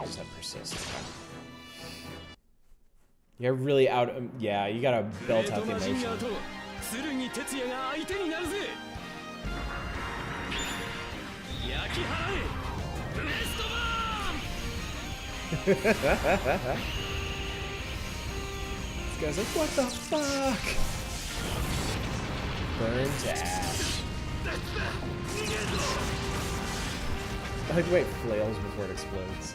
Just have persist. You're really out. Yeah, you gotta belt out the emotion. This guy's like, what the fuck? Burn to ash. I like the way it flails before it explodes.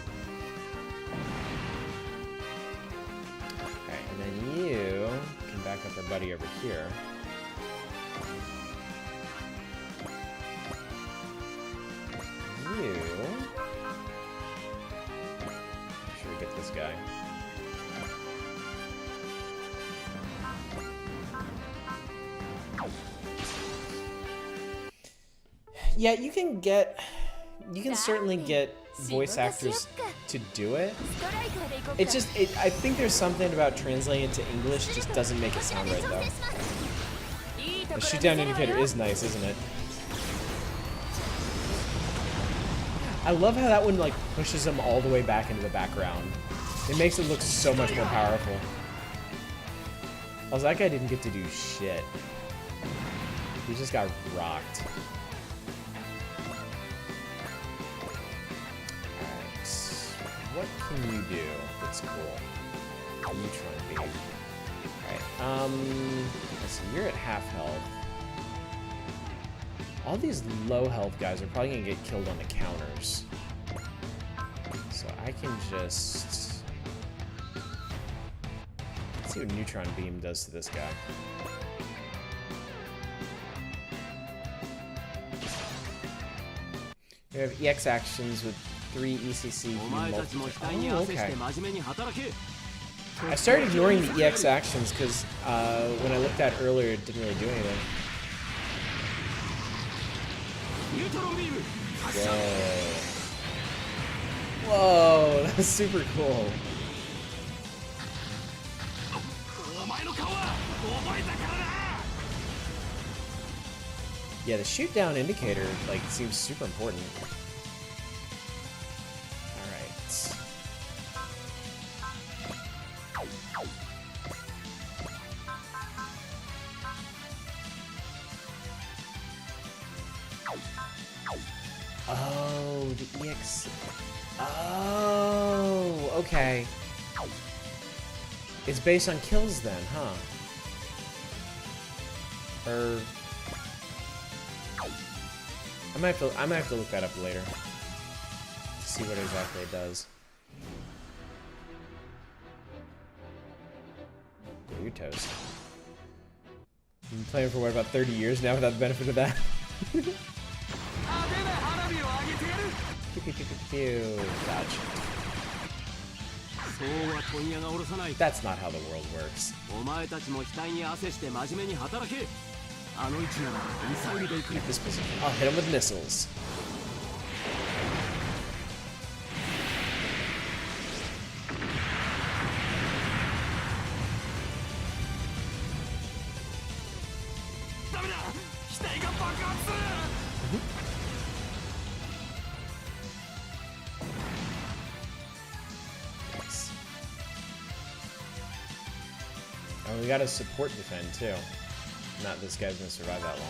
Alright, and then you can back up our buddy over here. You... Make sure we get this guy. Yeah, you can certainly get voice actors to do it. It just, I think there's something about translating it to English just doesn't make it sound right though. The shoot down indicator is nice, isn't it? I love how that one like pushes him all the way back into the background. It makes it look so much more powerful. Also, that guy didn't get to do shit. He just got rocked. What can you do that's cool? Neutron beam. Alright, let's see, you're at half health. All these low health guys are probably gonna get killed on the counters. So I can just... Let's see what Neutron Beam does to this guy. We have EX actions with 3 ECC. Oh, okay. I started ignoring the EX actions because when I looked at it earlier, it didn't really do anything. Whoa. Whoa, that's super cool. Yeah, the shoot down indicator like seems super important. Alright. Oh, the EX. Oh, okay. It's based on kills then, huh? Or I might have to look that up later. See what exactly it does. Yeah, you're toast. You've been playing for what, about 30 years now without the benefit of that? Gotcha. That's not how the world works. At this position, I'll hit him with missiles. Nice. Oh, we gotta support defend too. Not this guy's gonna survive that long.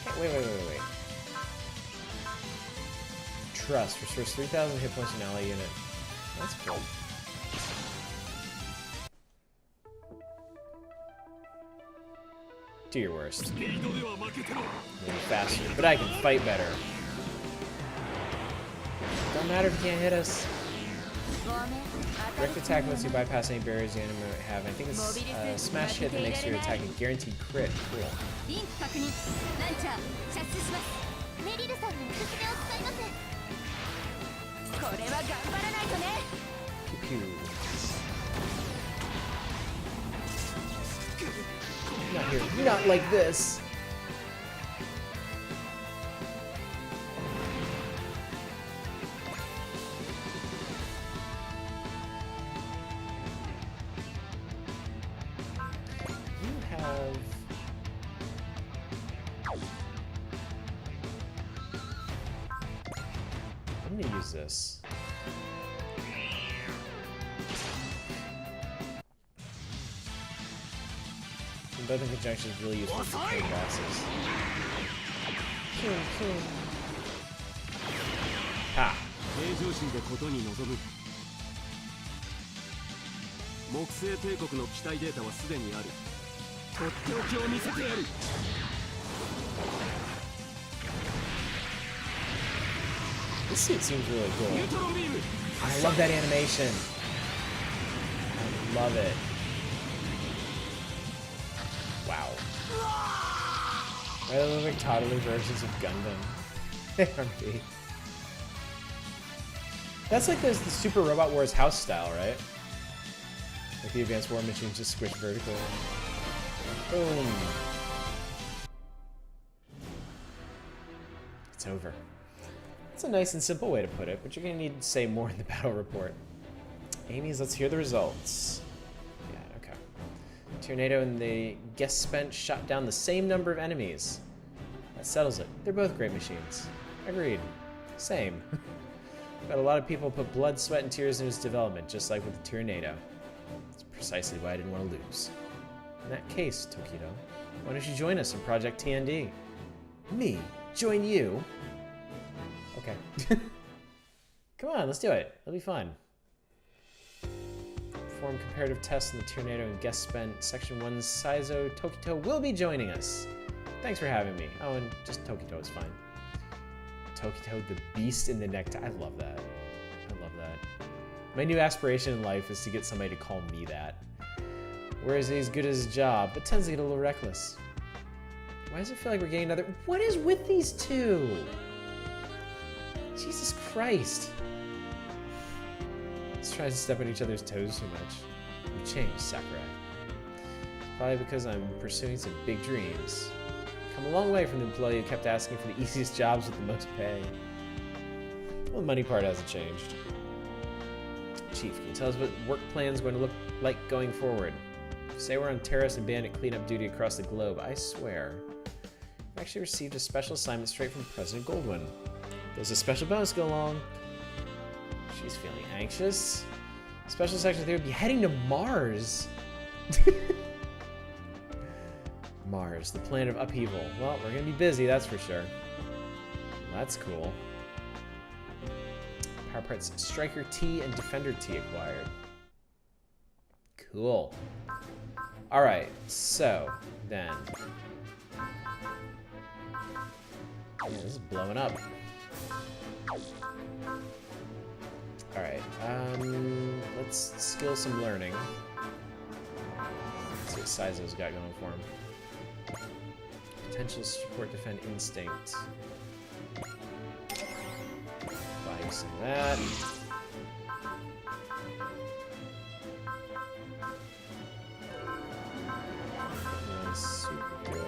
Okay, wait. Trust restores 3,000 hit points to an ally unit. That's cool. Do your worst. Maybe faster, but I can fight better. Don't matter if you can't hit us. Direct attack lets you bypass any barriers the enemy might have. I think it's smash hit that makes your attack a guaranteed crit. Cool. Pew pew. Not here. Not like this. You have... I'm gonna use this. Both in conjunction is really useful for killing bosses. Ha! 木星帝国の機体データはすでにある。とっておきを見せてやる。This suit seems really cool. I love that animation. I love it. Wow. They look like toddler versions of Gundam. RP. That's like the Super Robot Wars house style, right? Like the Advanced War Machines just squish vertically. Boom. It's over. That's a nice and simple way to put it, but you're gonna need to say more in the battle report. Amy's, let's hear the results. Yeah, okay. Tornado and the guest spent shot down the same number of enemies. That settles it. They're both great machines. Agreed. Same. But a lot of people put blood, sweat, and tears in its development, just like with the Tornado. That's precisely why I didn't want to lose. In that case, Tokido, why don't you join us in Project TND? Me? Join you? Okay. Come on, let's do it. It'll be fun. Perform comparative tests in the Tornado and guest spent. Section 1's Saizo Tokito will be joining us. Thanks for having me. Oh, and just Tokito is fine. Tokito, the beast in the necktie. I love that. I love that. My new aspiration in life is to get somebody to call me that. Whereas he's good at his job, but tends to get a little reckless. Why does it feel like we're getting another... What is with these two? Jesus Christ. Let's try to step on each other's toes too much. You changed, Sakurai. Probably because I'm pursuing some big dreams. Come a long way from the employee who kept asking for the easiest jobs with the most pay. Well, the money part hasn't changed. Chief, can you tell us what work plan is going to look like going forward? Say we're on terrorist and bandit cleanup duty across the globe. I swear. I've actually received a special assignment straight from President Goldwyn. Does a special bonus go along? She's feeling anxious. Special section 3 would be heading to Mars. Mars, the planet of upheaval. Well, we're gonna be busy, that's for sure. That's cool. Power parts Striker T and Defender T acquired. Cool. Alright, so then. Oh, this is blowing up. Alright, let's skill some learning. Let's see what Saizo's got going for him. Potential support defend instinct. Buy some of that. That's super good.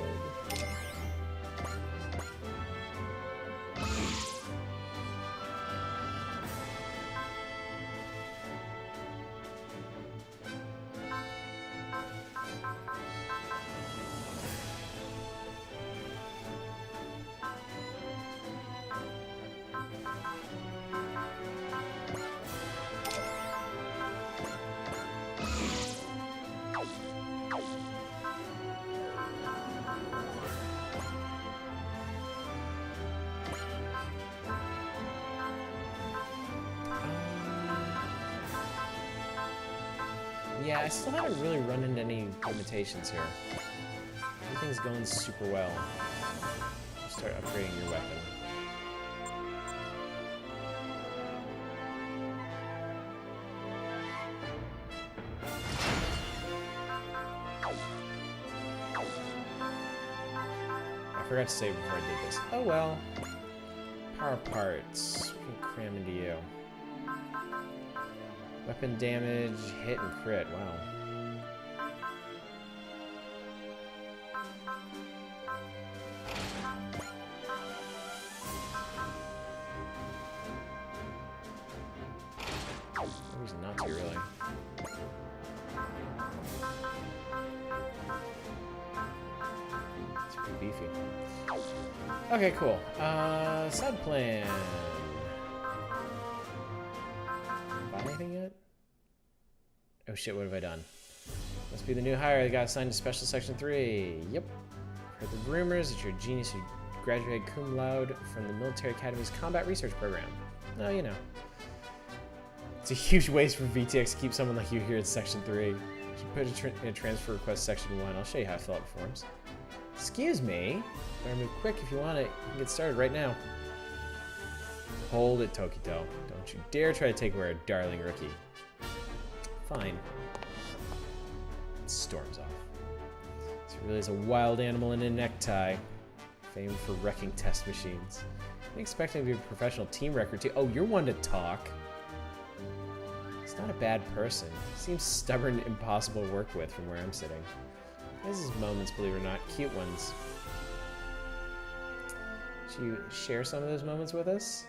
Yeah, I still haven't really run into any limitations here. Everything's going super well. Start upgrading your weapon. I forgot to save before I did this. Oh well. Power parts. We can cram into you. Weapon damage, hit and crit. Wow. No reason not to, really. It's pretty beefy. Okay, cool. Side plan. Buy anything yet? Oh shit, what have I done? Must be the new hire that got assigned to Special Section 3. Yep. Heard the rumors that you're a genius who graduated cum laude from the Military Academy's Combat Research Program. Oh, you know. It's a huge waste for VTX to keep someone like you here at Section 3. You should put in a transfer request Section 1. I'll show you how to fill out the forms. Excuse me? Better move quick if you want it. You can get started right now. Hold it, Tokito. Don't you dare try to take away our darling rookie. Fine. It storms off. This really is a wild animal in a necktie. Famed for wrecking test machines. I'm expecting to be a professional team wrecker too. Oh, you're one to talk. He's not a bad person. He seems stubborn and impossible to work with from where I'm sitting. This is moments, believe it or not. Cute ones. Should you share some of those moments with us?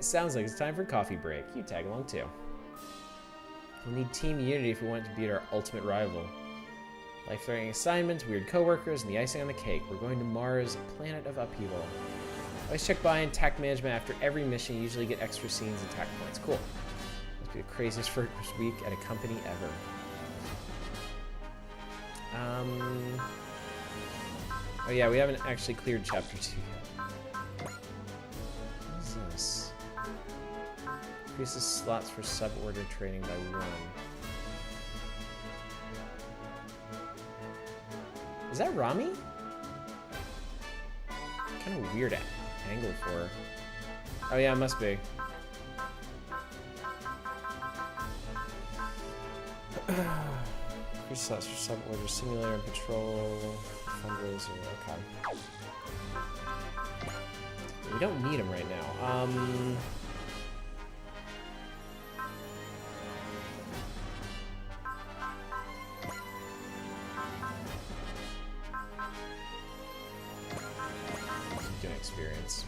Sounds like it's time for a coffee break. You tag along too. We'll need team unity if we want to beat our ultimate rival. Life-threatening assignments, weird coworkers, and the icing on the cake. We're going to Mars, a planet of upheaval. Always check by and tack management after every mission. You usually get extra scenes and tack points. Cool. Must be the craziest first week at a company ever. Oh yeah, we haven't actually cleared Chapter 2 yet. What is this? Increases slots for sub-order training by 1. Is that Rami? Kind of weird angle for her. Oh yeah, it must be. Increase slots for sub-order, simulator and patrol, fundraiser, okay. We don't need them right now. Doing experience.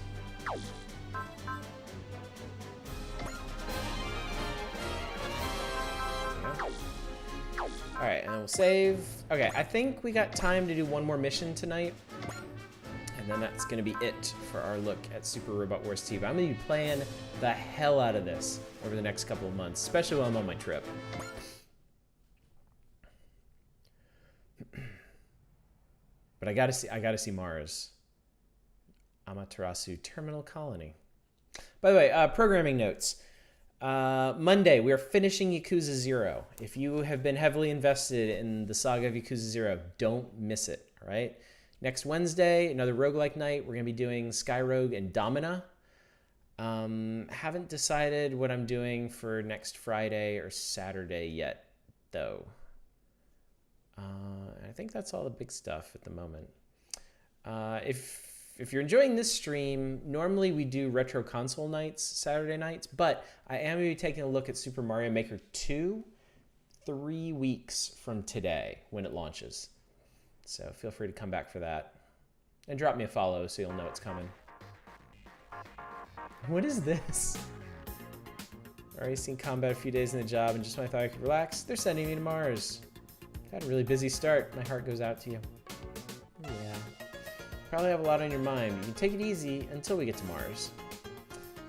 Alright, and then we'll save. Okay, I think we got time to do one more mission tonight. And then that's going to be it for our look at Super Robot Wars 2. But I'm going to be playing the hell out of this over the next couple of months, especially while I'm on my trip. But I gotta see Mars. Amaterasu Terminal Colony. By the way, programming notes. Monday, we are finishing Yakuza 0. If you have been heavily invested in the saga of Yakuza 0, don't miss it, all right? Next Wednesday, another roguelike night. We're going to be doing Skyrogue and Domina. Haven't decided what I'm doing for next Friday or Saturday yet, though. I think that's all the big stuff at the moment. If you're enjoying this stream, normally we do retro console nights, Saturday nights, but I am going to be taking a look at Super Mario Maker 2 3 weeks from today when it launches. So feel free to come back for that. And drop me a follow so you'll know it's coming. What is this? Already seen combat a few days in the job, and just when I thought I could relax, they're sending me to Mars. Had a really busy start. My heart goes out to you. Yeah. Probably have a lot on your mind. You can take it easy until we get to Mars.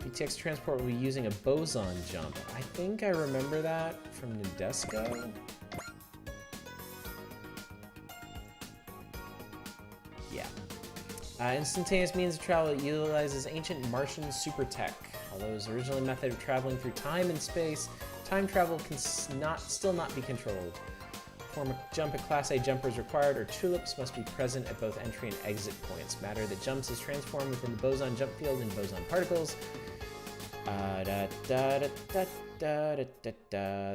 VTX Transport will be using a boson jump. I think I remember that from Nadesco. Yeah. Instantaneous means of travel utilizes ancient Martian super tech. Although it was originally a method of traveling through time and space, Time travel can still not be controlled. To perform a jump at Class A jumper is required, or tulips must be present at both entry and exit points. Matter that jumps is transformed within the boson jump field into boson particles. The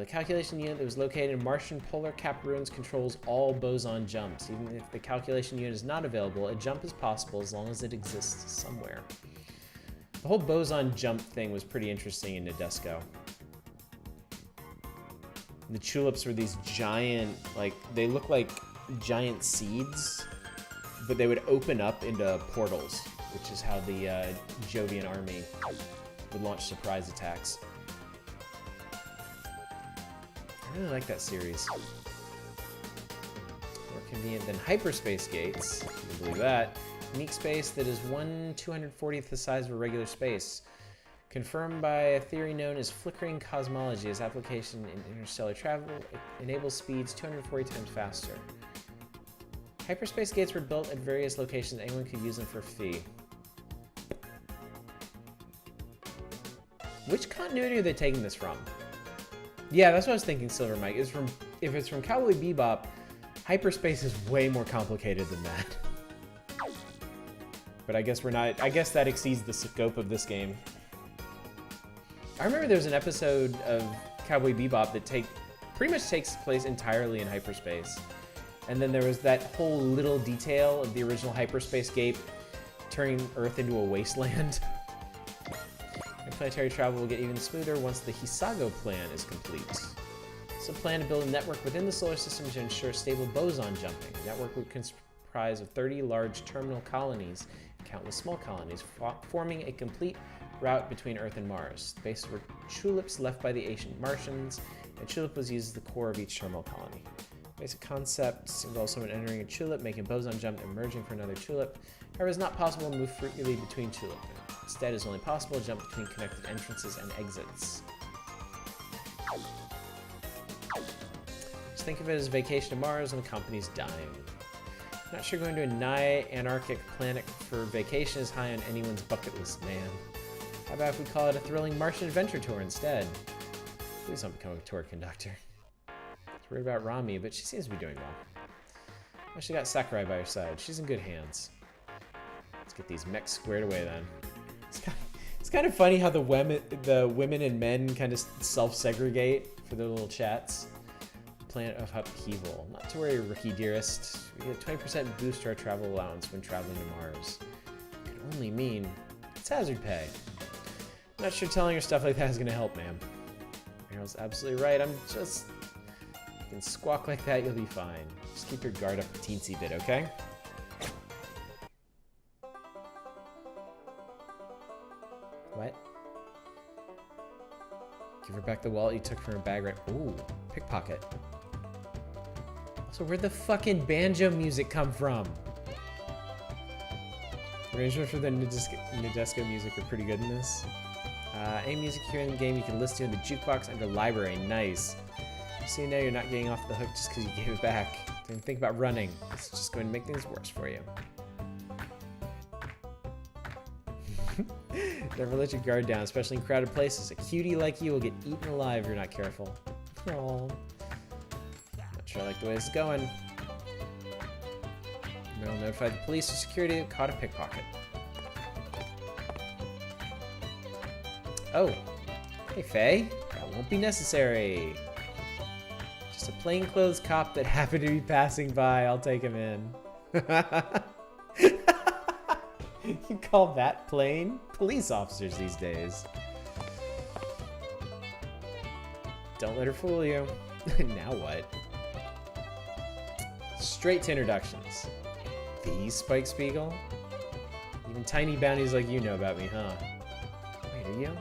calculation unit that was located in Martian polar cap ruins controls all boson jumps. Even if the calculation unit is not available, a jump is possible as long as it exists somewhere. The whole boson jump thing was pretty interesting in Nadesco. The tulips were these giant, like, they look like giant seeds, but they would open up into portals, which is how the Jovian army would launch surprise attacks. I really like that series. More convenient than hyperspace gates, if you can believe that. Unique space that is 1/240th the size of a regular space. Confirmed by a theory known as flickering cosmology. Its application in interstellar travel, it enables speeds 240 times faster. Hyperspace gates were built at various locations. Anyone could use them for a fee. Which continuity are they taking this from? Yeah, that's what I was thinking, Silver Mike. If it's from Cowboy Bebop, hyperspace is way more complicated than that. But I guess we're not. I guess that exceeds the scope of this game. I remember there was an episode of Cowboy Bebop that pretty much takes place entirely in hyperspace. And then there was that whole little detail of the original hyperspace gate turning Earth into a wasteland. Planetary travel will get even smoother once the Hisago plan is complete. It's a plan to build a network within the solar system to ensure stable boson jumping. The network would comprise of 30 large terminal colonies and countless small colonies, forming a complete route between Earth and Mars. The bases were tulips left by the ancient Martians, and tulip was used as the core of each terminal colony. Basic concepts involve someone entering a tulip, making a boson jump, and emerging for another tulip. However, it's not possible to move freely between tulips. Instead, it's only possible to jump between connected entrances and exits. Just think of it as a vacation to Mars and the company's dying. Not sure going to a nigh anarchic planet for vacation is high on anyone's bucket list, man. How about if we call it a thrilling Martian adventure tour instead? Please don't become a tour conductor. It's worried about Rami, but she seems to be doing well. Well, she got Sakurai by her side. She's in good hands. Let's get these mechs squared away then. It's kind of funny how the women and men kind of self-segregate for their little chats. Planet of upheaval. Not to worry, rookie dearest. We get a 20% boost to our travel allowance when traveling to Mars. It could only mean it's hazard pay. I'm not sure telling her stuff like that is going to help, ma'am. Meryl's absolutely right. You can squawk like that, you'll be fine. Just keep your guard up a teensy bit, okay? What? Give her back the wallet you took from her bag, right? Ooh, pickpocket. So where'd the fucking banjo music come from? Arrangements for the Nadesco music are pretty good in this. Any music here in the game you can listen to in the jukebox under library. Nice. So you know you're not getting off the hook just because you gave it back. Don't think about running. It's just going to make things worse for you. Never let your guard down, especially in crowded places. A cutie like you will get eaten alive if you're not careful. Aww. Not sure I like the way this is going. Meryl notified the police or security that caught a pickpocket. Oh. Hey, Faye. That won't be necessary. Just a plainclothes cop that happened to be passing by. I'll take him in. You call that plain? Police officers these days. Don't let her fool you. Now what? Straight to introductions. These Spike Spiegel? Even tiny bounties like you know about me, huh? Wait, are you?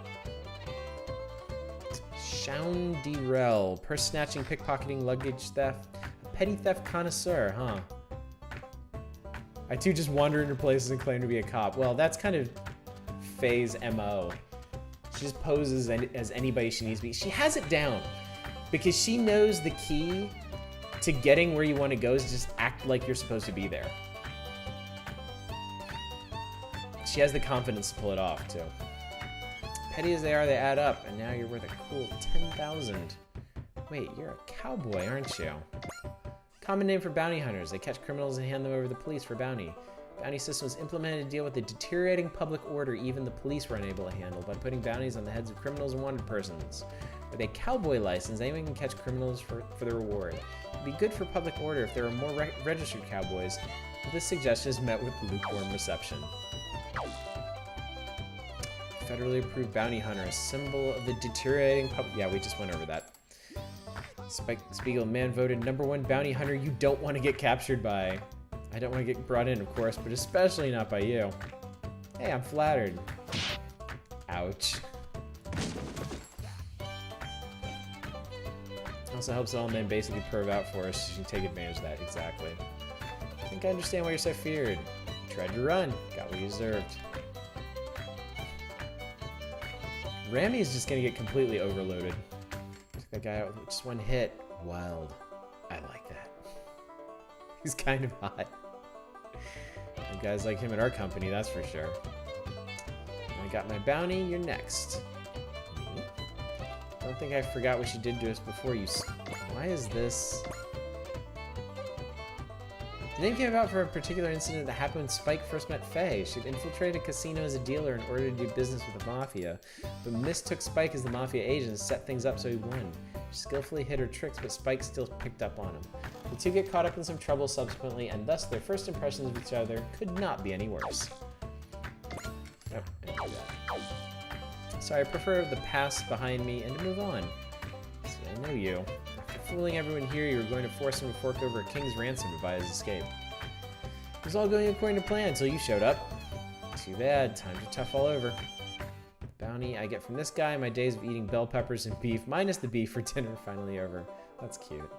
Shaun Direl, purse snatching, pickpocketing, luggage theft, a petty theft connoisseur, huh? I too just wander into places and claim to be a cop. Well, that's kind of Faye's MO. She just poses as anybody she needs to be. She has it down because she knows the key to getting where you want to go is just act like you're supposed to be there. She has the confidence to pull it off too. Petty as they are, they add up, and now you're worth a cool 10,000. Wait, you're a cowboy, aren't you? Common name for bounty hunters. They catch criminals and hand them over to the police for bounty. Bounty system was implemented to deal with the deteriorating public order even the police were unable to handle by putting bounties on the heads of criminals and wanted persons. With a cowboy license, anyone can catch criminals for the reward. It'd be good for public order if there were more registered cowboys, but this suggestion is met with lukewarm reception. Federally approved bounty hunter, a symbol of the deteriorating public... Yeah, we just went over that. Spike Spiegel, man voted #1 bounty hunter you don't want to get captured by. I don't want to get brought in, of course, but especially not by you. Hey, I'm flattered. Ouch. Also helps all men basically perv out for us. You can take advantage of that, exactly. I think I understand why you're so feared. You tried to run, got what you deserved. Rami is just gonna get completely overloaded. Took that guy out with just one hit. Wild. I like that. He's kind of hot. And guys like him in our company, that's for sure. I got my bounty, you're next. Me? Don't think I forgot what you did to us before you... Why is this... The name came about for a particular incident that happened when Spike first met Faye. She'd infiltrated a casino as a dealer in order to do business with the Mafia, but mistook Spike as the Mafia agent and set things up so he won. She skillfully hid her tricks, but Spike still picked up on him. The two get caught up in some trouble subsequently, and thus their first impressions of each other could not be any worse. Oh, I didn't do that. Sorry, I prefer the past behind me and to move on. See, I know you. After fooling everyone here, you were going to force him to fork over a king's ransom to buy his escape. It was all going according to plan until you showed up. Too bad, times are tough all over. The bounty I get from this guy, my days of eating bell peppers and beef, minus the beef for dinner, finally over. That's cute.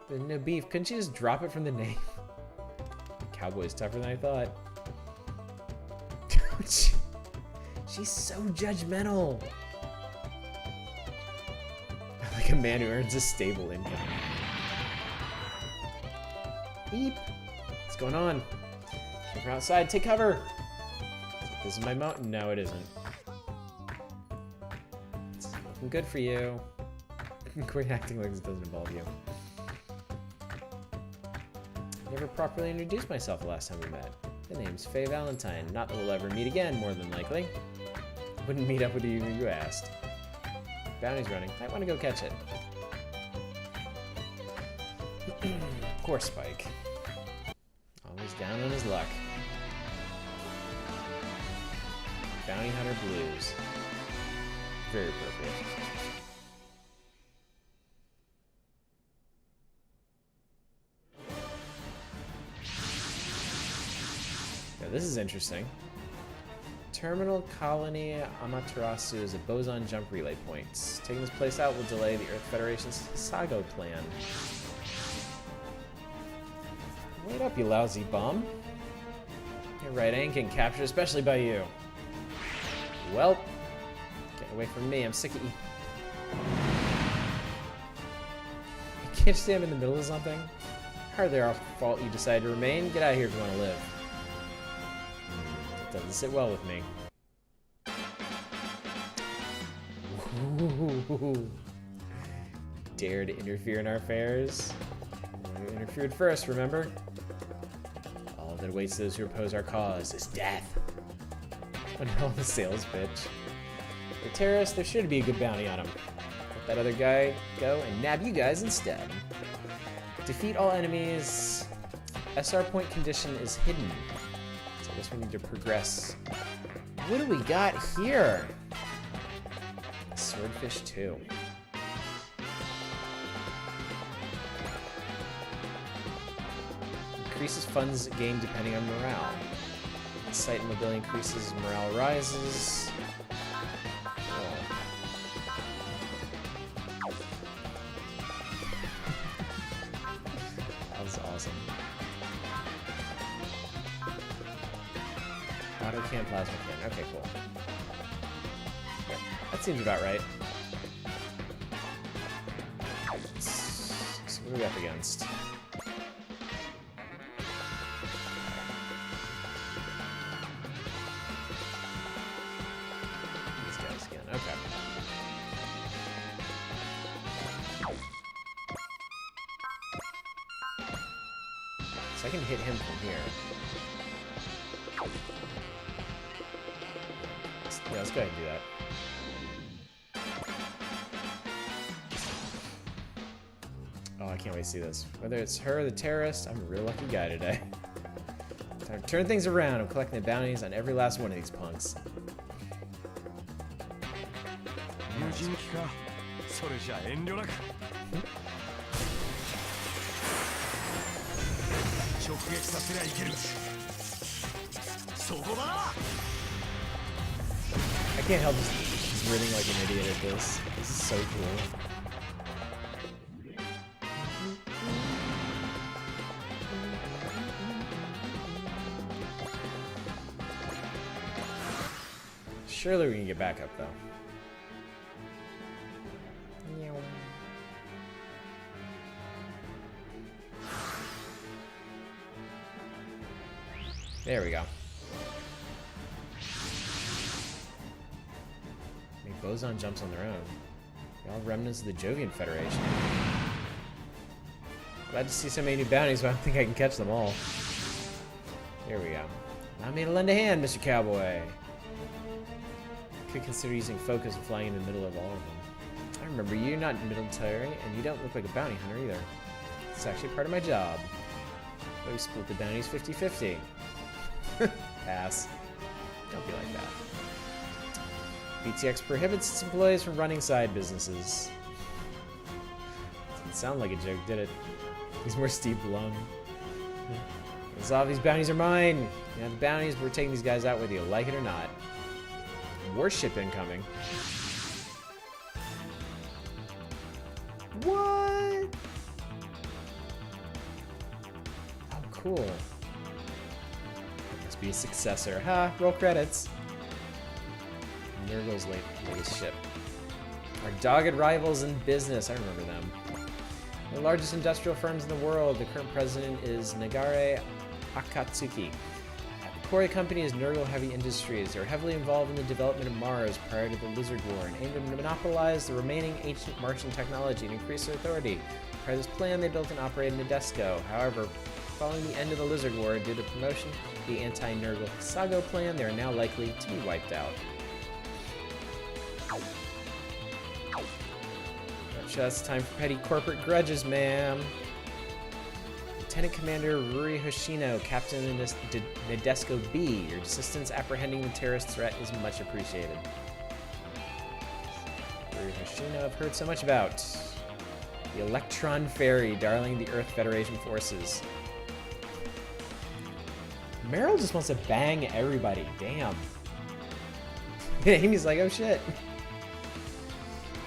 But no beef, couldn't you just drop it from the name? Cowboy's tougher than I thought. She's so judgmental. Like a man who earns a stable income. Beep. What's going on? Come outside, take cover. This is my mountain. No, it isn't. It's looking good for you. Quit acting like this doesn't involve you. Never properly introduced myself the last time we met. The name's Faye Valentine. Not that we'll ever meet again, more than likely. Wouldn't meet up with you even if you asked. Bounty's running. Might want to go catch it. Poor Spike. Always down on his luck. Bounty Hunter Blues. Very appropriate. Now this is interesting. Terminal Colony Amaterasu is a boson jump relay point. Taking this place out will delay the Earth Federation's Sago plan. Wait up, you lousy bum. You're right, I ain't getting captured, especially by you. Well, get away from me, I'm sick of you. You can't stand in the middle of something? Hardly our fault you decided to remain. Get out of here if you want to live. It doesn't sit well with me. Ooh. Dare to interfere in our affairs? You interfered first, remember? All that awaits those who oppose our cause is death. What hell of a sales pitch. The terrorists, there should be a good bounty on them. Let that other guy go and nab you guys instead. Defeat all enemies. SR point condition is hidden. So I guess we need to progress. What do we got here? Swordfish 2. Increases funds gained depending on morale. Site mobility increases, morale rises. Oh. That was awesome. Auto can, plasma can. Okay, cool. Yep, that seems about right. So what are we up against? So I can hit him from here. Yeah, let's go ahead and do that. Oh, I can't wait to see this. Whether it's her or the terrorist, I'm a real lucky guy today. Time to turn things around. I'm collecting the bounties on every last one of these punks. I can't help just grinning like an idiot at this. This is so cool. Surely we can get back up, though. There we go. Make boson jumps on their own. They're all remnants of the Jovian Federation. Glad to see so many new bounties, but I don't think I can catch them all. Here we go. Allow me to lend a hand, Mr. Cowboy. Could consider using focus and flying in the middle of all of them. I remember you're not military, and you don't look like a bounty hunter either. It's actually part of my job. But we split the bounties 50-50. Pass. Don't be like that. BTX prohibits its employees from running side businesses. Didn't sound like a joke, did it? He's more Steve Blum. All these bounties are mine. You have the bounties, but we're taking these guys out whether you like it or not. Warship incoming. What? Oh, cool. Must be a successor. Ha! Roll credits. Nurgle's latest ship. Our dogged rivals in business. I remember them. The largest industrial firms in the world. The current president is Nagare Akatsuki. The core company is Nurgle Heavy Industries. They are heavily involved in the development of Mars prior to the Lizard War and aim to monopolize the remaining ancient Martian technology and increase their authority. Prior to this plan, they built and operated Nadesco. However, following the end of the Lizard War, due to promotion, the anti-Nurgle Sago plan, they are now likely to be wiped out. It's time for petty corporate grudges, ma'am. Lieutenant Commander Ruri Hoshino, Captain Nadesco B. Your assistance apprehending the terrorist threat is much appreciated. Ruri Hoshino, I've heard so much about. The Electron Ferry, darling the Earth Federation forces. Meryl just wants to bang everybody. Damn. Amy's like, oh shit.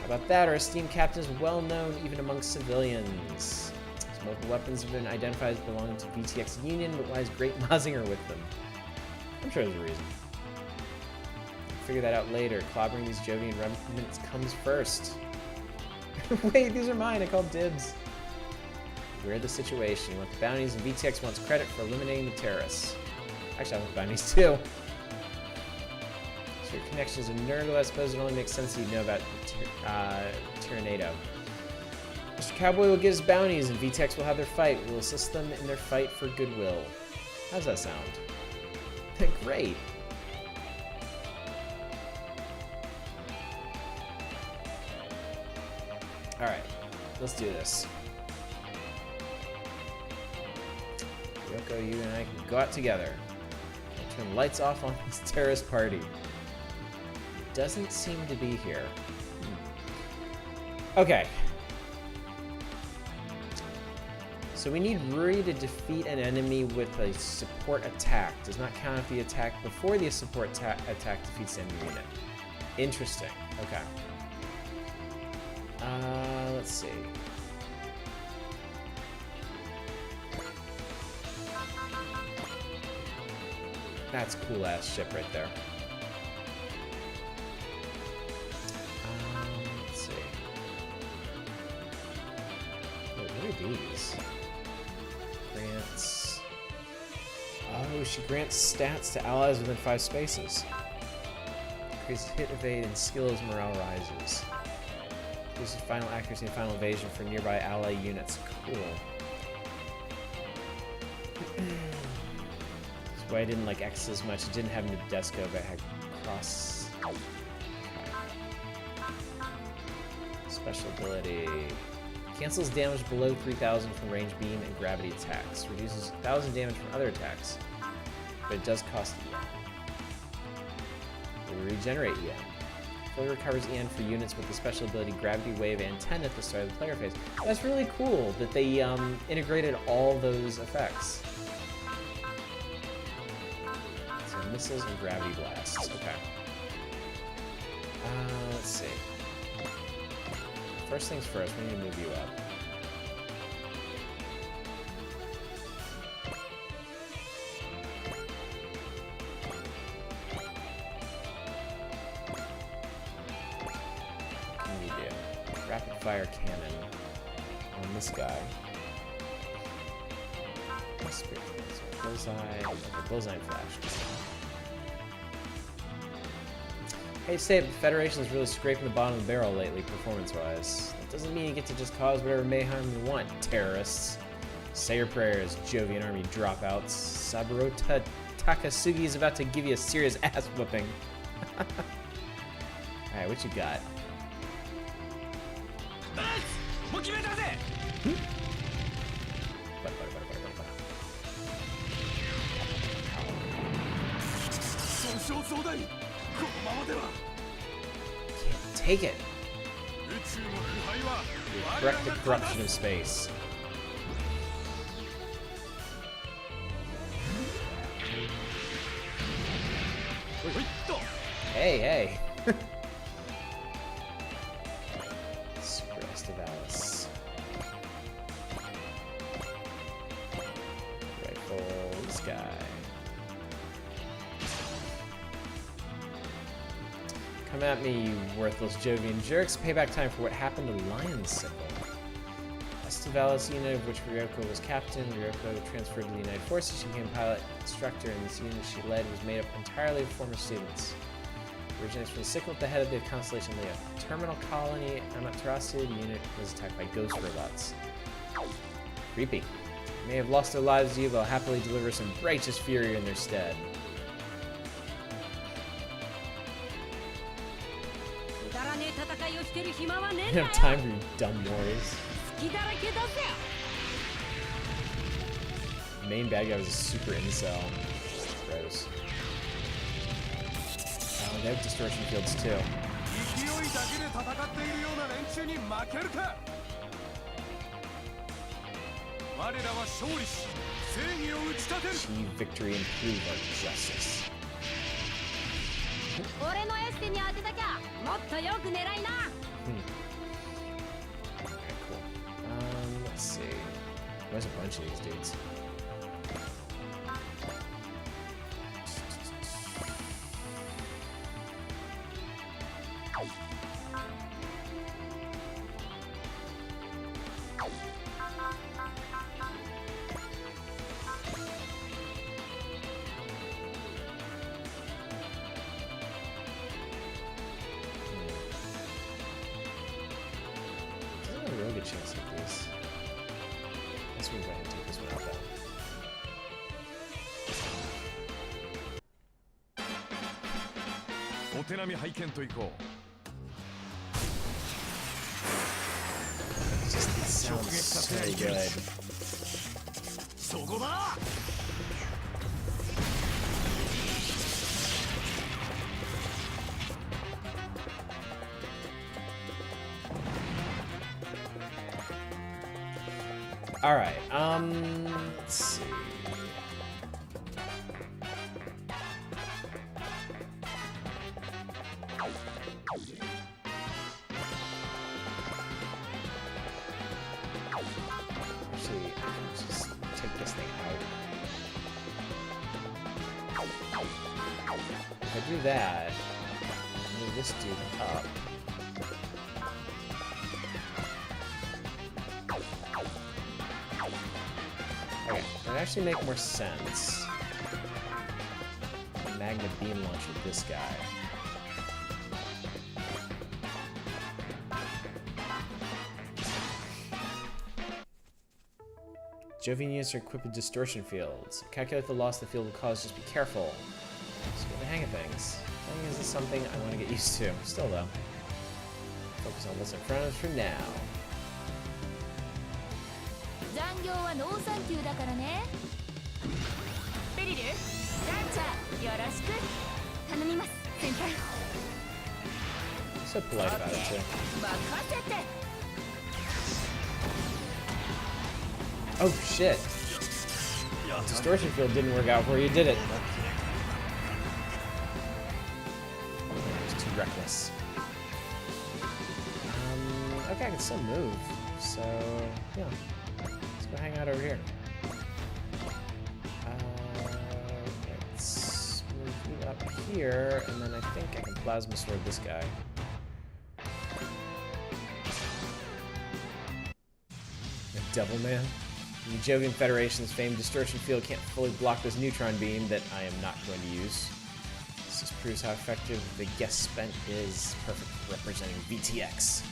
How about that? Our esteemed captain is well known even amongst civilians. His multiple weapons have been identified as belonging to VTX Union, but why is Great Mazinger with them? I'm sure there's a reason. We'll figure that out later. Clobbering these Jovian remnants comes first. Wait, these are mine. I called dibs. We're the situation. You want the bounties, and VTX wants credit for eliminating the terrorists. Actually, I want the bounties too. So your connections in Nurgle, I suppose it only makes sense that you know about Tyrannado. Mr. Cowboy will get his bounties, and VTX will have their fight. We'll assist them in their fight for goodwill. How's that sound? Great. Alright, let's do this. Yoko, you and I can go out together. I'll turn lights off on this terrorist party. It doesn't seem to be here. Okay. So we need Ruri to defeat an enemy with a support attack. Does not count if the attack before the support attack defeats the enemy unit. Interesting. Okay. Let's see. That's a cool ass ship right there. Let's see. Wait, what are these? Grants. Oh, she grants stats to allies within 5 spaces. Increases hit, evade, and skill as morale rises. Increases final accuracy and final evasion for nearby ally units. Cool. That's why I didn't like X as much. It didn't have Nadesco, but it had cross. Special ability. Cancels damage below 3,000 from range beam and gravity attacks. Reduces 1,000 damage from other attacks. But it does cost EN. It will regenerate EN. Fully recovers EN for units with the special ability Gravity Wave and 10 at the start of the player phase. That's really cool that they integrated all those effects. So missiles and gravity blasts. Okay. Let's see. First things first, we need to move you up. What can we do? Rapid fire cannon on this guy. Bullseye. Okay, bullseye and flash. Hey, say the Federation is really scraping the bottom of the barrel lately, performance-wise. That doesn't mean you get to just cause whatever mayhem you want, terrorists. Say your prayers, Jovian Army dropouts. Saburo Takasugi is about to give you a serious ass whooping. Alright, what you got? Can't take it. Correct the corruption of space. Hey, hey. Super Estivalis. Rifle this guy. Come at me, you worthless Jovian jerks. Payback time for what happened to Lion Sickle. Estivalis unit, of which Ryoko was captain. Ryoko transferred to the United Forces. She became pilot instructor, and this unit she led was made up entirely of former students. Originates from the Sickle at the head of the constellation Leo. Terminal colony Amaterasu. The unit was attacked by ghost robots. Creepy. They may have lost their lives to you, but I'll happily deliver some righteous fury in their stead. I don't have time for you dumb warriors. The main bad guy was a super incel. Gross. Oh, they have distortion fields too. Achieve victory and prove our justice. Alright, cool. Let's see. There's a bunch of these dudes. Chance at this. Let's go ahead and take this one out Just sounds so good. Alright, let's see. Actually, let's just take this thing out. If I do that, move this dude up. Okay, that would actually make more sense. Magna beam launch with this guy. Jovian units are equipped with distortion fields. Calculate the loss the field will cause, just be careful. Just get the hang of things. Playing is something I want to get used to. Still though. Focus on what's in front of us for now. 残業はノーサンキューだからね。ベリル、ランチャーよろしく。頼みます、先輩。So polite about it too. 任せて。Oh shit! Distortion field didn't work out for you, did it? It's too reckless. Okay, I can still move. So yeah, let's go hang out over here. Let's move you up here, and then I think I can plasma sword this guy. The Devil Man. The Jovian Federation's famed distortion field can't fully block this neutron beam that I am not going to use. This just proves how effective the guest spent is. Perfect for representing VTX.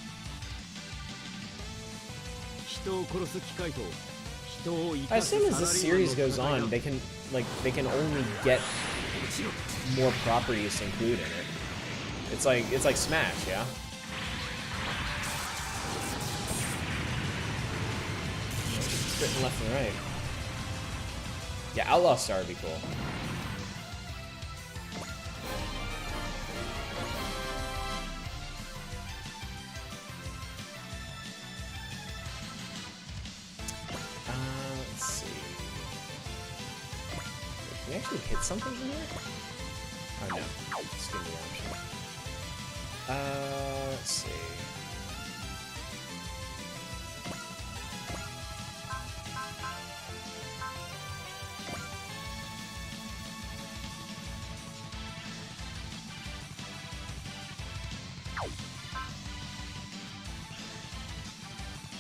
I assume as this series goes on, they can only get more properties to include in it. It's like Smash, yeah. Written left and right. Yeah, Outlaw Star would be cool. Let's see. Wait, can we actually hit something from here? Oh no. Just give me the option. Let's see.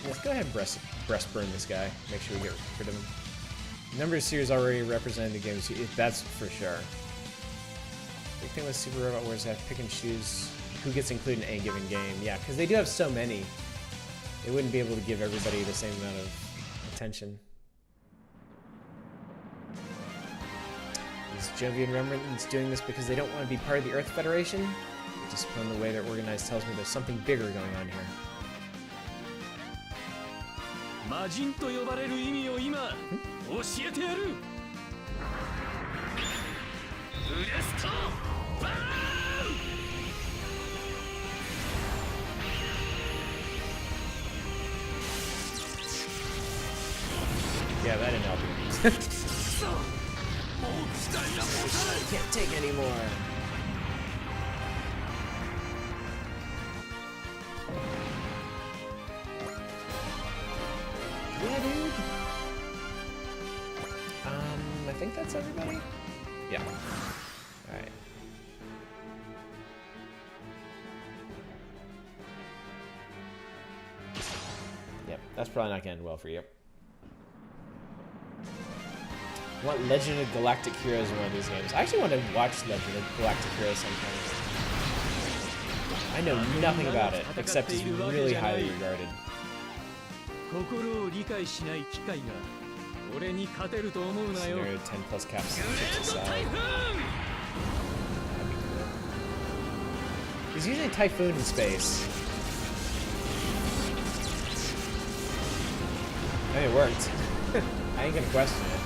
Let's go ahead and breast burn this guy. Make sure we get rid of him. Number of series already represented the games. That's for sure. Big thing with Super Robot Wars, they have to pick and choose who gets included in any given game. Yeah, because they do have so many. They wouldn't be able to give everybody the same amount of attention. Is Jovian Remnants doing this because they don't want to be part of the Earth Federation? Discipline, the way they're organized tells me there's something bigger going on here. 魔人と呼ばれる意味を今教えてやる。ブレストバーン。Yeah, that didn't help you. Can't take any more. Yeah, dude. I think that's everybody. Yeah. All right. Yep, that's probably not gonna end well for you. I want Legend of Galactic Heroes in one of these games. I actually want to watch Legend of Galactic Heroes sometimes. I know nothing about it, except it's really highly regarded. 心を理解しない機械が俺に勝てると思うなよ。 Scenario 10 plus caps chips aside. He's using a typhoon in space. I mean, it worked. I ain't gonna question it.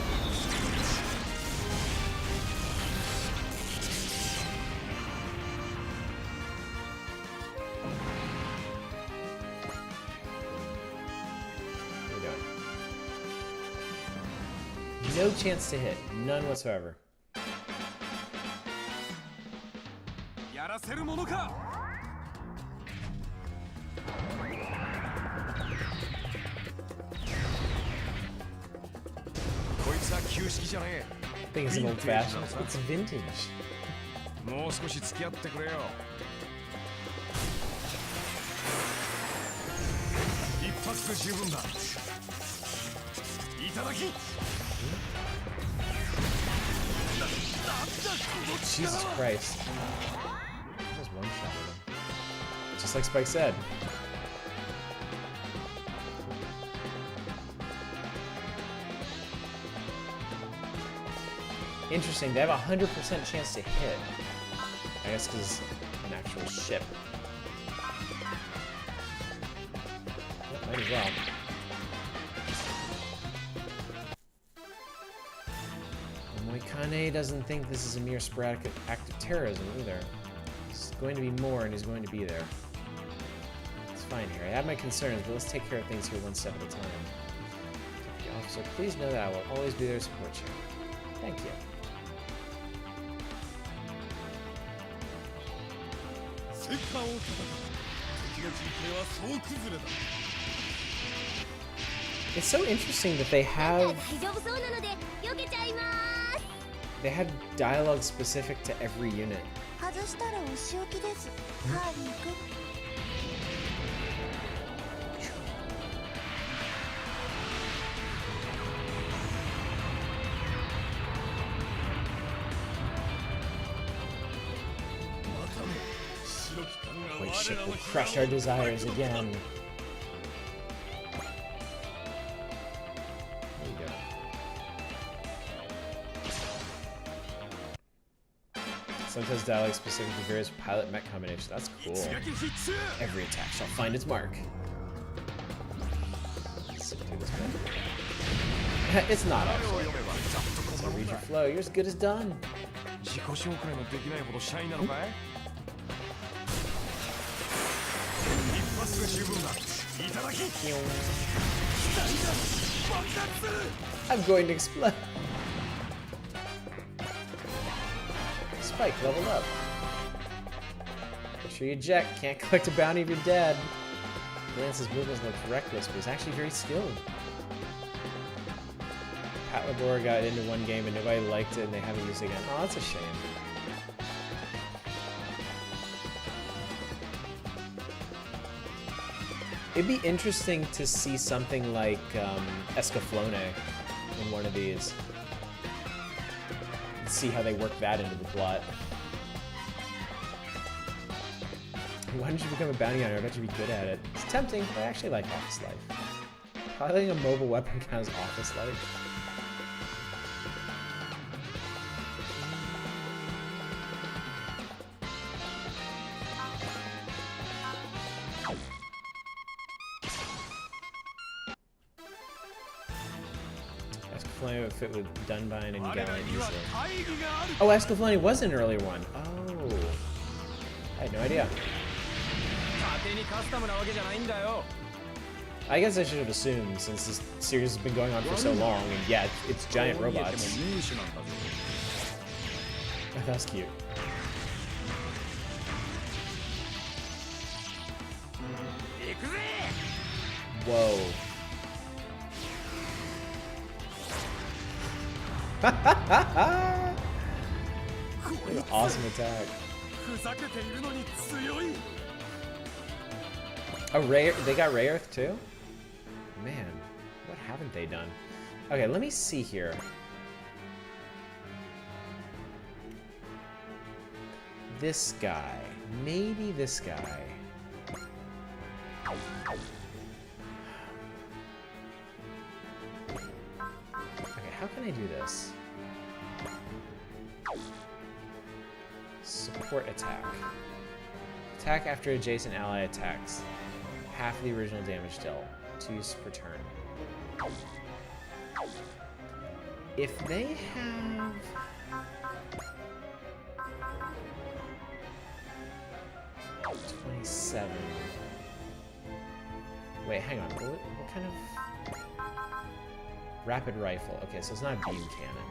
No chance to hit. None whatsoever. やらせるものか。こいつは旧式じゃねえ。 I think it's an old fashioned. It's vintage. もう少し付き合ってくれよ。一発で十分だ。いただき。 Jesus Christ. Just one shot at him. Just like Spike said. Interesting, they have a 100% chance to hit. I guess because an actual ship. Yep, might as well. Moikane doesn't think this is a mere sporadic act of terrorism either. It's going to be more, and he's going to be there. It's fine here. I have my concerns, but let's take care of things here one step at a time. Deputy officer, please know that I will always be there to support you. Thank you. It's so interesting that they have dialogue specific to every unit. White ship will crush our desires again. There you go. Sometimes dialogue specific to various pilot mech combinations. That's cool. Every attack shall find its mark. Let's zip through this bit. It's not actually. So read your flow. You're as good as done. I'm going to explode. Spike, leveled up. Make sure you eject. Can't collect a bounty if you're dead. Lance's movements look reckless, but he's actually very skilled. Pat Labor got into one game and nobody liked it and they haven't used it again. Oh, that's a shame. It'd be interesting to see something like Escaflowne in one of these. And see how they work that into the plot. Why don't you become a bounty hunter? I bet you'd be good at it. It's tempting, but I actually like office life. Piloting a mobile weapon counts as office life. Escaflowne would fit with Dunbine and Gallant easily. Oh, Escaflowne was an earlier one. Oh. I had no idea. I guess I should have assumed, since this series has been going on for so long, and yeah, it's giant robots. Oh, that's cute. Whoa. What an awesome attack. They got Ray Earth too? Man, what haven't they done? Okay, let me see here. This guy. Maybe this guy. Okay, how can I do this? Support attack. Attack after adjacent ally attacks. Half of the original damage dealt. 2 use per turn. If they have... $27. Wait, hang on. What kind of... Rapid rifle. Okay, so it's not a beam cannon.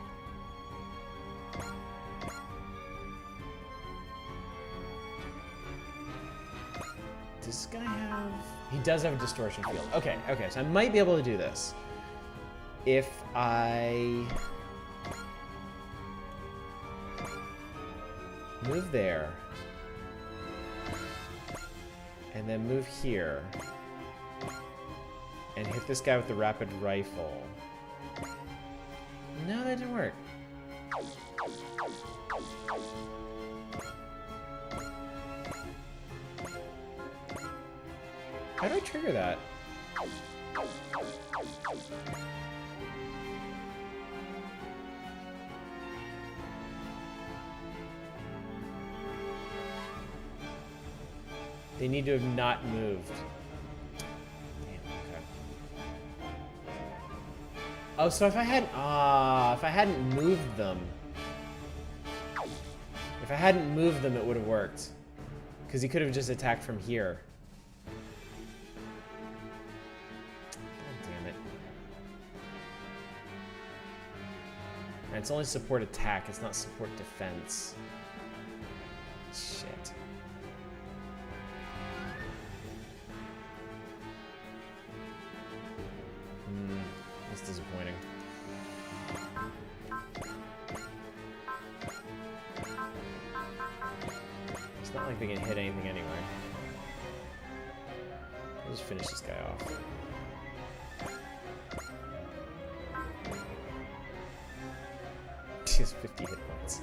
Does this guy have... He does have a distortion field. Okay, okay, so I might be able to do this. If I... move there. And then move here. And hit this guy with the rapid rifle. No, that didn't work. How do I trigger that? They need to have not moved. Damn, okay. Oh, so if I hadn't moved them. If I hadn't moved them, it would have worked. Because he could have just attacked from here. God damn it. And it's only support attack, it's not support defense. Shit. That's disappointing. It's not like they can hit anything anyway. I'll just finish this guy off. He has 50 hit points.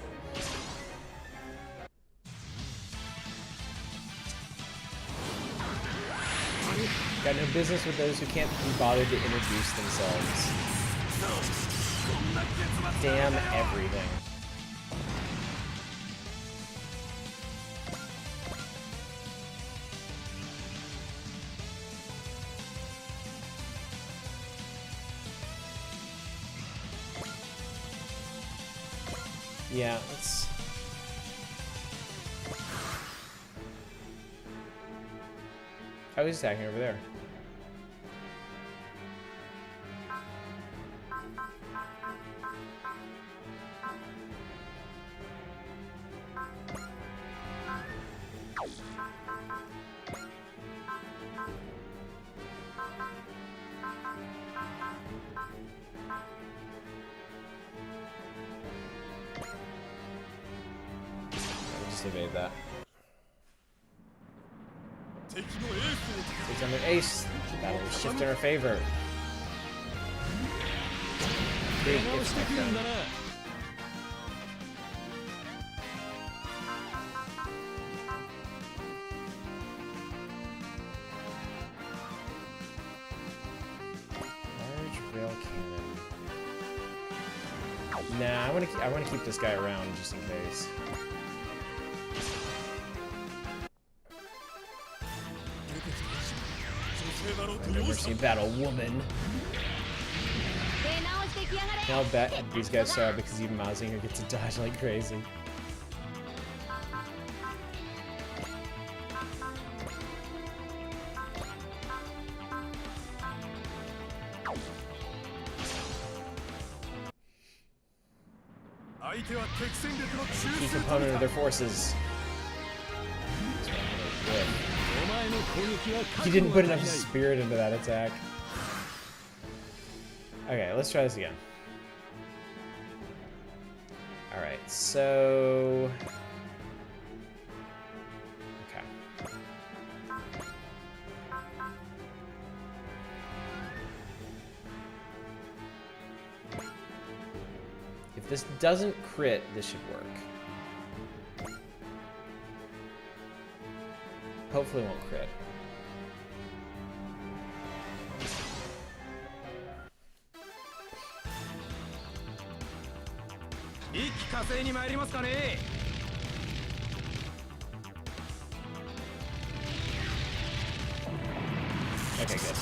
Got no business with those who can't be bothered to introduce themselves. Damn everything. Yeah, let's... Oh, he's attacking over there. Just evade that. Takes on their ace. Battle will shift in our favor. Big if, my friend. Large rail cannon. Nah, I want to keep this guy around just in case. I've never seen battle woman. I'll bet these guys saw it because even Mazinger gets to dodge like crazy. Key component of their forces. He didn't put enough spirit into that attack. Okay, let's try this again. Alright, so... Okay. If this doesn't crit, this should work. Hopefully it won't crit. Okay, good.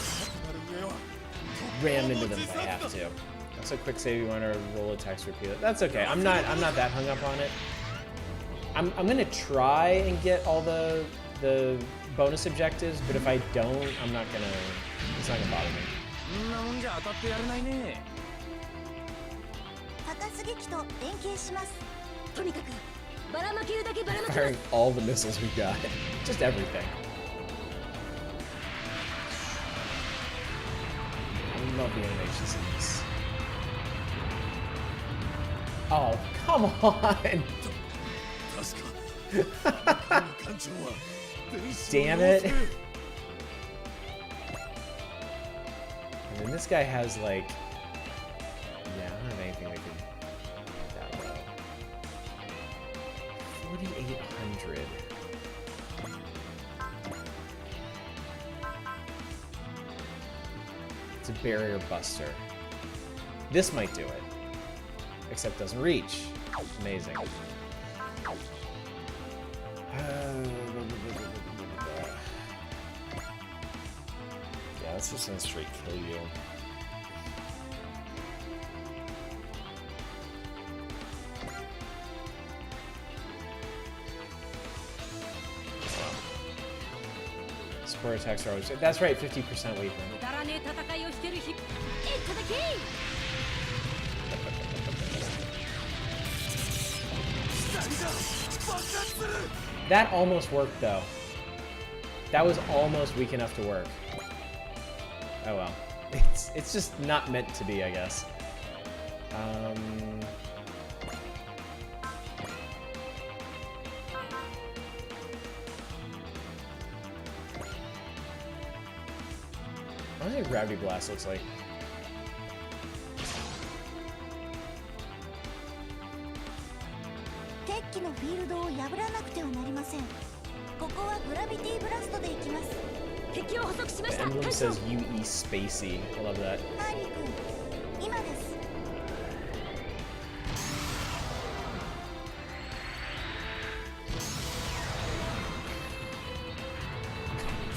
Ram into them if I have to. That's a quick save. You want to roll attacks repeated. That's okay. I'm not that hung up on it. I'm gonna try and get all the bonus objectives, but if I don't, I'm not gonna. It's not gonna bother me. Firing all the missiles we've got, just everything. I love the animations in this. Oh, come on! Damn it! And then this guy has like, yeah, I don't have anything that could that low. 4,800. It's a barrier buster. This might do it, except doesn't reach. Amazing. that's just gonna straight kill you. Support attacks are always. That's right, 50% weaker. That almost worked though. That was almost weak enough to work. Oh well. It's just not meant to be, I guess. I don't think Gravity Blast looks like. 鉄器のフィールドを破らなくてはなりません。ここはグラビティブラストで行きます。敵を捕捉しまし The た。 emblem says UE Spacey. I love that. ハーリー君、今です。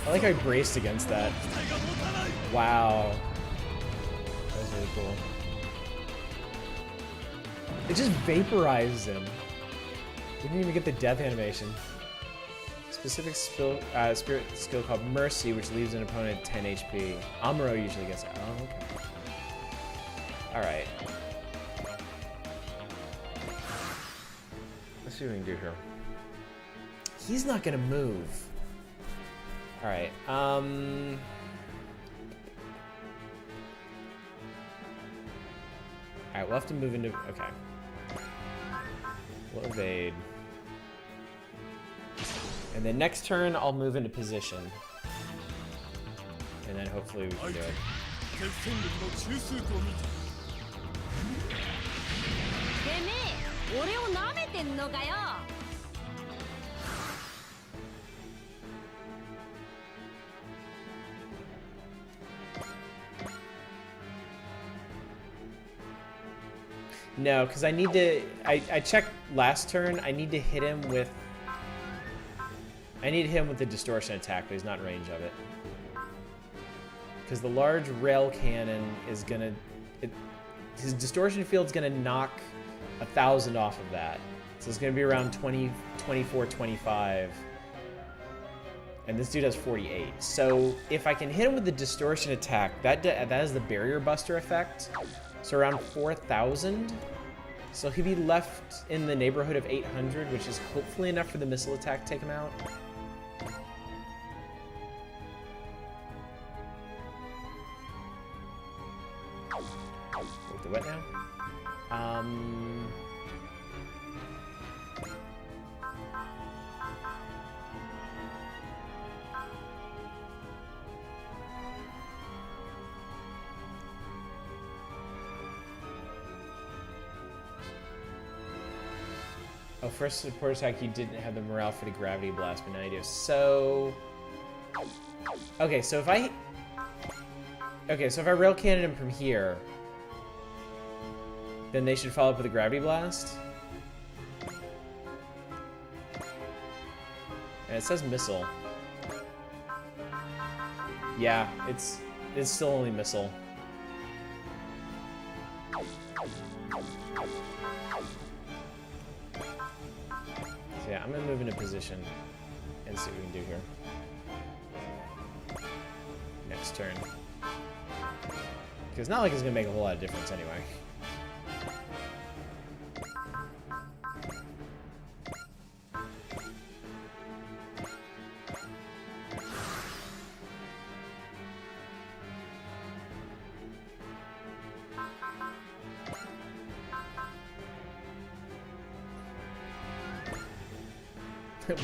I like how he braced against that. Wow. That was really cool. It just vaporizes him. We didn't even get the death animation. Specific spirit skill called Mercy, which leaves an opponent 10 HP. Amuro usually gets it. Oh, okay. Alright. Let's see what we can do here. He's not gonna move. Alright, Alright, we'll have to move into... Okay. We'll evade. And then next turn, I'll move into position. And then hopefully we can do it. てめえ、俺を舐めてんのかよ。 No, because I need to... I checked last turn. I need to hit him with... I need to hit him with the distortion attack, but he's not in range of it. Because the large rail cannon is gonna... his distortion field's gonna knock 1,000 off of that. So it's gonna be around 20, 24, 25. And this dude has 48. So if I can hit him with the distortion attack, that has the barrier buster effect. So around 4,000. So he'd be left in the neighborhood of 800, which is hopefully enough for the missile attack to take him out. Wait, the what now? Oh, first support attack, you didn't have the morale for the gravity blast, but now you do. So... Okay, so if I... Okay, so if I rail cannon him from here, then they should follow up with a gravity blast. And it says missile. Yeah, it's still only missile. So yeah, I'm gonna move into position and see what we can do here. Next turn. Because it's not like it's gonna make a whole lot of difference anyway.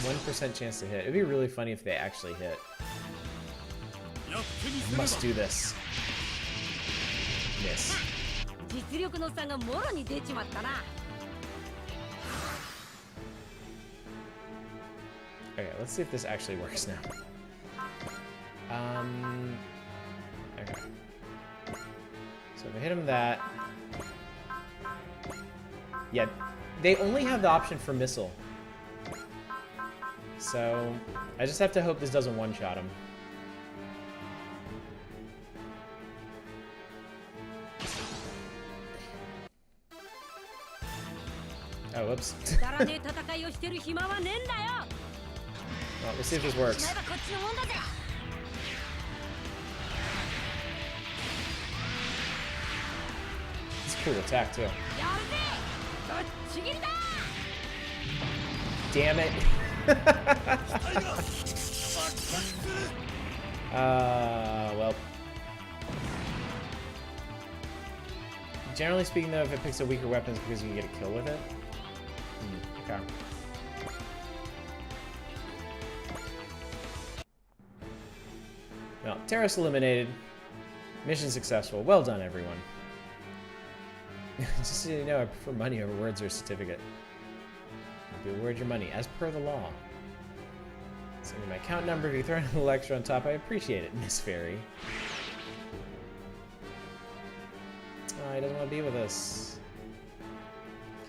One 1% chance to hit. It'd be really funny if they actually hit. I must do this. Miss. 実力の差がもろに出ちまったな。 Okay, let's see if this actually works now. Okay. So if I hit him that... Yeah, they only have the option for missile. So, I just have to hope this doesn't one-shot him. Oh, whoops. くだらねえ戦いをしてる暇はねえんだよ Well, let's see if this works. お前はこっちのもんだぜ It's a cool attack, too. やるぜぶっちぎりだ Damn it. Well. Generally speaking, though, if it picks a weaker weapon, it's because you can get a kill with it. Okay. Well, terrorist eliminated. Mission successful. Well done, everyone. Just so you know, I prefer money over words or a certificate. You'll be awarded your money, as per the law. Send me my account number. If you throw in a little extra on top, I appreciate it, Miss Fairy. Oh, he doesn't want to be with us.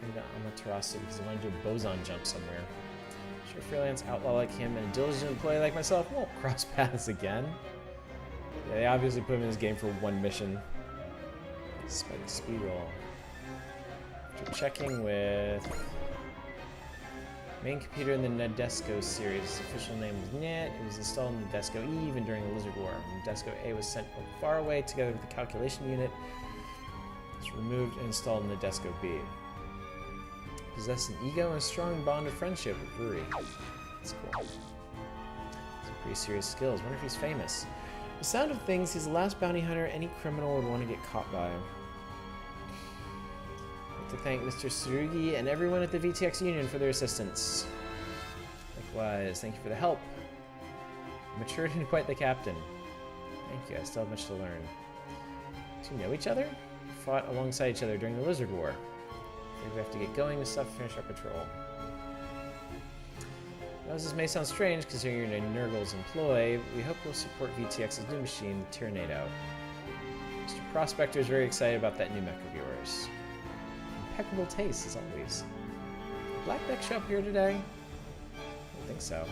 Came to Amaterasu because he wanted to do a boson jump somewhere. Sure, freelance outlaw like him and a diligent employee like myself won't cross paths again. Yeah, they obviously put him in this game for one mission. Spike speed roll. After checking with main computer in the Nadesco series. Its official name was NET. It was installed in Nadesco E even during the Lizard War. Nadesco A was sent far away together with the calculation unit. It's removed and installed in Nadesco B. Possessed an ego and a strong bond of friendship with Ruri. That's cool. Some pretty serious skills. Wonder if he's famous. The sound of things, he's the last bounty hunter any criminal would want to get caught by. I'd like to thank Mr. Tsurugi and everyone at the VTX Union for their assistance. Likewise, thank you for the help. Matured into quite the captain. Thank you, I still have much to learn. Do you know each other? We fought alongside each other during the Lizard War. I think we have to get going with stuff to finish our patrol. Now, this may sound strange considering you're in Nurgle's employ, but we hope you'll support VTX's new machine, the Tornado. Mr. Prospector is very excited about that new mech of yours. Impeccable taste, as always. Did Blackbeck show up here today? I don't think so.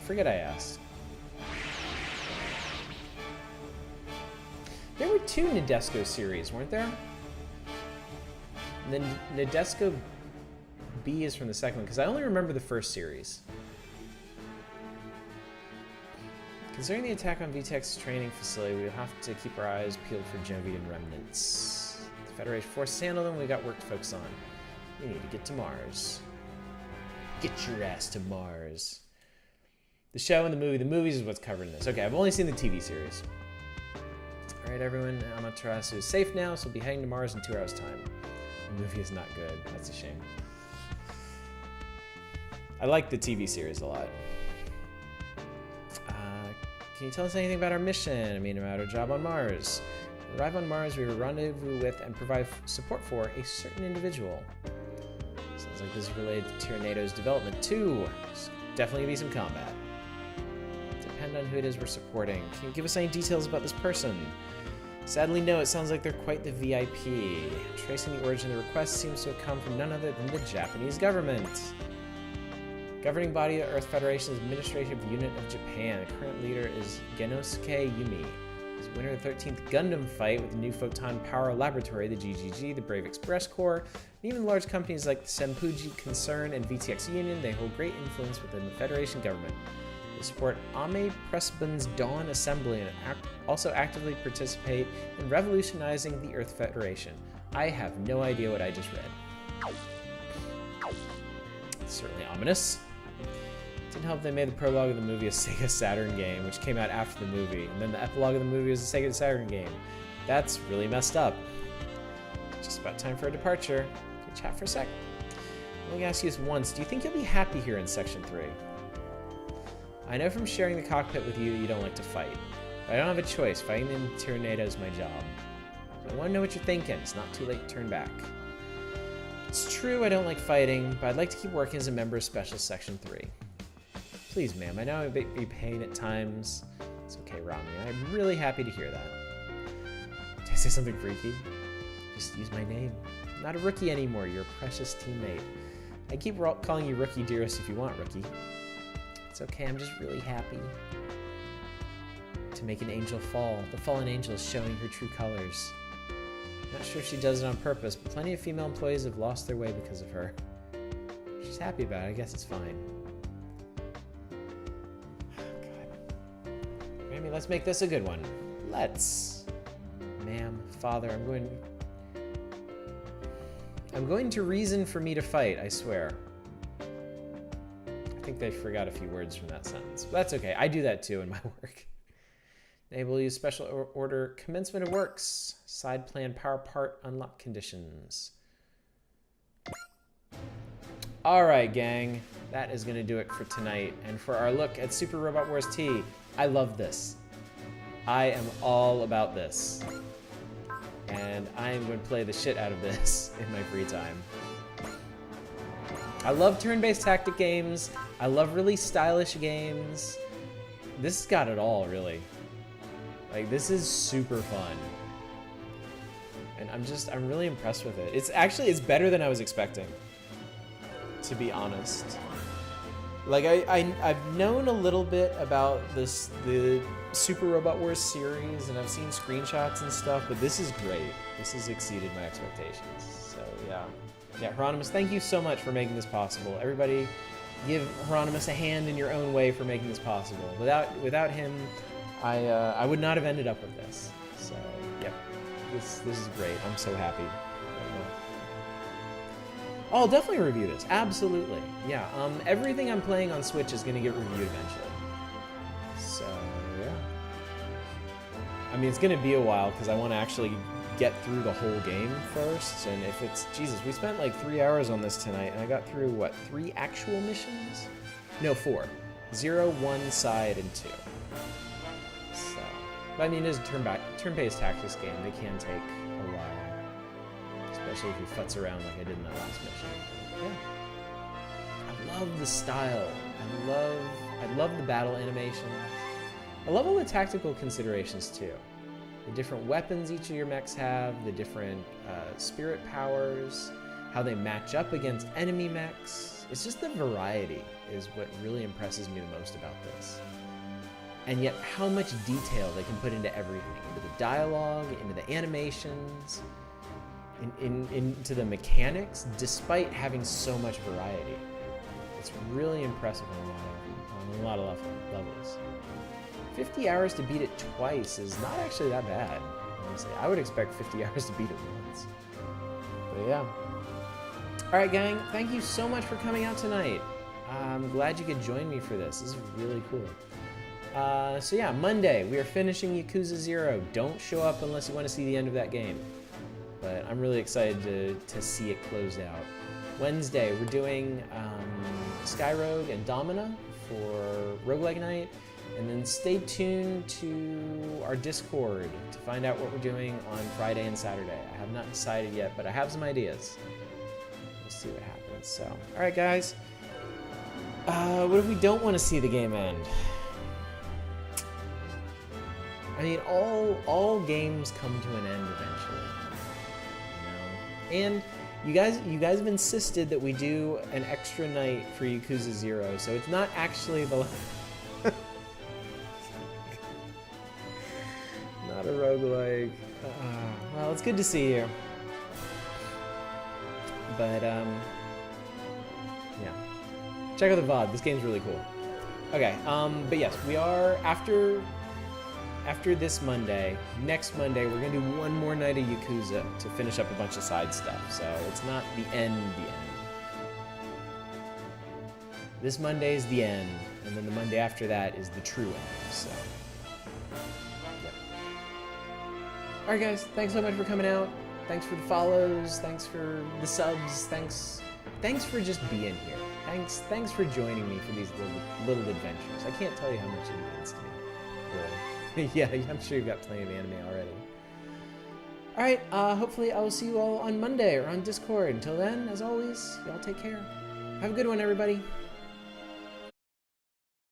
Forget I asked. There were two Nadesco series, weren't there? And then Nadesco B is from the second one, because I only remember the first series. Considering the attack on VTX's training facility, we'll have to keep our eyes peeled for Genevian remnants. The Federation forces handle them, we got work to focus on. We need to get to Mars. Get your ass to Mars. The show and the movie. The movies is what's covered in this. Okay, I've only seen the TV series. Alright, everyone. Amaterasu is safe now, so we'll be heading to Mars in 2 hours' time. The movie is not good. That's a shame. I like the TV series a lot. Can you tell us anything about our mission? I mean, about our job on Mars. When we arrive on Mars, we will rendezvous with and provide support for a certain individual. Sounds like this is related to Tornado's development too. So definitely be some combat. Depend on who it is we're supporting. Can you give us any details about this person? Sadly, no. It sounds like they're quite the VIP. Tracing the origin of the request seems to have come from none other than the Japanese government. Governing body of Earth Federation's Administrative Unit of Japan. The current leader is Genosuke Yumi. He's winner of the 13th Gundam fight with the new Photon Power Laboratory, the GGG, the Brave Express Corps, and even large companies like the Senpuji Concern and VTX Union. They hold great influence within the Federation government. They support Ame Pressbund's Dawn Assembly and also actively participate in revolutionizing the Earth Federation. I have no idea what I just read. It's certainly ominous. Didn't help they made the prologue of the movie a Sega Saturn game, which came out after the movie, and then the epilogue of the movie was a Sega Saturn game. That's really messed up. Just about time for a departure. Can we chat for a sec? Let me ask you this once. Do you think you'll be happy here in Section 3? I know from sharing the cockpit with you that you don't like to fight, but I don't have a choice. Fighting in Tornado is my job. So I want to know what you're thinking. It's not too late to turn back. It's true I don't like fighting, but I'd like to keep working as a member of Special Section 3. Please, ma'am, I know I may be pain at times. It's okay, Rami. I'm really happy to hear that. Did I say something freaky? Just use my name. I'm not a rookie anymore. You're a precious teammate. I keep calling you Rookie Dearest if you want, Rookie. It's okay, I'm just really happy to make an angel fall. The fallen angel is showing her true colors. Not sure if she does it on purpose, but plenty of female employees have lost their way because of her. She's happy about it. I guess it's fine. Oh, God. Maybe let's make this a good one. Let's. Ma'am, father, I'm going to reason for me to fight, I swear. I think they forgot a few words from that sentence. But that's okay. I do that too in my work. Enable use special order commencement of works. Side plan power part unlock conditions. All right, gang. That is going to do it for tonight. And for our look at Super Robot Wars T, I love this. I am all about this. And I am going to play the shit out of this in my free time. I love turn-based tactic games. I love really stylish games. This has got it all, really. Like, this is super fun. And I'm really impressed with it. It's better than I was expecting, to be honest. Like, I've known a little bit about the Super Robot Wars series, and I've seen screenshots and stuff, but this is great. This has exceeded my expectations. So, yeah. Yeah, Hieronymus, thank you so much for making this possible. Everybody, give Hieronymus a hand in your own way for making this possible. Without him, I would not have ended up with this. So, yep. This is great. I'm so happy. I'll definitely review this. Absolutely. Yeah. Everything I'm playing on Switch is going to get reviewed eventually. So, yeah. I mean, it's going to be a while because I want to actually get through the whole game first. And if it's... Jesus, we spent like 3 hours on this tonight, and I got through, what, 3 actual missions? No, 4. 0, 1, side, and 2. So... But I mean, it is a turn-based tactics game. They can take a while. Especially if you futz around like I did in that last mission. Yeah. I love the style. I love the battle animations. I love all the tactical considerations too. The different weapons each of your mechs have, the different spirit powers, how they match up against enemy mechs. It's just the variety is what really impresses me the most about this. And yet how much detail they can put into everything, into the dialogue, into the animations, into the mechanics, despite having so much variety. It's really impressive on a lot of levels. 50 hours to beat it twice is not actually that bad, honestly. I would expect 50 hours to beat it once. But yeah. Alright, gang, thank you so much for coming out tonight. I'm glad you could join me for this. This is really cool. So yeah, Monday, we are finishing Yakuza 0. Don't show up unless you want to see the end of that game. But I'm really excited to see it closed out. Wednesday, we're doing Skyrogue and Domina for Roguelike Night. And then stay tuned to our Discord to find out what we're doing on Friday and Saturday. I have not decided yet, but I have some ideas. We'll see what happens. So, all right, guys. What if we don't want to see the game end? I mean, all games come to an end eventually. You know? And you guys have insisted that we do an extra night for Yakuza 0, so it's not actually the not a roguelike. Well, it's good to see you. But yeah, check out the VOD. This game's really cool. Okay, but yes, we are after this Monday. Next Monday, we're gonna do one more night of Yakuza to finish up a bunch of side stuff. So it's not the end. This Monday is the end, and then the Monday after that is the true end. So. Alright guys, thanks so much for coming out. Thanks for the follows, thanks for the subs, thanks for just being here. Thanks for joining me for these little adventures. I can't tell you how much it means to me. Really. Yeah, I'm sure you've got plenty of anime already. Alright, hopefully I will see you all on Monday or on Discord. Until then, as always, y'all take care. Have a good one, everybody.